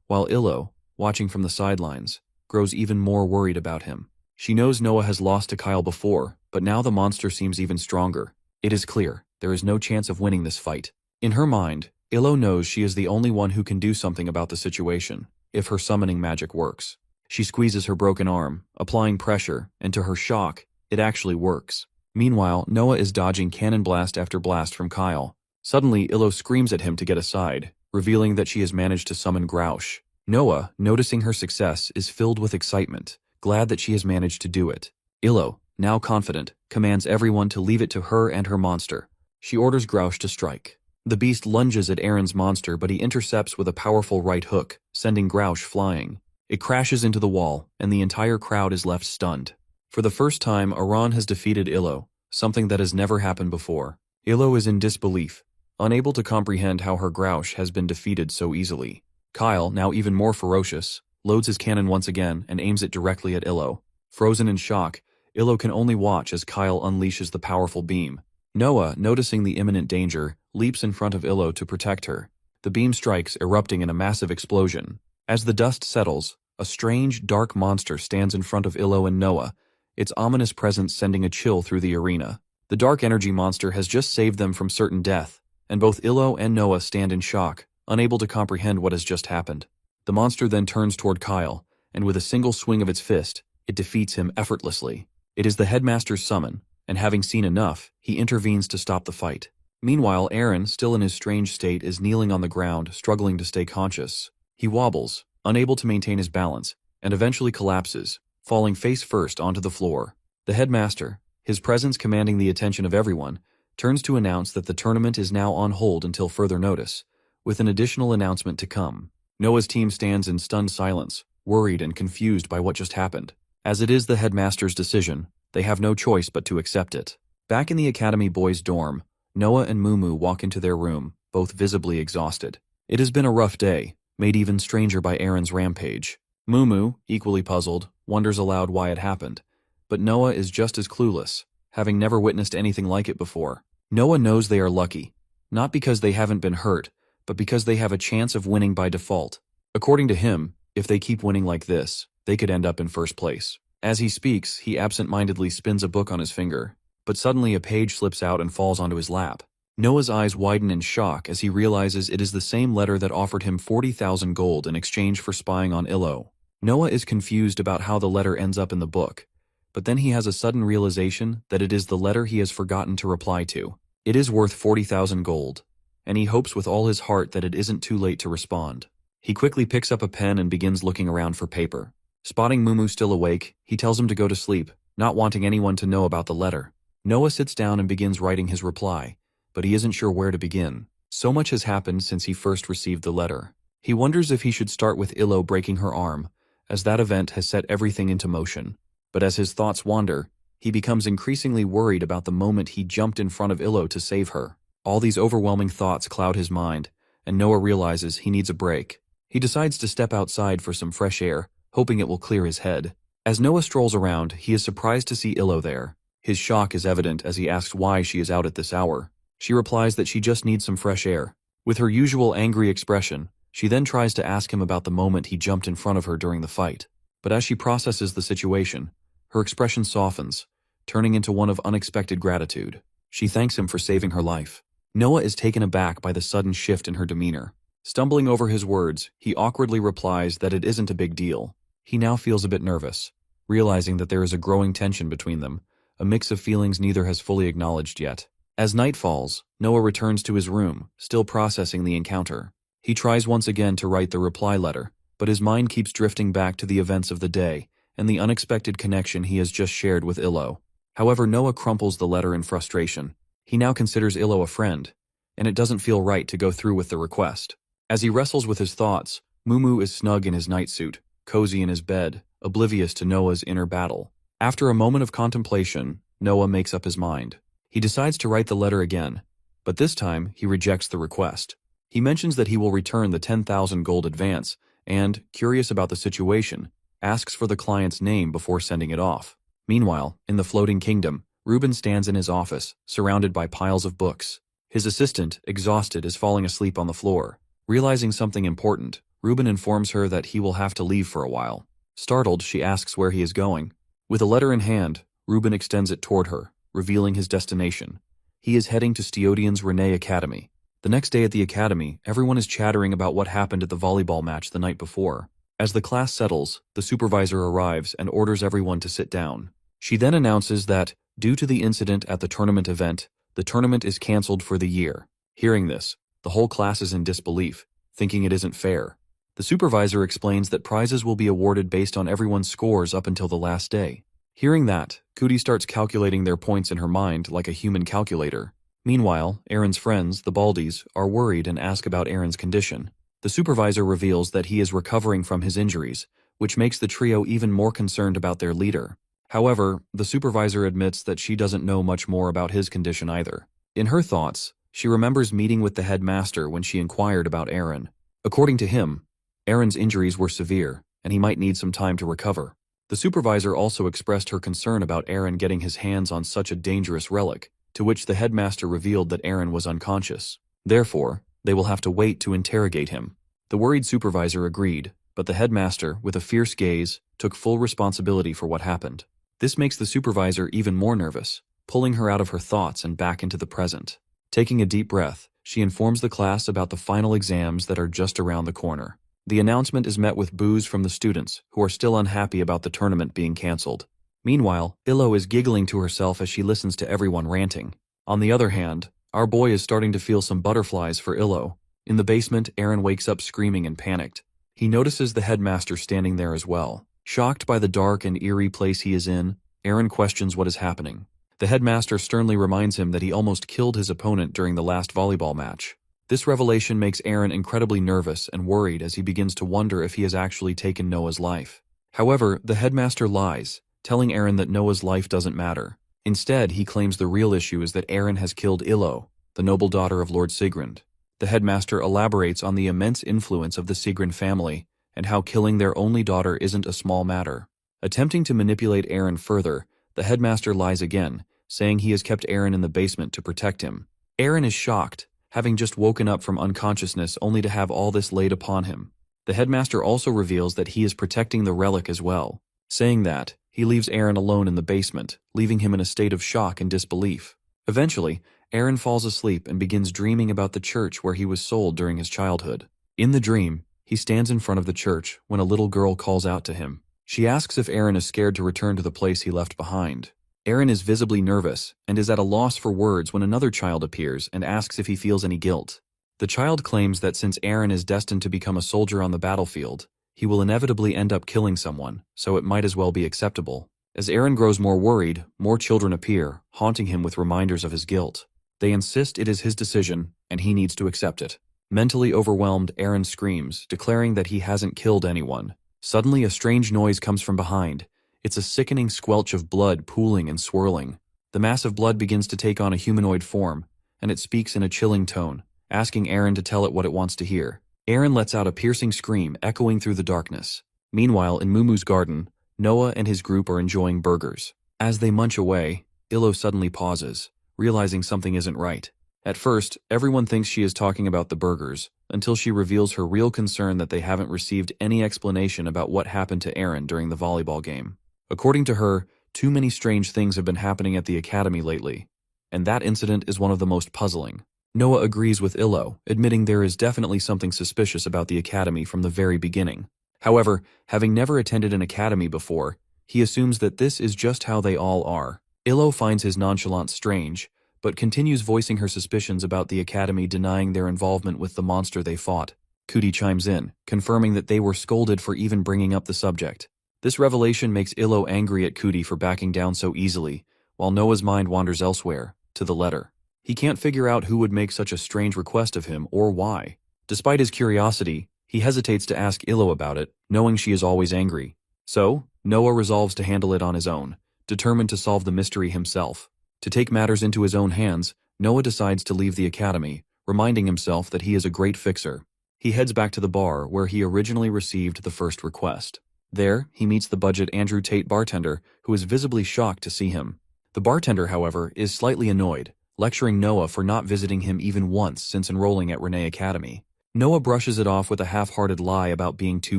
while Illo, watching from the sidelines, grows even more worried about him. She knows Noah has lost to Kyle before, but now the monster seems even stronger. It is clear, there is no chance of winning this fight. In her mind, Illo knows she is the only one who can do something about the situation, if her summoning magic works. She squeezes her broken arm, applying pressure, and to her shock, it actually works. Meanwhile, Noah is dodging cannon blast after blast from Kyle. Suddenly, Illo screams at him to get aside, revealing that she has managed to summon Grouch. Noah, noticing her success, is filled with excitement, glad that she has managed to do it. Illo, now confident, commands everyone to leave it to her and her monster. She orders Grouch to strike. The beast lunges at Eren's monster, but he intercepts with a powerful right hook, sending Grouch flying. It crashes into the wall, and the entire crowd is left stunned. For the first time, Aran has defeated Illo, something that has never happened before. Illo is in disbelief, unable to comprehend how her Grouch has been defeated so easily. Kyle, now even more ferocious, loads his cannon once again and aims it directly at Illo. Frozen in shock, Illo can only watch as Kyle unleashes the powerful beam. Noah, noticing the imminent danger, leaps in front of Illo to protect her. The beam strikes, erupting in a massive explosion. As the dust settles, a strange, dark monster stands in front of Illo and Noah, its ominous presence sending a chill through the arena. The dark energy monster has just saved them from certain death, and both Illo and Noah stand in shock, unable to comprehend what has just happened. The monster then turns toward Kyle, and with a single swing of its fist, it defeats him effortlessly. It is the headmaster's summon, and having seen enough, he intervenes to stop the fight. Meanwhile, Aaron, still in his strange state, is kneeling on the ground, struggling to stay conscious. He wobbles, unable to maintain his balance, and eventually collapses, falling face first onto the floor. The headmaster, his presence commanding the attention of everyone, turns to announce that the tournament is now on hold until further notice, with an additional announcement to come. Noah's team stands in stunned silence, worried and confused by what just happened. As it is the headmaster's decision, they have no choice but to accept it. Back in the academy boys' dorm, Noah and Mumu walk into their room, both visibly exhausted. It has been a rough day, made even stranger by Aaron's rampage. Mumu, equally puzzled, wonders aloud why it happened. But Noah is just as clueless, having never witnessed anything like it before. Noah knows they are lucky, not because they haven't been hurt, but because they have a chance of winning by default. According to him, if they keep winning like this, they could end up in first place. As he speaks, he absent-mindedly spins a book on his finger, but suddenly a page slips out and falls onto his lap. Noah's eyes widen in shock as he realizes it is the same letter that offered him 40,000 gold in exchange for spying on Illo. Noah is confused about how the letter ends up in the book, but then he has a sudden realization that it is the letter he has forgotten to reply to. It is worth 40,000 gold, and he hopes with all his heart that it isn't too late to respond. He quickly picks up a pen and begins looking around for paper. Spotting Mumu still awake, he tells him to go to sleep, not wanting anyone to know about the letter. Noah sits down and begins writing his reply, but he isn't sure where to begin. So much has happened since he first received the letter. He wonders if he should start with Illo breaking her arm, as that event has set everything into motion. But as his thoughts wander, he becomes increasingly worried about the moment he jumped in front of Illo to save her. All these overwhelming thoughts cloud his mind, and Noah realizes he needs a break. He decides to step outside for some fresh air, hoping it will clear his head. As Noah strolls around, he is surprised to see Illo there. His shock is evident as he asks why she is out at this hour. She replies that she just needs some fresh air. With her usual angry expression, she then tries to ask him about the moment he jumped in front of her during the fight. But as she processes the situation, her expression softens, turning into one of unexpected gratitude. She thanks him for saving her life. Noah is taken aback by the sudden shift in her demeanor. Stumbling over his words, he awkwardly replies that it isn't a big deal. He now feels a bit nervous, realizing that there is a growing tension between them, a mix of feelings neither has fully acknowledged yet. As night falls, Noah returns to his room, still processing the encounter. He tries once again to write the reply letter, but his mind keeps drifting back to the events of the day and the unexpected connection he has just shared with Illo. However, Noah crumples the letter in frustration. He now considers Illo a friend, and it doesn't feel right to go through with the request. As he wrestles with his thoughts, Mumu is snug in his nightsuit, cozy in his bed, oblivious to Noah's inner battle. After a moment of contemplation, Noah makes up his mind. He decides to write the letter again, but this time he rejects the request. He mentions that he will return the 10,000 gold advance and, curious about the situation, asks for the client's name before sending it off. Meanwhile, in the floating kingdom, Ruben stands in his office, surrounded by piles of books. His assistant, exhausted, is falling asleep on the floor. Realizing something important, Ruben informs her that he will have to leave for a while. Startled, she asks where he is going. With a letter in hand, Ruben extends it toward her, revealing his destination. He is heading to Steodian's Renee Academy. The next day at the academy, everyone is chattering about what happened at the volleyball match the night before. As the class settles, the supervisor arrives and orders everyone to sit down. She then announces that, due to the incident at the tournament event, the tournament is cancelled for the year. Hearing this, the whole class is in disbelief, thinking it isn't fair. The supervisor explains that prizes will be awarded based on everyone's scores up until the last day. Hearing that, Cootie starts calculating their points in her mind like a human calculator. Meanwhile, Aaron's friends, the Baldies, are worried and ask about Aaron's condition. The supervisor reveals that he is recovering from his injuries, which makes the trio even more concerned about their leader. However, the supervisor admits that she doesn't know much more about his condition either. In her thoughts, she remembers meeting with the headmaster when she inquired about Aaron. According to him, Aaron's injuries were severe, and he might need some time to recover. The supervisor also expressed her concern about Aaron getting his hands on such a dangerous relic, to which the headmaster revealed that Aaron was unconscious. Therefore, they will have to wait to interrogate him. The worried supervisor agreed, but the headmaster, with a fierce gaze, took full responsibility for what happened. This makes the supervisor even more nervous, pulling her out of her thoughts and back into the present. Taking a deep breath, she informs the class about the final exams that are just around the corner. The announcement is met with boos from the students, who are still unhappy about the tournament being cancelled. Meanwhile, Illo is giggling to herself as she listens to everyone ranting. On the other hand, our boy is starting to feel some butterflies for Illo. In the basement, Eren wakes up screaming and panicked. He notices the headmaster standing there as well. Shocked by the dark and eerie place he is in, Eren questions what is happening. The headmaster sternly reminds him that he almost killed his opponent during the last volleyball match. This revelation makes Eren incredibly nervous and worried as he begins to wonder if he has actually taken Noah's life. However, the headmaster lies, telling Eren that Noah's life doesn't matter. Instead, he claims the real issue is that Eren has killed Illo, the noble daughter of Lord Sigrund. The headmaster elaborates on the immense influence of the Sigrund family and how killing their only daughter isn't a small matter. Attempting to manipulate Eren further, the headmaster lies again, saying he has kept Eren in the basement to protect him. Eren is shocked, having just woken up from unconsciousness only to have all this laid upon him. The headmaster also reveals that he is protecting the relic as well. Saying that, he leaves Eren alone in the basement, leaving him in a state of shock and disbelief. Eventually, Eren falls asleep and begins dreaming about the church where he was sold during his childhood. In the dream, he stands in front of the church when a little girl calls out to him. She asks if Eren is scared to return to the place he left behind. Eren is visibly nervous and is at a loss for words when another child appears and asks if he feels any guilt. The child claims that since Eren is destined to become a soldier on the battlefield, he will inevitably end up killing someone, so it might as well be acceptable. As Eren grows more worried, more children appear, haunting him with reminders of his guilt. They insist it is his decision, and he needs to accept it. Mentally overwhelmed, Eren screams, declaring that he hasn't killed anyone. Suddenly, a strange noise comes from behind. It's a sickening squelch of blood pooling and swirling. The mass of blood begins to take on a humanoid form, and it speaks in a chilling tone, asking Eren to tell it what it wants to hear. Eren lets out a piercing scream echoing through the darkness. Meanwhile, in Mumu's garden, Noah and his group are enjoying burgers. As they munch away, Illo suddenly pauses, realizing something isn't right. At first, everyone thinks she is talking about the burgers, until she reveals her real concern that they haven't received any explanation about what happened to Eren during the volleyball game. According to her, too many strange things have been happening at the academy lately, and that incident is one of the most puzzling. Noah agrees with Illo, admitting there is definitely something suspicious about the academy from the very beginning. However, having never attended an academy before, he assumes that this is just how they all are. Illo finds his nonchalance strange, but continues voicing her suspicions about the academy denying their involvement with the monster they fought. Cootie chimes in, confirming that they were scolded for even bringing up the subject. This revelation makes Illo angry at Cootie for backing down so easily, while Noah's mind wanders elsewhere, to the letter. He can't figure out who would make such a strange request of him or why. Despite his curiosity, he hesitates to ask Illo about it, knowing she is always angry. So, Noah resolves to handle it on his own, determined to solve the mystery himself. To take matters into his own hands, Noah decides to leave the academy, reminding himself that he is a great fixer. He heads back to the bar where he originally received the first request. There, he meets the budget Andrew Tate bartender, who is visibly shocked to see him. The bartender, however, is slightly annoyed, lecturing Noah for not visiting him even once since enrolling at Renee Academy. Noah brushes it off with a half-hearted lie about being too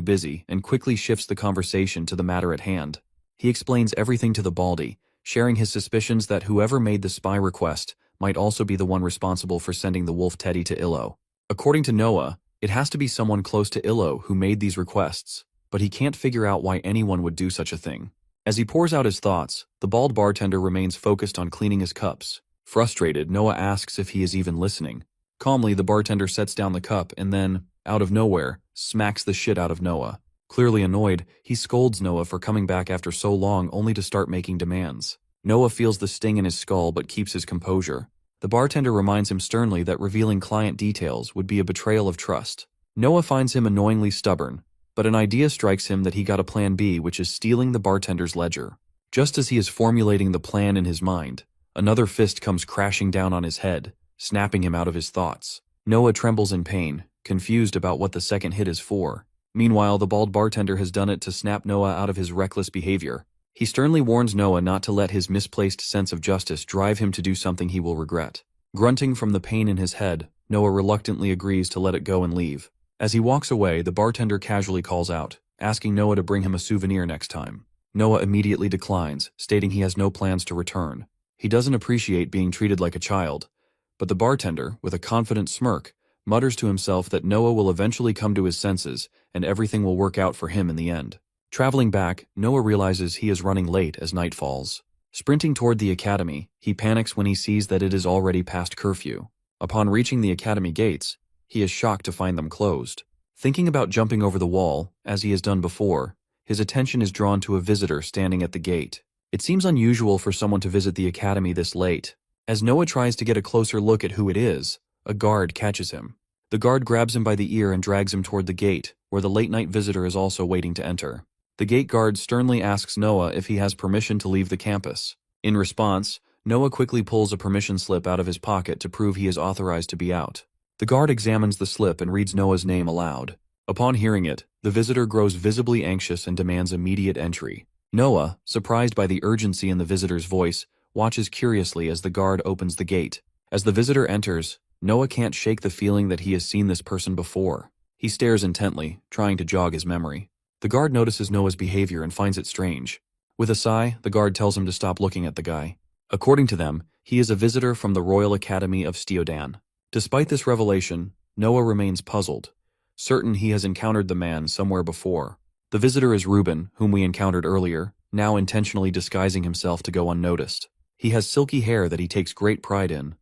busy and quickly shifts the conversation to the matter at hand. He explains everything to the Baldy, sharing his suspicions that whoever made the spy request might also be the one responsible for sending the wolf Teddy to Illo. According to Noah, it has to be someone close to Illo who made these requests, but he can't figure out why anyone would do such a thing. As he pours out his thoughts, the bald bartender remains focused on cleaning his cups. Frustrated, Noah asks if he is even listening. Calmly, the bartender sets down the cup and then, out of nowhere, smacks the shit out of Noah. Clearly annoyed, he scolds Noah for coming back after so long only to start making demands. Noah feels the sting in his skull but keeps his composure. The bartender reminds him sternly that revealing client details would be a betrayal of trust. Noah finds him annoyingly stubborn, but an idea strikes him that he got a plan B, which is stealing the bartender's ledger. Just as he is formulating the plan in his mind, another fist comes crashing down on his head, snapping him out of his thoughts. Noah trembles in pain, confused about what the second hit is for. Meanwhile, the bald bartender has done it to snap Noah out of his reckless behavior. He sternly warns Noah not to let his misplaced sense of justice drive him to do something he will regret. Grunting from the pain in his head, Noah reluctantly agrees to let it go and leave. As he walks away, the bartender casually calls out, asking Noah to bring him a souvenir next time. Noah immediately declines, stating he has no plans to return. He doesn't appreciate being treated like a child, But the bartender, with a confident smirk, mutters to himself that Noah will eventually come to his senses and everything will work out for him in the end. Traveling back, Noah realizes he is running late as night falls. Sprinting toward the academy, he panics when he sees that it is already past curfew. Upon reaching the academy gates, he is shocked to find them closed. Thinking about jumping over the wall, as he has done before, his attention is drawn to a visitor standing at the gate. It seems unusual for someone to visit the academy this late. As Noah tries to get a closer look at who it is, a guard catches him. The guard grabs him by the ear and drags him toward the gate, where the late-night visitor is also waiting to enter. The gate guard sternly asks Noah if he has permission to leave the campus. In response, Noah quickly pulls a permission slip out of his pocket to prove he is authorized to be out. The guard examines the slip and reads Noah's name aloud. Upon hearing it, the visitor grows visibly anxious and demands immediate entry. Noah, surprised by the urgency in the visitor's voice, watches curiously as the guard opens the gate. As the visitor enters, Noah can't shake the feeling that he has seen this person before. He stares intently, trying to jog his memory. The guard notices Noah's behavior and finds it strange. With a sigh, the guard tells him to stop looking at the guy. According to them, he is a visitor from the Royal Academy of Stiodan. Despite this revelation, Noah remains puzzled, certain he has encountered the man somewhere before. The visitor is Reuben, whom we encountered earlier, now intentionally disguising himself to go unnoticed. He has silky hair that he takes great pride in,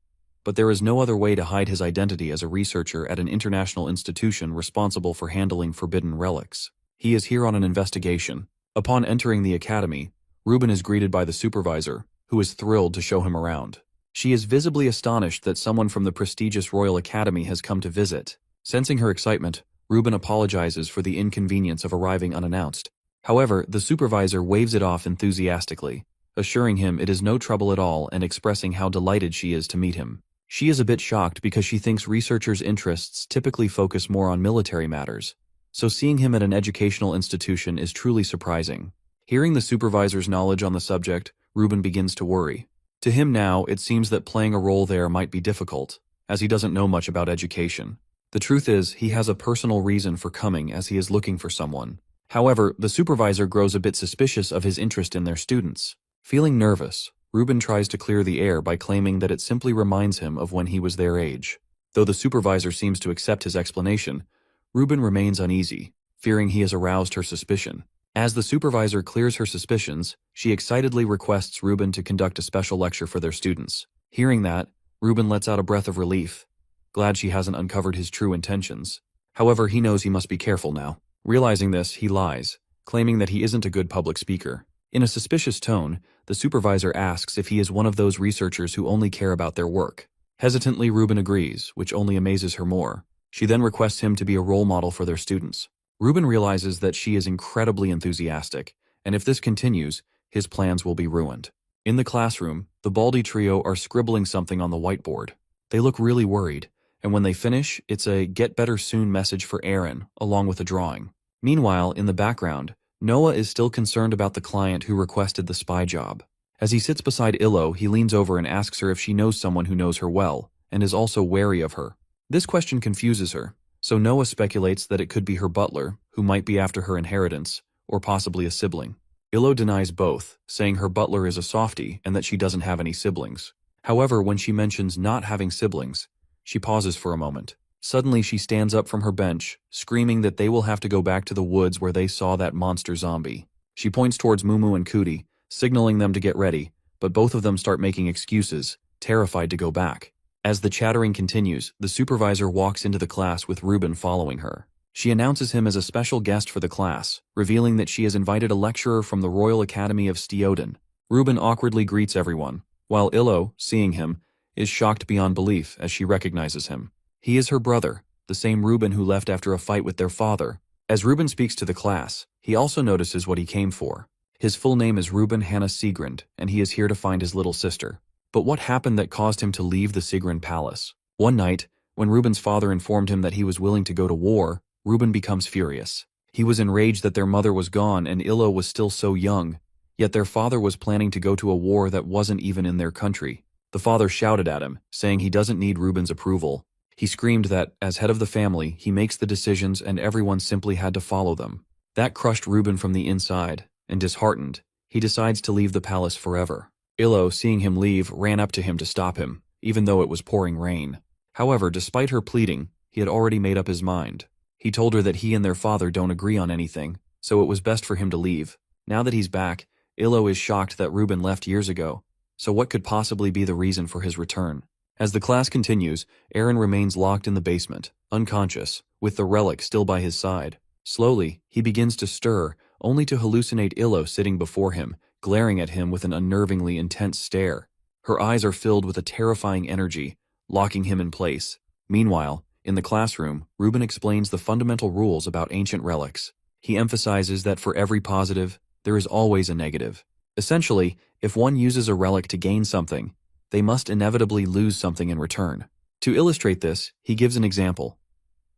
but there is no other way to hide his identity as a researcher at an international institution responsible for handling forbidden relics. He is here on an investigation. Upon entering the academy, Reuben is greeted by the supervisor, who is thrilled to show him around. She is visibly astonished that someone from the prestigious Royal Academy has come to visit. Sensing her excitement, Reuben apologizes for the inconvenience of arriving unannounced. However, the supervisor waves it off enthusiastically, assuring him it is no trouble at all and expressing how delighted she is to meet him. She is a bit shocked because she thinks researchers' interests typically focus more on military matters, so seeing him at an educational institution is truly surprising. Hearing the supervisor's knowledge on the subject, Reuben begins to worry. To him now, it seems that playing a role there might be difficult, as he doesn't know much about education. The truth is, he has a personal reason for coming as he is looking for someone. However, the supervisor grows a bit suspicious of his interest in their students. Feeling nervous, Reuben tries to clear the air by claiming that it simply reminds him of when he was their age. Though the supervisor seems to accept his explanation, Reuben remains uneasy, fearing he has aroused her suspicion. As the supervisor clears her suspicions, she excitedly requests Reuben to conduct a special lecture for their students. Hearing that, Reuben lets out a breath of relief, glad she hasn't uncovered his true intentions. However, he knows he must be careful now. Realizing this, he lies, claiming that he isn't a good public speaker. In a suspicious tone, the supervisor asks if he is one of those researchers who only care about their work. Hesitantly, Reuben agrees, which only amazes her more. She then requests him to be a role model for their students. Reuben realizes that she is incredibly enthusiastic, and if this continues, his plans will be ruined. In the classroom, the Baldy trio are scribbling something on the whiteboard. They look really worried, and when they finish, it's a "get better soon" message for Aaron, along with a drawing. Meanwhile, in the background, Noah is still concerned about the client who requested the spy job. As he sits beside Illo, he leans over and asks her if she knows someone who knows her well, and is also wary of her. This question confuses her, so Noah speculates that it could be her butler, who might be after her inheritance, or possibly a sibling. Illo denies both, saying her butler is a softie and that she doesn't have any siblings. However, when she mentions not having siblings, she pauses for a moment. Suddenly she stands up from her bench, screaming that they will have to go back to the woods where they saw that monster zombie. She points towards Mumu and Cootie, signaling them to get ready, but both of them start making excuses, terrified to go back. As the chattering continues, the supervisor walks into the class with Reuben following her. She announces him as a special guest for the class, revealing that she has invited a lecturer from the Royal Academy of Stiodan. Reuben awkwardly greets everyone, while Illo, seeing him, is shocked beyond belief as she recognizes him. He is her brother, the same Reuben who left after a fight with their father. As Reuben speaks to the class, he also notices what he came for. His full name is Reuben Hannah Sigrund, and he is here to find his little sister. But what happened that caused him to leave the Sigrund Palace? One night, when Reuben's father informed him that he was willing to go to war, Reuben becomes furious. He was enraged that their mother was gone and Illo was still so young, yet their father was planning to go to a war that wasn't even in their country. The father shouted at him, saying he doesn't need Reuben's approval. He screamed that, as head of the family, he makes the decisions and everyone simply had to follow them. That crushed Reuben from the inside, and disheartened, he decides to leave the palace forever. Illo, seeing him leave, ran up to him to stop him, even though it was pouring rain. However, despite her pleading, he had already made up his mind. He told her that he and their father don't agree on anything, so it was best for him to leave. Now that he's back, Illo is shocked that Ruben left years ago, so what could possibly be the reason for his return? As the class continues, Eren remains locked in the basement, unconscious, with the relic still by his side. Slowly, he begins to stir, only to hallucinate Illo sitting before him, glaring at him with an unnervingly intense stare. Her eyes are filled with a terrifying energy, locking him in place. Meanwhile, in the classroom, Ruben explains the fundamental rules about ancient relics. He emphasizes that for every positive, there is always a negative. Essentially, if one uses a relic to gain something, they must inevitably lose something in return. To illustrate this, he gives an example.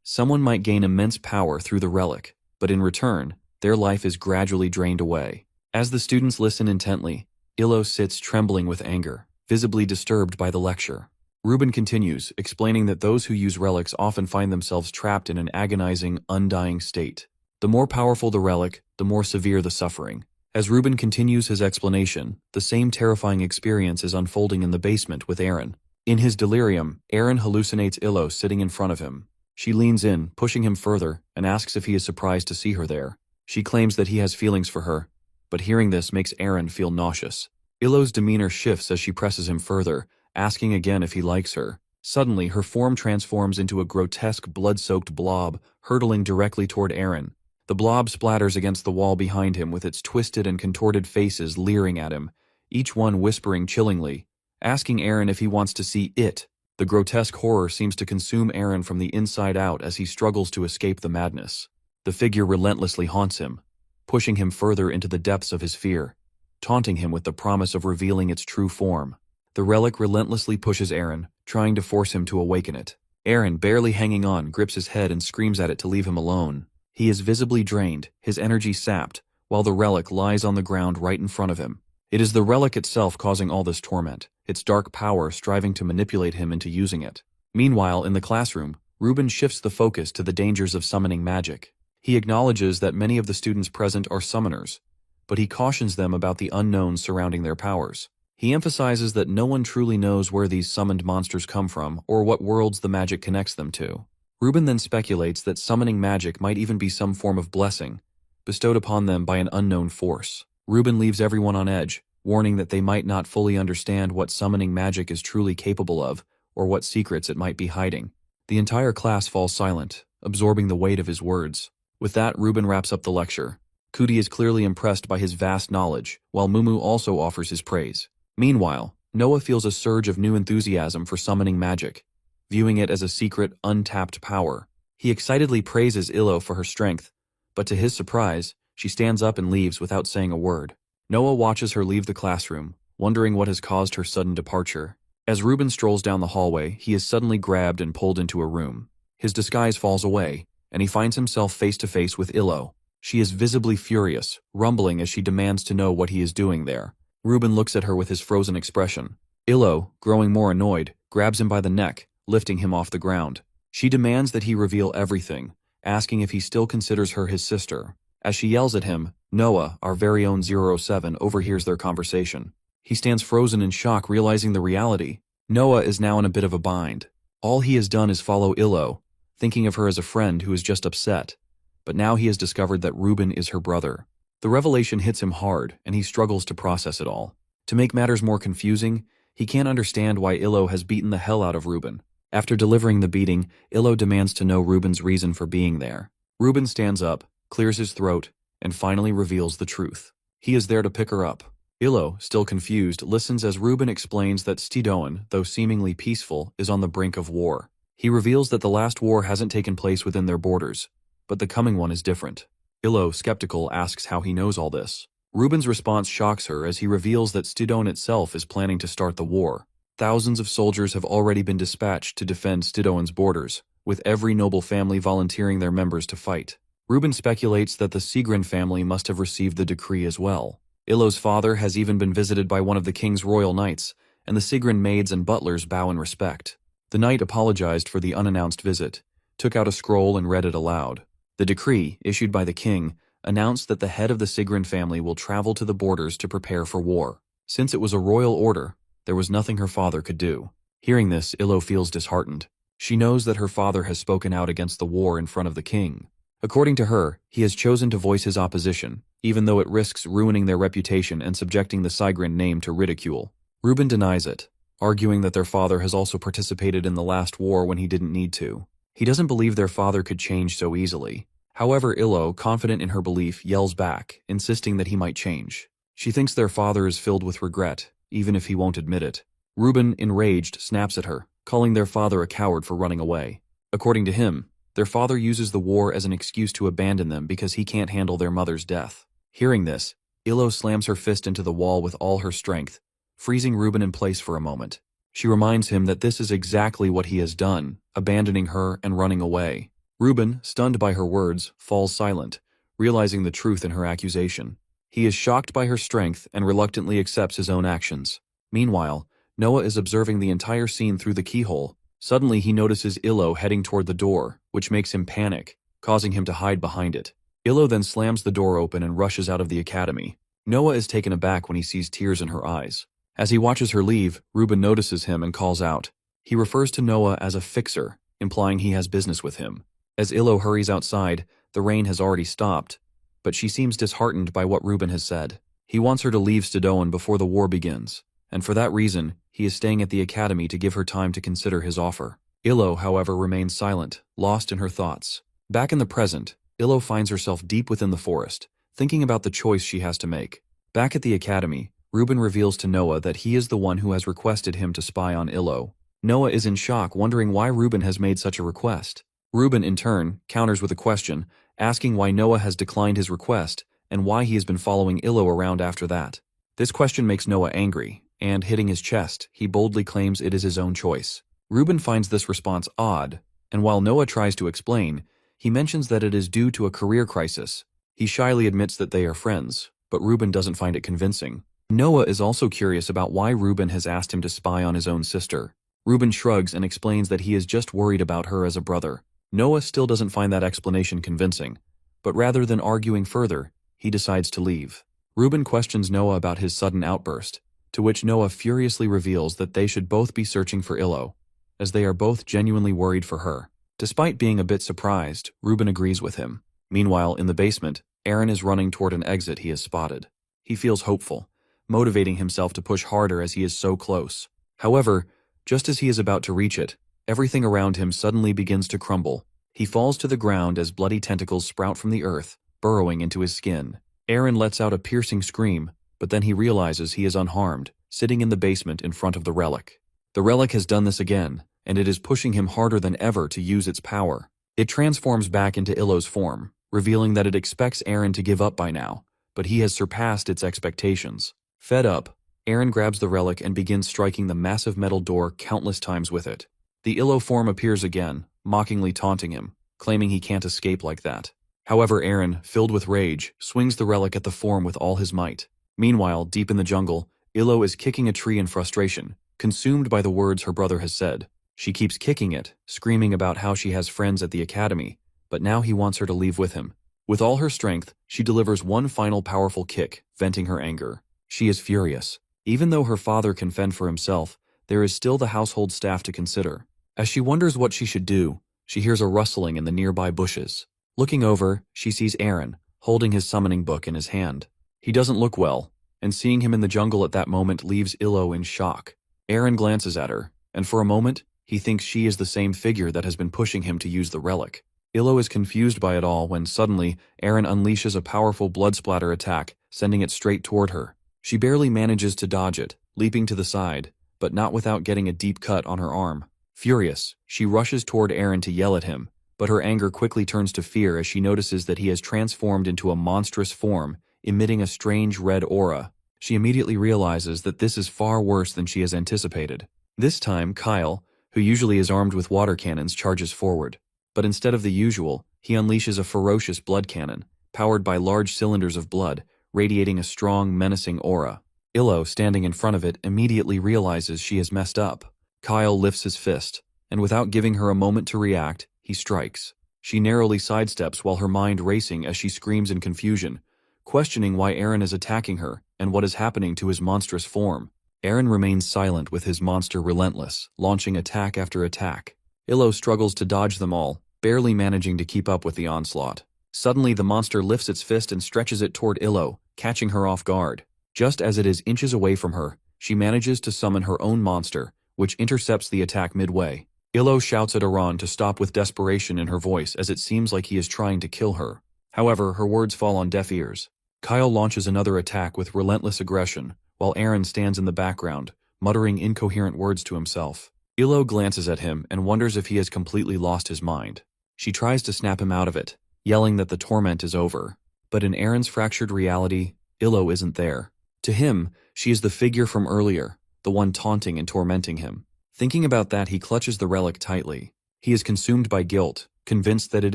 Someone might gain immense power through the relic, but in return, their life is gradually drained away. As the students listen intently, Illo sits trembling with anger, visibly disturbed by the lecture. Ruben continues, explaining that those who use relics often find themselves trapped in an agonizing, undying state. The more powerful the relic, the more severe the suffering. As Ruben continues his explanation, the same terrifying experience is unfolding in the basement with Eren. In his delirium, Eren hallucinates Illo sitting in front of him. She leans in, pushing him further, and asks if he is surprised to see her there. She claims that he has feelings for her, but hearing this makes Eren feel nauseous. Illo's demeanor shifts as she presses him further, asking again if he likes her. Suddenly, her form transforms into a grotesque blood-soaked blob, hurtling directly toward Eren. The blob splatters against the wall behind him with its twisted and contorted faces leering at him, each one whispering chillingly, asking Eren if he wants to see it. The grotesque horror seems to consume Eren from the inside out as he struggles to escape the madness. The figure relentlessly haunts him, pushing him further into the depths of his fear, taunting him with the promise of revealing its true form. The relic relentlessly pushes Eren, trying to force him to awaken it. Eren, barely hanging on, grips his head and screams at it to leave him alone. He is visibly drained, his energy sapped, while the relic lies on the ground right in front of him. It is the relic itself causing all this torment, its dark power striving to manipulate him into using it. Meanwhile, in the classroom, Ruben shifts the focus to the dangers of summoning magic. He acknowledges that many of the students present are summoners, but he cautions them about the unknowns surrounding their powers. He emphasizes that no one truly knows where these summoned monsters come from or what worlds the magic connects them to. Ruben then speculates that summoning magic might even be some form of blessing, bestowed upon them by an unknown force. Ruben leaves everyone on edge, warning that they might not fully understand what summoning magic is truly capable of, or what secrets it might be hiding. The entire class falls silent, absorbing the weight of his words. With that, Ruben wraps up the lecture. Kuti is clearly impressed by his vast knowledge, while Mumu also offers his praise. Meanwhile, Noah feels a surge of new enthusiasm for summoning magic, viewing it as a secret, untapped power. He excitedly praises Illo for her strength, but to his surprise, she stands up and leaves without saying a word. Noah watches her leave the classroom, wondering what has caused her sudden departure. As Ruben strolls down the hallway, he is suddenly grabbed and pulled into a room. His disguise falls away, and he finds himself face to face with Illo. She is visibly furious, rumbling as she demands to know what he is doing there. Ruben looks at her with his frozen expression. Illo, growing more annoyed, grabs him by the neck, lifting him off the ground. She demands that he reveal everything, asking if he still considers her his sister. As she yells at him, Noah, our very own 007, overhears their conversation. He stands frozen in shock, realizing the reality. Noah is now in a bit of a bind. All he has done is follow Illo, thinking of her as a friend who is just upset. But now he has discovered that Ruben is her brother. The revelation hits him hard, and he struggles to process it all. To make matters more confusing, he can't understand why Illo has beaten the hell out of Ruben. After delivering the beating, Illo demands to know Ruben's reason for being there. Ruben stands up, clears his throat, and finally reveals the truth. He is there to pick her up. Illo, still confused, listens as Ruben explains that Stidoan, though seemingly peaceful, is on the brink of war. He reveals that the last war hasn't taken place within their borders, but the coming one is different. Illo, skeptical, asks how he knows all this. Ruben's response shocks her as he reveals that Stidoan itself is planning to start the war. Thousands of soldiers have already been dispatched to defend Stidoan's borders, with every noble family volunteering their members to fight. Ruben speculates that the Sigrin family must have received the decree as well. Illo's father has even been visited by one of the king's royal knights, and the Sigrin maids and butlers bow in respect. The knight apologized for the unannounced visit, took out a scroll and read it aloud. The decree, issued by the king, announced that the head of the Sigrin family will travel to the borders to prepare for war. Since it was a royal order, there was nothing her father could do. Hearing this, Illo feels disheartened. She knows that her father has spoken out against the war in front of the king. According to her, he has chosen to voice his opposition, even though it risks ruining their reputation and subjecting the Sigrin name to ridicule. Reuben denies it, arguing that their father has also participated in the last war when he didn't need to. He doesn't believe their father could change so easily. However, Illo, confident in her belief, yells back, insisting that he might change. She thinks their father is filled with regret, even if he won't admit it. Reuben, enraged, snaps at her, calling their father a coward for running away. According to him, their father uses the war as an excuse to abandon them because he can't handle their mother's death. Hearing this, Illo slams her fist into the wall with all her strength, freezing Reuben in place for a moment. She reminds him that this is exactly what he has done, abandoning her and running away. Reuben, stunned by her words, falls silent, realizing the truth in her accusation. He is shocked by her strength and reluctantly accepts his own actions. Meanwhile, Noah is observing the entire scene through the keyhole. Suddenly he notices Illo heading toward the door, which makes him panic, causing him to hide behind it. Illo then slams the door open and rushes out of the academy. Noah is taken aback when he sees tears in her eyes. As he watches her leave, Reuben notices him and calls out. He refers to Noah as a fixer, implying he has business with him. As Illo hurries outside, the rain has already stopped, but she seems disheartened by what Reuben has said. He wants her to leave Stadoan before the war begins, and for that reason, he is staying at the academy to give her time to consider his offer. Illo, however, remains silent, lost in her thoughts. Back in the present, Illo finds herself deep within the forest, thinking about the choice she has to make. Back at the academy, Reuben reveals to Noah that he is the one who has requested him to spy on Illo. Noah is in shock, wondering why Reuben has made such a request. Reuben, in turn, counters with a question, asking why Noah has declined his request and why he has been following Illo around after that. This question makes Noah angry, and hitting his chest, he boldly claims it is his own choice. Reuben finds this response odd, and while Noah tries to explain, he mentions that it is due to a career crisis. He shyly admits that they are friends, but Reuben doesn't find it convincing. Noah is also curious about why Reuben has asked him to spy on his own sister. Reuben shrugs and explains that he is just worried about her as a brother. Noah still doesn't find that explanation convincing, but rather than arguing further, he decides to leave. Reuben questions Noah about his sudden outburst, to which Noah furiously reveals that they should both be searching for Illo, as they are both genuinely worried for her. Despite being a bit surprised, Reuben agrees with him. Meanwhile, in the basement, Aaron is running toward an exit he has spotted. He feels hopeful, motivating himself to push harder as he is so close. However, just as he is about to reach it, everything around him suddenly begins to crumble. He falls to the ground as bloody tentacles sprout from the earth, burrowing into his skin. Aaron lets out a piercing scream, but then he realizes he is unharmed, sitting in the basement in front of the relic. The relic has done this again, and it is pushing him harder than ever to use its power. It transforms back into Illo's form, revealing that it expects Aaron to give up by now, but he has surpassed its expectations. Fed up, Aaron grabs the relic and begins striking the massive metal door countless times with it. The Illo form appears again, mockingly taunting him, claiming he can't escape like that. However, Aaron, filled with rage, swings the relic at the form with all his might. Meanwhile, deep in the jungle, Illo is kicking a tree in frustration, consumed by the words her brother has said. She keeps kicking it, screaming about how she has friends at the academy, but now he wants her to leave with him. With all her strength, she delivers one final powerful kick, venting her anger. She is furious. Even though her father can fend for himself, there is still the household staff to consider. As she wonders what she should do, she hears a rustling in the nearby bushes. Looking over, she sees Aaron, holding his summoning book in his hand. He doesn't look well, and seeing him in the jungle at that moment leaves Illo in shock. Aaron glances at her, and for a moment, he thinks she is the same figure that has been pushing him to use the relic. Illo is confused by it all when suddenly, Aaron unleashes a powerful blood splatter attack, sending it straight toward her. She barely manages to dodge it, leaping to the side, but not without getting a deep cut on her arm. Furious, she rushes toward Aaron to yell at him, but her anger quickly turns to fear as she notices that he has transformed into a monstrous form, emitting a strange red aura. She immediately realizes that this is far worse than she has anticipated. This time, Kyle, who usually is armed with water cannons, charges forward. But instead of the usual, he unleashes a ferocious blood cannon, powered by large cylinders of blood, radiating a strong, menacing aura. Illo, standing in front of it, immediately realizes she has messed up. Kyle lifts his fist, and without giving her a moment to react, he strikes. She narrowly sidesteps while her mind racing as she screams in confusion, questioning why Aaron is attacking her and what is happening to his monstrous form. Eren remains silent with his monster relentless, launching attack after attack. Illo struggles to dodge them all, barely managing to keep up with the onslaught. Suddenly the monster lifts its fist and stretches it toward Illo, catching her off guard. Just as it is inches away from her, she manages to summon her own monster, which intercepts the attack midway. Illo shouts at Eren to stop with desperation in her voice as it seems like he is trying to kill her. However, her words fall on deaf ears. Kyle launches another attack with relentless aggression, while Eren stands in the background, muttering incoherent words to himself. Illo glances at him and wonders if he has completely lost his mind. She tries to snap him out of it, yelling that the torment is over. But in Eren's fractured reality, Illo isn't there. To him, she is the figure from earlier, the one taunting and tormenting him. Thinking about that, he clutches the relic tightly. He is consumed by guilt, convinced that it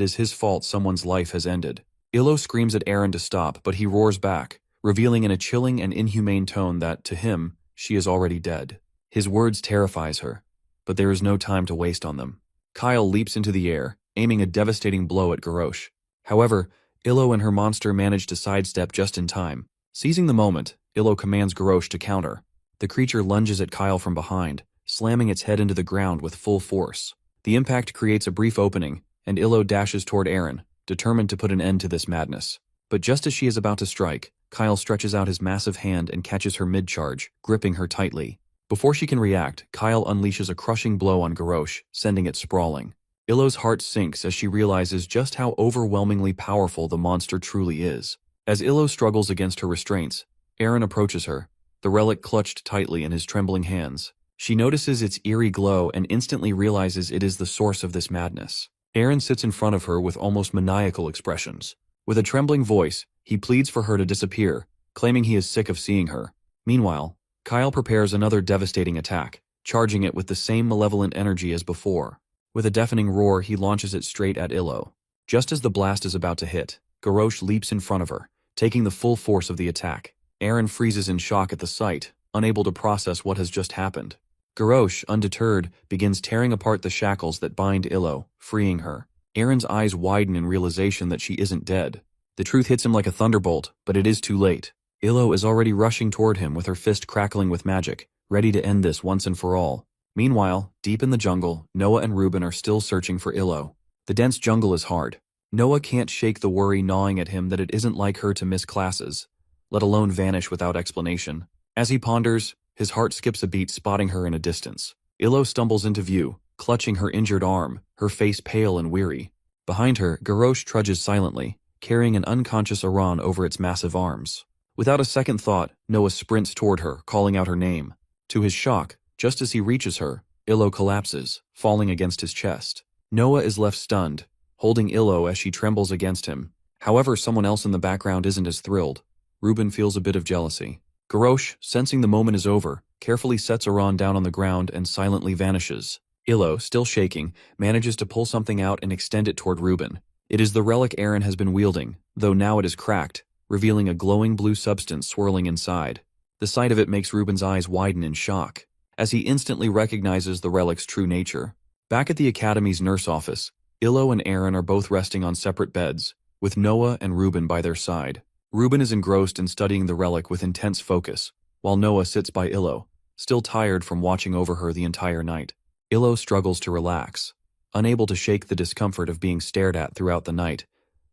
is his fault someone's life has ended. Illo screams at Eren to stop, but he roars back, revealing in a chilling and inhumane tone that, to him, she is already dead. His words terrifies her, but there is no time to waste on them. Kyle leaps into the air, aiming a devastating blow at Garrosh. However, Illo and her monster manage to sidestep just in time. Seizing the moment, Illo commands Garrosh to counter. The creature lunges at Kyle from behind, slamming its head into the ground with full force. The impact creates a brief opening, and Illo dashes toward Eren, determined to put an end to this madness. But just as she is about to strike, Kyle stretches out his massive hand and catches her mid-charge, gripping her tightly. Before she can react, Kyle unleashes a crushing blow on Garrosh, sending it sprawling. Illo's heart sinks as she realizes just how overwhelmingly powerful the monster truly is. As Illo struggles against her restraints, Eren approaches her, the relic clutched tightly in his trembling hands. She notices its eerie glow and instantly realizes it is the source of this madness. Eren sits in front of her with almost maniacal expressions. With a trembling voice, he pleads for her to disappear, claiming he is sick of seeing her. Meanwhile, Kyle prepares another devastating attack, charging it with the same malevolent energy as before. With a deafening roar, he launches it straight at Illo. Just as the blast is about to hit, Garrosh leaps in front of her, taking the full force of the attack. Eren freezes in shock at the sight, unable to process what has just happened. Garrosh, undeterred, begins tearing apart the shackles that bind Illo, freeing her. Eren's eyes widen in realization that she isn't dead. The truth hits him like a thunderbolt, but it is too late. Illo is already rushing toward him with her fist crackling with magic, ready to end this once and for all. Meanwhile, deep in the jungle, Noah and Reuben are still searching for Illo. The dense jungle is hard. Noah can't shake the worry gnawing at him that it isn't like her to miss classes, let alone vanish without explanation. As he ponders, his heart skips a beat, spotting her in a distance. Illo stumbles into view, clutching her injured arm, her face pale and weary. Behind her, Garrosh trudges silently, carrying an unconscious Eren over its massive arms. Without a second thought, Noah sprints toward her, calling out her name. To his shock, just as he reaches her, Illo collapses, falling against his chest. Noah is left stunned, holding Illo as she trembles against him. However, someone else in the background isn't as thrilled. Reuben feels a bit of jealousy. Garrosh, sensing the moment is over, carefully sets Eren down on the ground and silently vanishes. Illo, still shaking, manages to pull something out and extend it toward Reuben. It is the relic Eren has been wielding, though now it is cracked, revealing a glowing blue substance swirling inside. The sight of it makes Reuben's eyes widen in shock, as he instantly recognizes the relic's true nature. Back at the Academy's nurse office, Illo and Eren are both resting on separate beds, with Noah and Reuben by their side. Reuben is engrossed in studying the relic with intense focus, while Noah sits by Illo, still tired from watching over her the entire night. Illo struggles to relax, unable to shake the discomfort of being stared at throughout the night,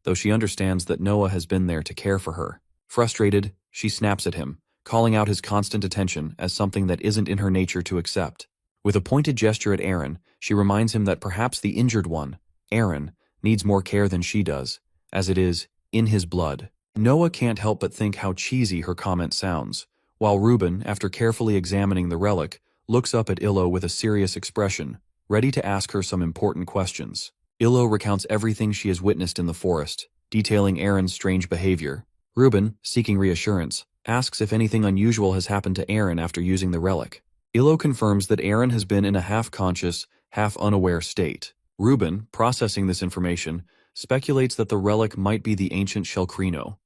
though she understands that Noah has been there to care for her. Frustrated, she snaps at him, calling out his constant attention as something that isn't in her nature to accept. With a pointed gesture at Eren, she reminds him that perhaps the injured one, Eren, needs more care than she does, as it is in his blood. Noah can't help but think how cheesy her comment sounds, while Reuben, after carefully examining the relic, looks up at Illo with a serious expression, ready to ask her some important questions. Illo recounts everything she has witnessed in the forest, detailing Eren's strange behavior. Reuben, seeking reassurance, asks if anything unusual has happened to Eren after using the relic. Illo confirms that Eren has been in a half-conscious, half-unaware state. Reuben, processing this information, speculates that the relic might be the ancient Shellcrino,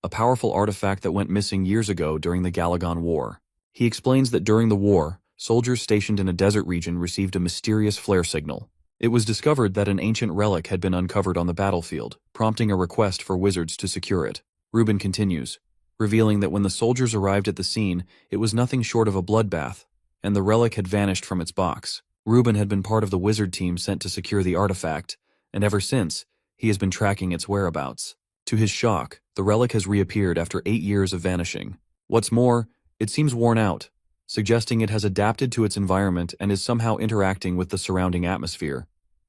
a powerful artifact that went missing years ago during the Galagon War. He explains that during the war, soldiers stationed in a desert region received a mysterious flare signal. It was discovered that an ancient relic had been uncovered on the battlefield, prompting a request for wizards to secure it. Reuben continues, revealing that when the soldiers arrived at the scene, it was nothing short of a bloodbath, and the relic had vanished from its box. Ruben had been part of the wizard team sent to secure the artifact, and ever since, he has been tracking its whereabouts. To his shock, the relic has reappeared after 8 years of vanishing. What's more, it seems worn out, suggesting it has adapted to its environment and is somehow interacting with the surrounding atmosphere.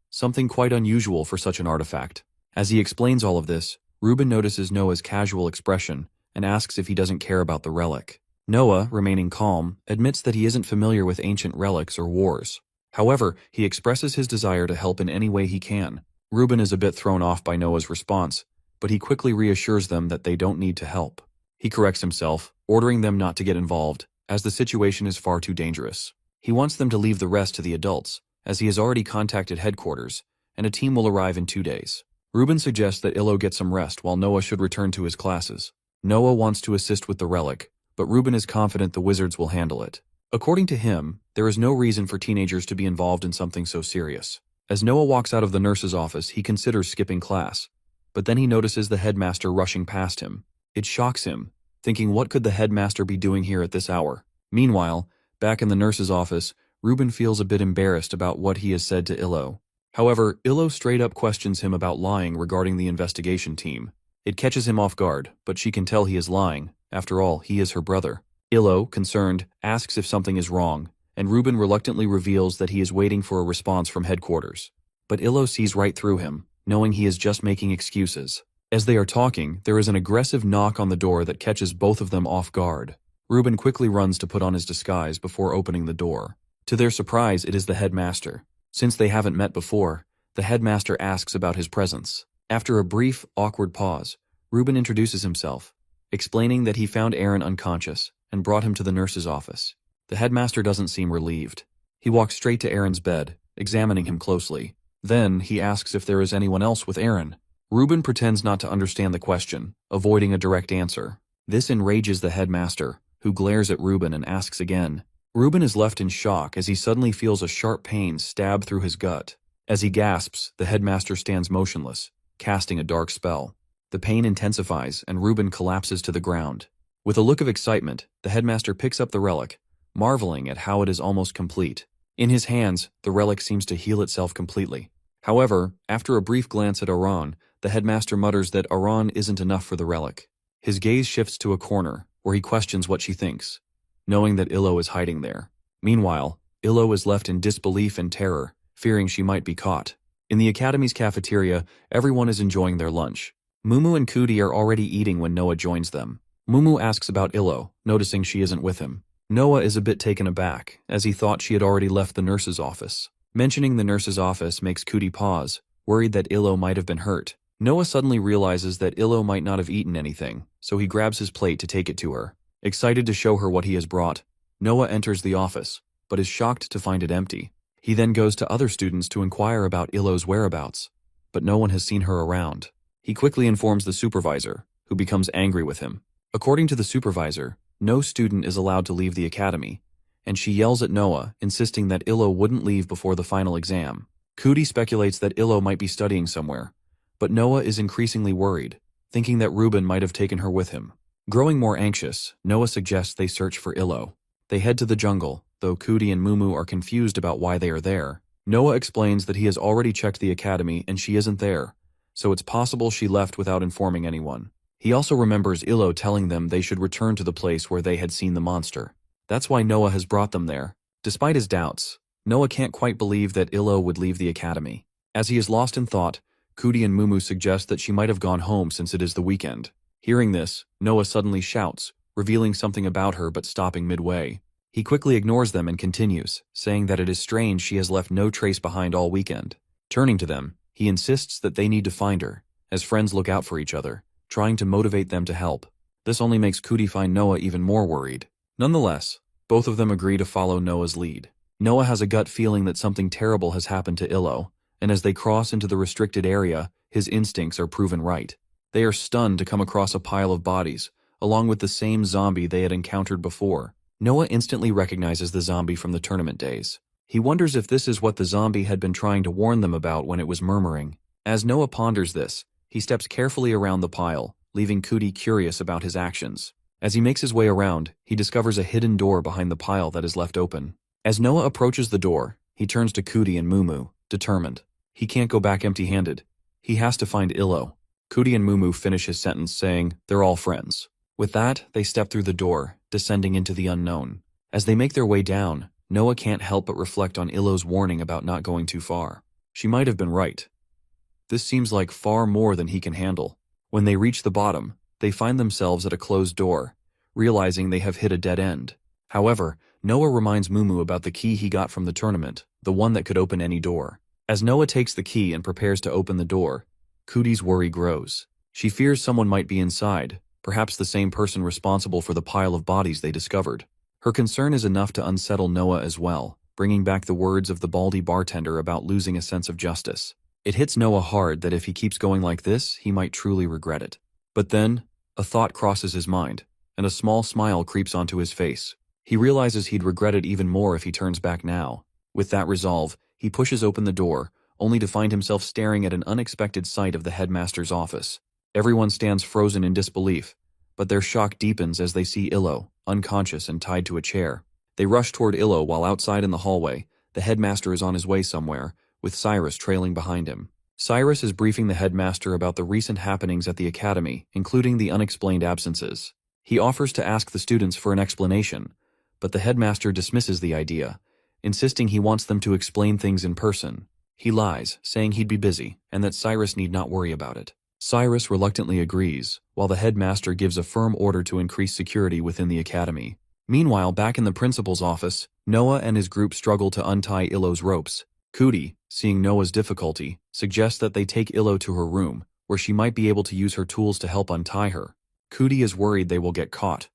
Something quite unusual for such an artifact. As he explains all of this, Ruben notices Noah's casual expression and asks if he doesn't care about the relic. Noah, remaining calm, admits that he isn't familiar with ancient relics or wars. However, he expresses his desire to help in any way he can. Ruben is a bit thrown off by Noah's response, but he quickly reassures them that they don't need to help. He corrects himself, ordering them not to get involved, as the situation is far too dangerous. He wants them to leave the rest to the adults, as he has already contacted headquarters, and a team will arrive in 2 days. Ruben suggests that Illo get some rest while Noah should return to his classes. Noah wants to assist with the relic, but Ruben is confident the wizards will handle it. According to him, there is no reason for teenagers to be involved in something so serious. As Noah walks out of the nurse's office, he considers skipping class, but then he notices the headmaster rushing past him. It shocks him, thinking what could the headmaster be doing here at this hour? Meanwhile, back in the nurse's office, Ruben feels a bit embarrassed about what he has said to Illo. However, Illo straight up questions him about lying regarding the investigation team. It catches him off guard, but she can tell he is lying. After all, he is her brother. Illo, concerned, asks if something is wrong, and Ruben reluctantly reveals that he is waiting for a response from headquarters. But Illo sees right through him, knowing he is just making excuses. As they are talking, there is an aggressive knock on the door that catches both of them off guard. Ruben quickly runs to put on his disguise before opening the door. To their surprise, it is the headmaster. Since they haven't met before, the headmaster asks about his presence. After a brief, awkward pause, Ruben introduces himself, explaining that he found Aaron unconscious and brought him to the nurse's office. The headmaster doesn't seem relieved. He walks straight to Aaron's bed, examining him closely. Then, he asks if there is anyone else with Aaron. Ruben pretends not to understand the question, avoiding a direct answer. This enrages the headmaster, who glares at Ruben and asks again. Ruben is left in shock as he suddenly feels a sharp pain stab through his gut. As he gasps, the headmaster stands motionless, casting a dark spell. The pain intensifies and Ruben collapses to the ground. With a look of excitement, the headmaster picks up the relic, marveling at how it is almost complete. In his hands, the relic seems to heal itself completely. However, after a brief glance at Aran, the headmaster mutters that Aran isn't enough for the relic. His gaze shifts to a corner, where he questions what she thinks, knowing that Illo is hiding there. Meanwhile, Illo is left in disbelief and terror, fearing she might be caught. In the academy's cafeteria, everyone is enjoying their lunch. Mumu and Kuti are already eating when Noah joins them. Mumu asks about Illo, noticing she isn't with him. Noah is a bit taken aback, as he thought she had already left the nurse's office. Mentioning the nurse's office makes Kuti pause, worried that Illo might have been hurt. Noah suddenly realizes that Illo might not have eaten anything, so he grabs his plate to take it to her. Excited to show her what he has brought, Noah enters the office, but is shocked to find it empty. He then goes to other students to inquire about Illo's whereabouts, but no one has seen her around. He quickly informs the supervisor, who becomes angry with him. According to the supervisor, no student is allowed to leave the academy, and she yells at Noah, insisting that Illo wouldn't leave before the final exam. Kuti speculates that Illo might be studying somewhere, but Noah is increasingly worried, thinking that Ruben might have taken her with him. Growing more anxious, Noah suggests they search for Illo. They head to the jungle, though Kuti and Mumu are confused about why they are there. Noah explains that he has already checked the academy and she isn't there, so it's possible she left without informing anyone. He also remembers Illo telling them they should return to the place where they had seen the monster. That's why Noah has brought them there. Despite his doubts, Noah can't quite believe that Illo would leave the academy. As he is lost in thought, Kuti and Mumu suggest that she might have gone home since it is the weekend. Hearing this, Noah suddenly shouts, revealing something about her but stopping midway. He quickly ignores them and continues, saying that it is strange she has left no trace behind all weekend. Turning to them, he insists that they need to find her, as friends look out for each other, trying to motivate them to help. This only makes Kuti find Noah even more worried. Nonetheless, both of them agree to follow Noah's lead. Noah has a gut feeling that something terrible has happened to Illo, and as they cross into the restricted area, his instincts are proven right. They are stunned to come across a pile of bodies, along with the same zombie they had encountered before. Noah instantly recognizes the zombie from the tournament days. He wonders if this is what the zombie had been trying to warn them about when it was murmuring. As Noah ponders this, he steps carefully around the pile, leaving Kuti curious about his actions. As he makes his way around, he discovers a hidden door behind the pile that is left open. As Noah approaches the door, he turns to Cootie and Mumu, determined. He can't go back empty-handed. He has to find Illo. Cootie and Mumu finish his sentence saying they're all friends. With that, they step through the door, descending into the unknown. As they make their way down, Noah can't help but reflect on Illo's warning about not going too far. She might have been right. This seems like far more than he can handle. When they reach the bottom, they find themselves at a closed door, realizing they have hit a dead end. However, Noah reminds Mumu about the key he got from the tournament, the one that could open any door. As Noah takes the key and prepares to open the door, Cootie's worry grows. She fears someone might be inside, perhaps the same person responsible for the pile of bodies they discovered. Her concern is enough to unsettle Noah as well, bringing back the words of the baldy bartender about losing a sense of justice. It hits Noah hard that if he keeps going like this, he might truly regret it. But then, a thought crosses his mind, and a small smile creeps onto his face. He realizes he'd regret it even more if he turns back now. With that resolve, he pushes open the door, only to find himself staring at an unexpected sight of the headmaster's office. Everyone stands frozen in disbelief, but their shock deepens as they see Illo, unconscious and tied to a chair. They rush toward Illo while outside in the hallway, the headmaster is on his way somewhere, with Cyrus trailing behind him. Cyrus is briefing the headmaster about the recent happenings at the academy, including the unexplained absences. He offers to ask the students for an explanation, but the headmaster dismisses the idea, insisting he wants them to explain things in person. He lies, saying he'd be busy, and that Cyrus need not worry about it. Cyrus reluctantly agrees, while the headmaster gives a firm order to increase security within the academy. Meanwhile, back in the principal's office, Noah and his group struggle to untie Illo's ropes. Cootie, seeing Noah's difficulty, suggests that they take Illo to her room, where she might be able to use her tools to help untie her. Cootie is worried they will get caught,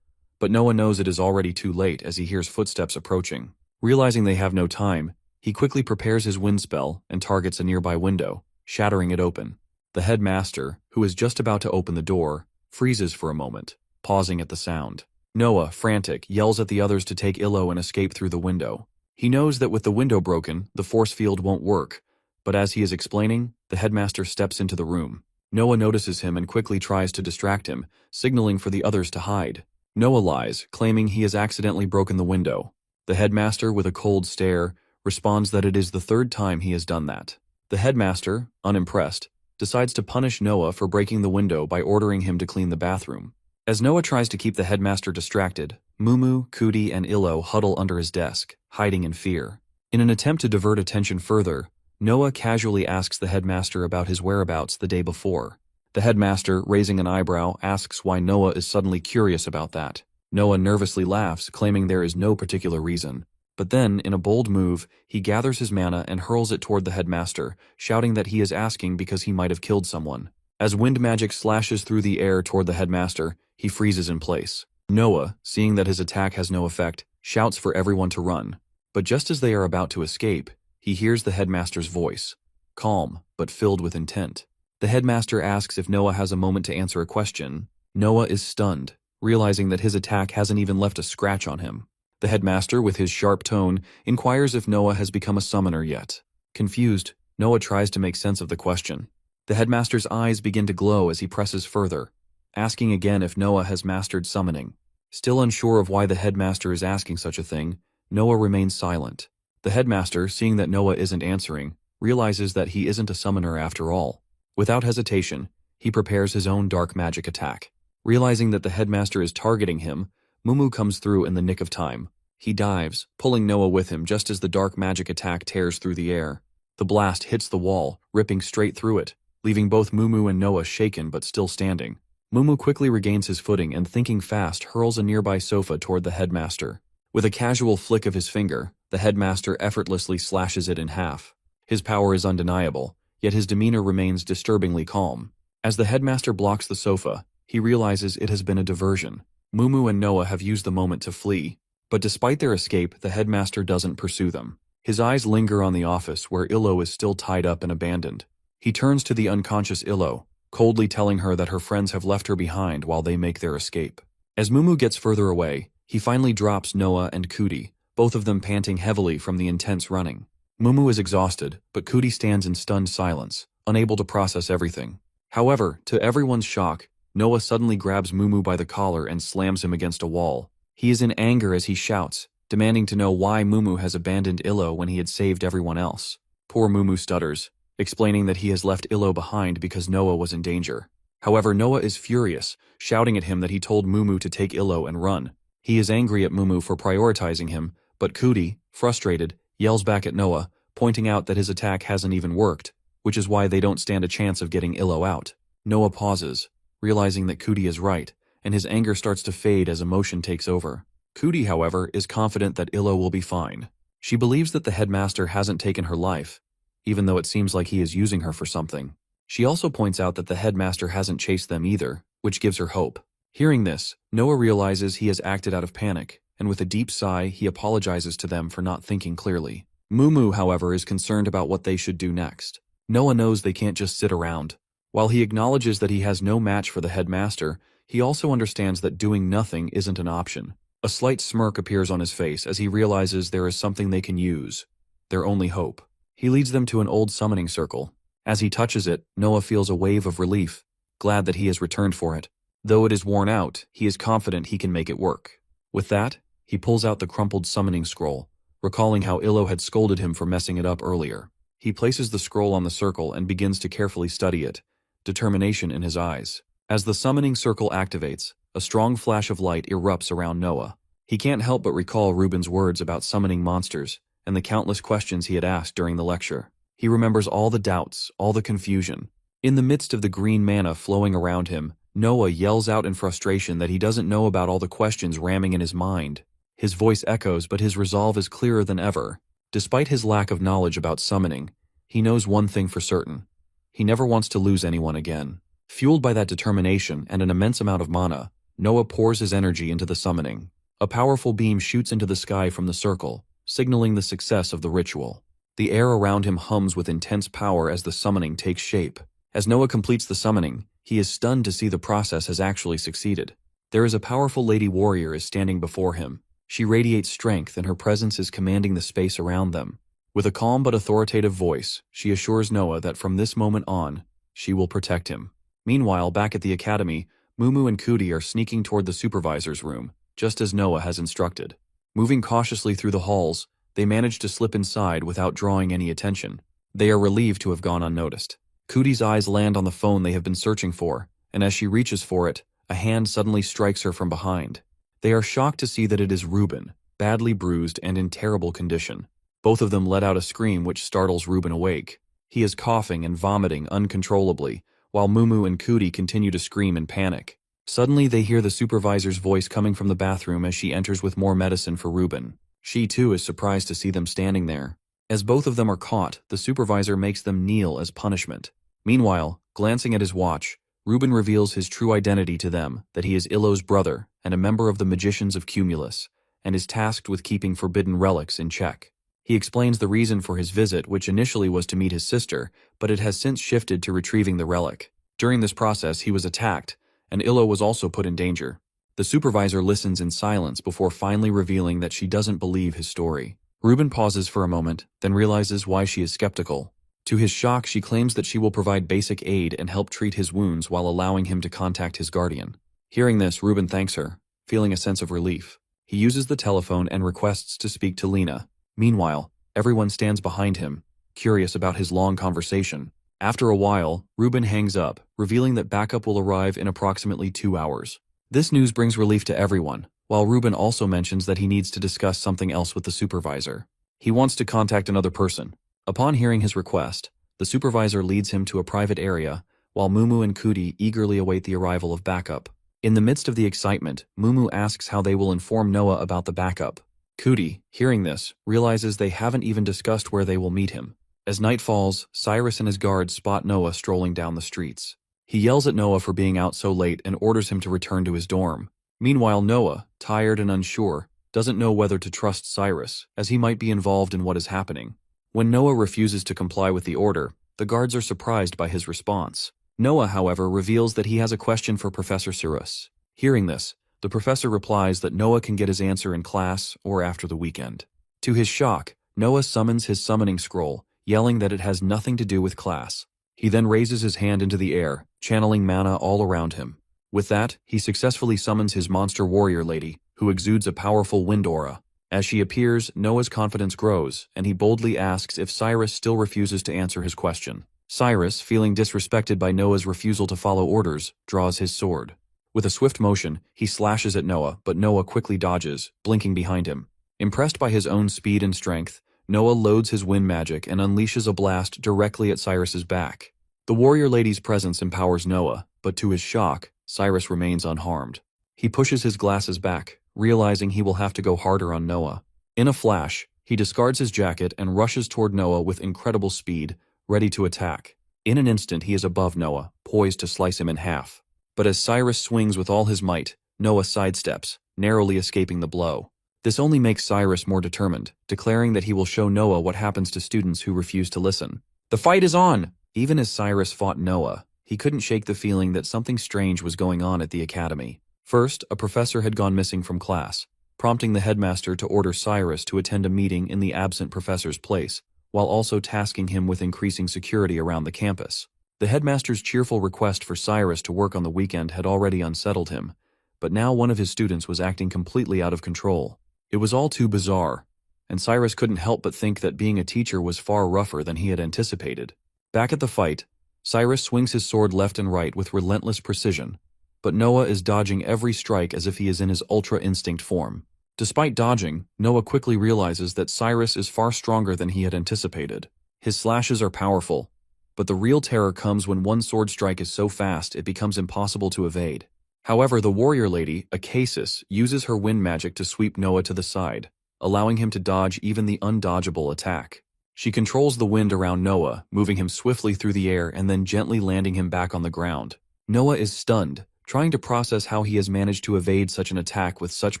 but Noah knows it is already too late as he hears footsteps approaching. Realizing they have no time, he quickly prepares his wind spell and targets a nearby window, shattering it open. The headmaster, who is just about to open the door, freezes for a moment, pausing at the sound. Noah, frantic, yells at the others to take Illo and escape through the window. He knows that with the window broken, the force field won't work, but as he is explaining, the headmaster steps into the room. Noah notices him and quickly tries to distract him, signaling for the others to hide. Noah lies, claiming he has accidentally broken the window. The headmaster, with a cold stare, responds that it is the third time he has done that. The headmaster, unimpressed, decides to punish Noah for breaking the window by ordering him to clean the bathroom. As Noah tries to keep the headmaster distracted, Mumu, Cootie, and Illo huddle under his desk, hiding in fear. In an attempt to divert attention further, Noah casually asks the headmaster about his whereabouts the day before. The headmaster, raising an eyebrow, asks why Noah is suddenly curious about that. Noah nervously laughs, claiming there is no particular reason. But then, in a bold move, he gathers his mana and hurls it toward the headmaster, shouting that he is asking because he might have killed someone. As wind magic slashes through the air toward the headmaster, he freezes in place. Noah, seeing that his attack has no effect, shouts for everyone to run. But just as they are about to escape, he hears the headmaster's voice, calm but filled with intent. The headmaster asks if Noah has a moment to answer a question. Noah is stunned, realizing that his attack hasn't even left a scratch on him. The headmaster, with his sharp tone, inquires if Noah has become a summoner yet. Confused, Noah tries to make sense of the question. The headmaster's eyes begin to glow as he presses further, asking again if Noah has mastered summoning. Still unsure of why the headmaster is asking such a thing, Noah remains silent. The headmaster, seeing that Noah isn't answering, realizes that he isn't a summoner after all. Without hesitation, he prepares his own dark magic attack. Realizing that the headmaster is targeting him, Mumu comes through in the nick of time. He dives, pulling Noah with him just as the dark magic attack tears through the air. The blast hits the wall, ripping straight through it, leaving both Mumu and Noah shaken but still standing. Mumu quickly regains his footing and, thinking fast, hurls a nearby sofa toward the headmaster. With a casual flick of his finger, the headmaster effortlessly slashes it in half. His power is undeniable, yet his demeanor remains disturbingly calm. As the headmaster blocks the sofa, he realizes it has been a diversion. Mumu and Noah have used the moment to flee, but despite their escape, the headmaster doesn't pursue them. His eyes linger on the office where Illo is still tied up and abandoned. He turns to the unconscious Illo, coldly telling her that her friends have left her behind while they make their escape. As Mumu gets further away, he finally drops Noah and Cootie, both of them panting heavily from the intense running. Mumu is exhausted, but Cootie stands in stunned silence, unable to process everything. However, to everyone's shock, Noah suddenly grabs Mumu by the collar and slams him against a wall. He is in anger as he shouts, demanding to know why Mumu has abandoned Illo when he had saved everyone else. Poor Mumu stutters, explaining that he has left Illo behind because Noah was in danger. However, Noah is furious, shouting at him that he told Mumu to take Illo and run. He is angry at Mumu for prioritizing him, but Kuti, frustrated, yells back at Noah, pointing out that his attack hasn't even worked, which is why they don't stand a chance of getting Illo out. Noah pauses, realizing that Kuti is right, and his anger starts to fade as emotion takes over. Kuti, however, is confident that Illo will be fine. She believes that the headmaster hasn't taken her life, even though it seems like he is using her for something. She also points out that the headmaster hasn't chased them either, which gives her hope. Hearing this, Noah realizes he has acted out of panic, and with a deep sigh, he apologizes to them for not thinking clearly. Mumu, however, is concerned about what they should do next. Noah knows they can't just sit around. While he acknowledges that he has no match for the headmaster, he also understands that doing nothing isn't an option. A slight smirk appears on his face as he realizes there is something they can use, their only hope. He leads them to an old summoning circle. As he touches it, Noah feels a wave of relief, glad that he has returned for it. Though it is worn out, he is confident he can make it work. With that, he pulls out the crumpled summoning scroll, recalling how Illo had scolded him for messing it up earlier. He places the scroll on the circle and begins to carefully study it, determination in his eyes. As the summoning circle activates, a strong flash of light erupts around Noah. He can't help but recall Ruben's words about summoning monsters and the countless questions he had asked during the lecture. He remembers all the doubts, all the confusion. In the midst of the green mana flowing around him, Noah yells out in frustration that he doesn't know about all the questions ramming in his mind. His voice echoes, but his resolve is clearer than ever. Despite his lack of knowledge about summoning, he knows one thing for certain. He never wants to lose anyone again. Fueled by that determination and an immense amount of mana, Noah pours his energy into the summoning. A powerful beam shoots into the sky from the circle, signaling the success of the ritual. The air around him hums with intense power as the summoning takes shape. As Noah completes the summoning, he is stunned to see the process has actually succeeded. There is a powerful lady warrior is standing before him. She radiates strength and her presence is commanding the space around them. With a calm but authoritative voice, she assures Noah that from this moment on, she will protect him. Meanwhile, back at the academy, Mumu and Kuti are sneaking toward the supervisor's room, just as Noah has instructed. Moving cautiously through the halls, they manage to slip inside without drawing any attention. They are relieved to have gone unnoticed. Kuti's eyes land on the phone they have been searching for, and as she reaches for it, a hand suddenly strikes her from behind. They are shocked to see that it is Ruben, badly bruised and in terrible condition. Both of them let out a scream which startles Ruben awake. He is coughing and vomiting uncontrollably, while Mumu and Kuti continue to scream in panic. Suddenly they hear the supervisor's voice coming from the bathroom as she enters with more medicine for Ruben. She too is surprised to see them standing there. As both of them are caught, the supervisor makes them kneel as punishment. Meanwhile, glancing at his watch, Ruben reveals his true identity to them, that he is Illo's brother and a member of the Magicians of Cumulus, and is tasked with keeping forbidden relics in check. He explains the reason for his visit, which initially was to meet his sister, but it has since shifted to retrieving the relic. During this process, he was attacked, and Illo was also put in danger. The supervisor listens in silence before finally revealing that she doesn't believe his story. Ruben pauses for a moment, then realizes why she is skeptical. To his shock, she claims that she will provide basic aid and help treat his wounds while allowing him to contact his guardian. Hearing this, Ruben thanks her, feeling a sense of relief. He uses the telephone and requests to speak to Lena. Meanwhile, everyone stands behind him, curious about his long conversation. After a while, Ruben hangs up, revealing that backup will arrive in approximately 2 hours. This news brings relief to everyone, while Ruben also mentions that he needs to discuss something else with the supervisor. He wants to contact another person. Upon hearing his request, the supervisor leads him to a private area, while Mumu and Kuti eagerly await the arrival of backup. In the midst of the excitement, Mumu asks how they will inform Noah about the backup. Kuti, hearing this, realizes they haven't even discussed where they will meet him. As night falls, Cyrus and his guards spot Noah strolling down the streets. He yells at Noah for being out so late and orders him to return to his dorm. Meanwhile, Noah, tired and unsure, doesn't know whether to trust Cyrus, as he might be involved in what is happening. When Noah refuses to comply with the order, the guards are surprised by his response. Noah, however, reveals that he has a question for Professor Cyrus. Hearing this, the professor replies that Noah can get his answer in class or after the weekend. To his shock, Noah summons his summoning scroll, yelling that it has nothing to do with class. He then raises his hand into the air, channeling mana all around him. With that, he successfully summons his monster warrior lady, who exudes a powerful wind aura. As she appears, Noah's confidence grows, and he boldly asks if Cyrus still refuses to answer his question. Cyrus, feeling disrespected by Noah's refusal to follow orders, draws his sword. With a swift motion, he slashes at Noah, but Noah quickly dodges, blinking behind him. Impressed by his own speed and strength, Noah loads his wind magic and unleashes a blast directly at Cyrus's back. The warrior lady's presence empowers Noah, but to his shock, Cyrus remains unharmed. He pushes his glasses back, realizing he will have to go harder on Noah. In a flash, he discards his jacket and rushes toward Noah with incredible speed, ready to attack. In an instant, he is above Noah, poised to slice him in half. But as Cyrus swings with all his might, Noah sidesteps, narrowly escaping the blow. This only makes Cyrus more determined, declaring that he will show Noah what happens to students who refuse to listen. The fight is on! Even as Cyrus fought Noah, he couldn't shake the feeling that something strange was going on at the academy. First, a professor had gone missing from class, prompting the headmaster to order Cyrus to attend a meeting in the absent professor's place, while also tasking him with increasing security around the campus. The headmaster's cheerful request for Cyrus to work on the weekend had already unsettled him, but now one of his students was acting completely out of control. It was all too bizarre, and Cyrus couldn't help but think that being a teacher was far rougher than he had anticipated. Back at the fight, Cyrus swings his sword left and right with relentless precision, but Noah is dodging every strike as if he is in his Ultra Instinct form. Despite dodging, Noah quickly realizes that Cyrus is far stronger than he had anticipated. His slashes are powerful, but the real terror comes when one sword strike is so fast it becomes impossible to evade. However, the warrior lady, Acasis, uses her wind magic to sweep Noah to the side, allowing him to dodge even the undodgeable attack. She controls the wind around Noah, moving him swiftly through the air and then gently landing him back on the ground. Noah is stunned, trying to process how he has managed to evade such an attack with such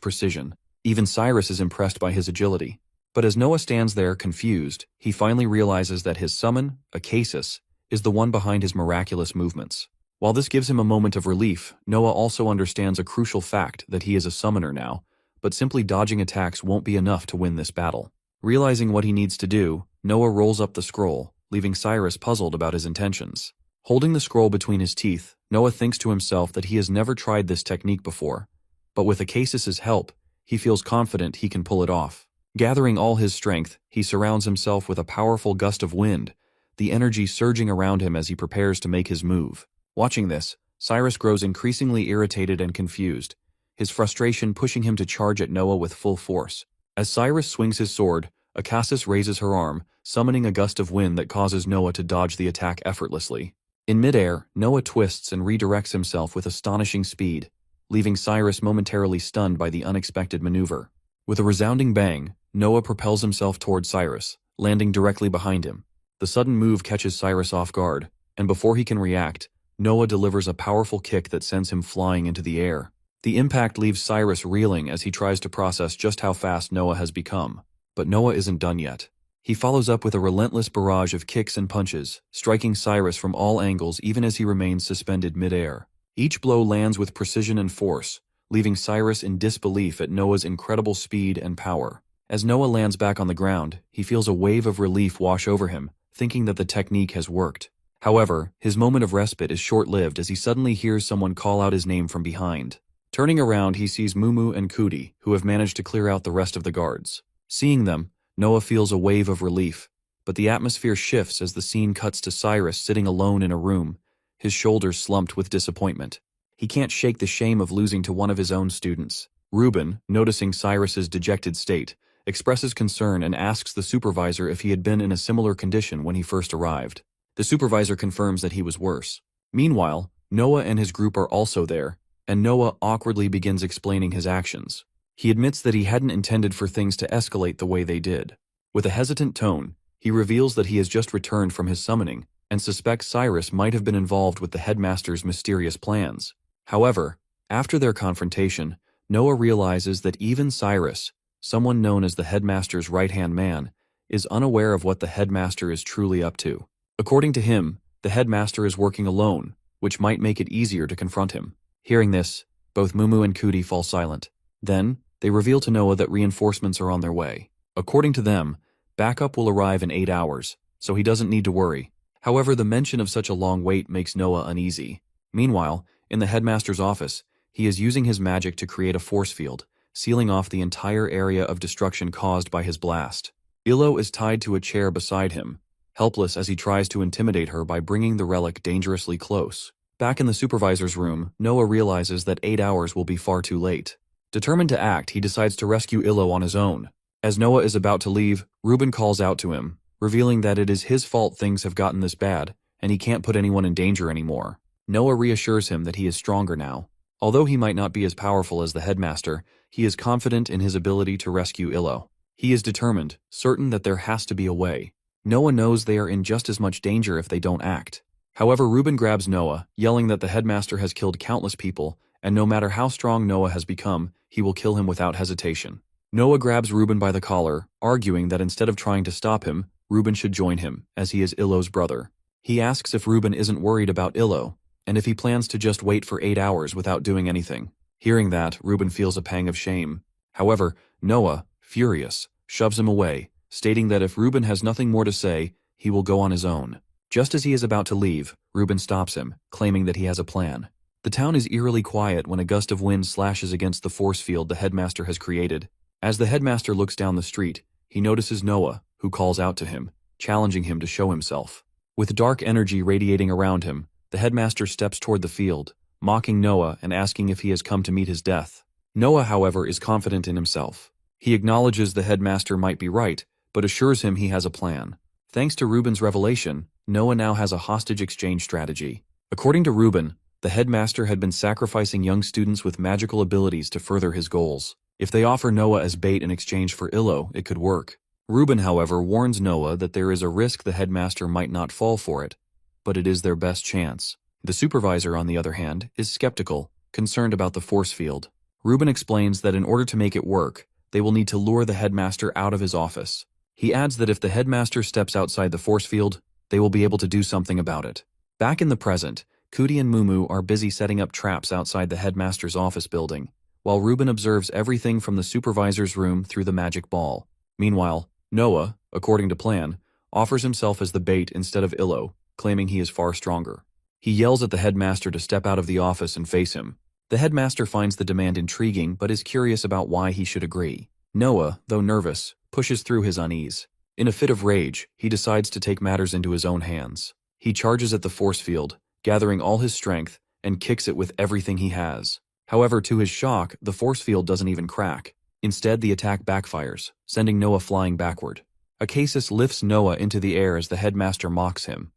precision. Even Cyrus is impressed by his agility. But as Noah stands there, confused, he finally realizes that his summon, Acasis, is the one behind his miraculous movements. While this gives him a moment of relief, Noah also understands a crucial fact that he is a summoner now, but simply dodging attacks won't be enough to win this battle. Realizing what he needs to do, Noah rolls up the scroll, leaving Cyrus puzzled about his intentions. Holding the scroll between his teeth, Noah thinks to himself that he has never tried this technique before, but with Acasis' help, he feels confident he can pull it off. Gathering all his strength, he surrounds himself with a powerful gust of wind, the energy surging around him as he prepares to make his move. Watching this, Cyrus grows increasingly irritated and confused, his frustration pushing him to charge at Noah with full force. As Cyrus swings his sword, Acasis raises her arm, summoning a gust of wind that causes Noah to dodge the attack effortlessly. In midair, Noah twists and redirects himself with astonishing speed, leaving Cyrus momentarily stunned by the unexpected maneuver. With a resounding bang, Noah propels himself toward Cyrus, landing directly behind him. The sudden move catches Cyrus off guard, and before he can react, Noah delivers a powerful kick that sends him flying into the air. The impact leaves Cyrus reeling as he tries to process just how fast Noah has become. But Noah isn't done yet. He follows up with a relentless barrage of kicks and punches, striking Cyrus from all angles even as he remains suspended midair. Each blow lands with precision and force, leaving Cyrus in disbelief at Noah's incredible speed and power. As Noah lands back on the ground, he feels a wave of relief wash over him, thinking that the technique has worked. However, his moment of respite is short-lived as he suddenly hears someone call out his name from behind. Turning around, he sees Mumu and Kuti, who have managed to clear out the rest of the guards. Seeing them, Noah feels a wave of relief, but the atmosphere shifts as the scene cuts to Cyrus sitting alone in a room, his shoulders slumped with disappointment. He can't shake the shame of losing to one of his own students. Reuben, noticing Cyrus's dejected state, expresses concern and asks the supervisor if he had been in a similar condition when he first arrived. The supervisor confirms that he was worse. Meanwhile, Noah and his group are also there, and Noah awkwardly begins explaining his actions. He admits that he hadn't intended for things to escalate the way they did. With a hesitant tone, he reveals that he has just returned from his summoning and suspects Cyrus might have been involved with the headmaster's mysterious plans. However, after their confrontation, Noah realizes that even Cyrus, someone known as the headmaster's right-hand man, is unaware of what the headmaster is truly up to. According to him, the headmaster is working alone, which might make it easier to confront him. Hearing this, both Mumu and Kuti fall silent. Then, they reveal to Noah that reinforcements are on their way. According to them, backup will arrive in 8 hours, so he doesn't need to worry. However, the mention of such a long wait makes Noah uneasy. Meanwhile, In the headmaster's office, he is using his magic to create a force field, sealing off the entire area of destruction caused by his blast. Illo is tied to a chair beside him, helpless as he tries to intimidate her by bringing the relic dangerously close. Back in the supervisor's room, Noah realizes that 8 hours will be far too late. Determined to act, he decides to rescue Illo on his own. As Noah is about to leave, Ruben calls out to him, revealing that it is his fault things have gotten this bad, and he can't put anyone in danger anymore. Noah reassures him that he is stronger now. Although he might not be as powerful as the headmaster, he is confident in his ability to rescue Illo. He is determined, certain that there has to be a way. Noah knows they are in just as much danger if they don't act. However, Ruben grabs Noah, yelling that the headmaster has killed countless people, and no matter how strong Noah has become, he will kill him without hesitation. Noah grabs Ruben by the collar, arguing that instead of trying to stop him, Ruben should join him, as he is Illo's brother. He asks if Ruben isn't worried about Illo, and if he plans to just wait for 8 hours without doing anything. Hearing that, Ruben feels a pang of shame. However, Noah, furious, shoves him away, stating that if Ruben has nothing more to say, he will go on his own. Just as he is about to leave, Ruben stops him, claiming that he has a plan. The town is eerily quiet when a gust of wind slashes against the force field the headmaster has created. As the headmaster looks down the street, he notices Noah, who calls out to him, challenging him to show himself. With dark energy radiating around him, the headmaster steps toward the field, mocking Noah and asking if he has come to meet his death. Noah, however, is confident in himself. He acknowledges the headmaster might be right, but assures him he has a plan. Thanks to Ruben's revelation, Noah now has a hostage exchange strategy. According to Ruben, the headmaster had been sacrificing young students with magical abilities to further his goals. If they offer Noah as bait in exchange for Illo, it could work. Ruben, however, warns Noah that there is a risk the headmaster might not fall for it, but it is their best chance. The supervisor, on the other hand, is skeptical, concerned about the force field. Ruben explains that in order to make it work, they will need to lure the headmaster out of his office. He adds that if the headmaster steps outside the force field, they will be able to do something about it. Back in the present, Cootie and Mumu are busy setting up traps outside the headmaster's office building, while Ruben observes everything from the supervisor's room through the magic ball. Meanwhile, Noah, according to plan, offers himself as the bait instead of Illo, claiming he is far stronger. He yells at the headmaster to step out of the office and face him. The headmaster finds the demand intriguing but is curious about why he should agree. Noah, though nervous, pushes through his unease. In a fit of rage, he decides to take matters into his own hands. He charges at the force field, gathering all his strength, and kicks it with everything he has. However, to his shock, the force field doesn't even crack. Instead, the attack backfires, sending Noah flying backward. Acasis lifts Noah into the air as the headmaster mocks him,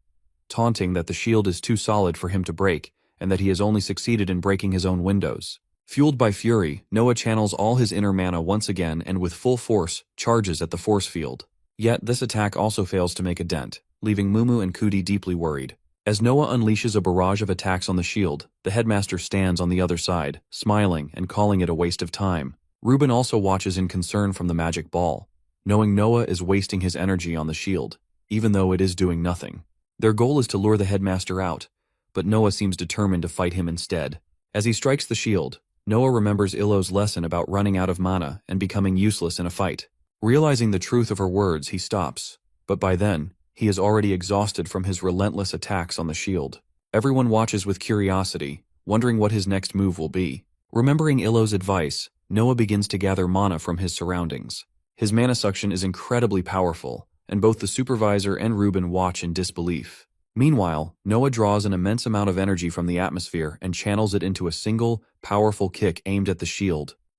taunting that the shield is too solid for him to break, and that he has only succeeded in breaking his own windows. Fueled by fury, Noah channels all his inner mana once again and with full force, charges at the force field. Yet this attack also fails to make a dent, leaving Mumu and Cootie deeply worried. As Noah unleashes a barrage of attacks on the shield, the headmaster stands on the other side, smiling and calling it a waste of time. Ruben also watches in concern from the magic ball, knowing Noah is wasting his energy on the shield, even though it is doing nothing. Their goal is to lure the headmaster out, but Noah seems determined to fight him instead. As he strikes the shield, Noah remembers Illo's lesson about running out of mana and becoming useless in a fight. Realizing the truth of her words, he stops, but by then, he is already exhausted from his relentless attacks on the shield. Everyone watches with curiosity, wondering what his next move will be. Remembering Illo's advice, Noah begins to gather mana from his surroundings. His mana suction is incredibly powerful, and both the supervisor and Ruben watch in disbelief. Meanwhile, Noah draws an immense amount of energy from the atmosphere and channels it into a single, powerful kick aimed at the shield,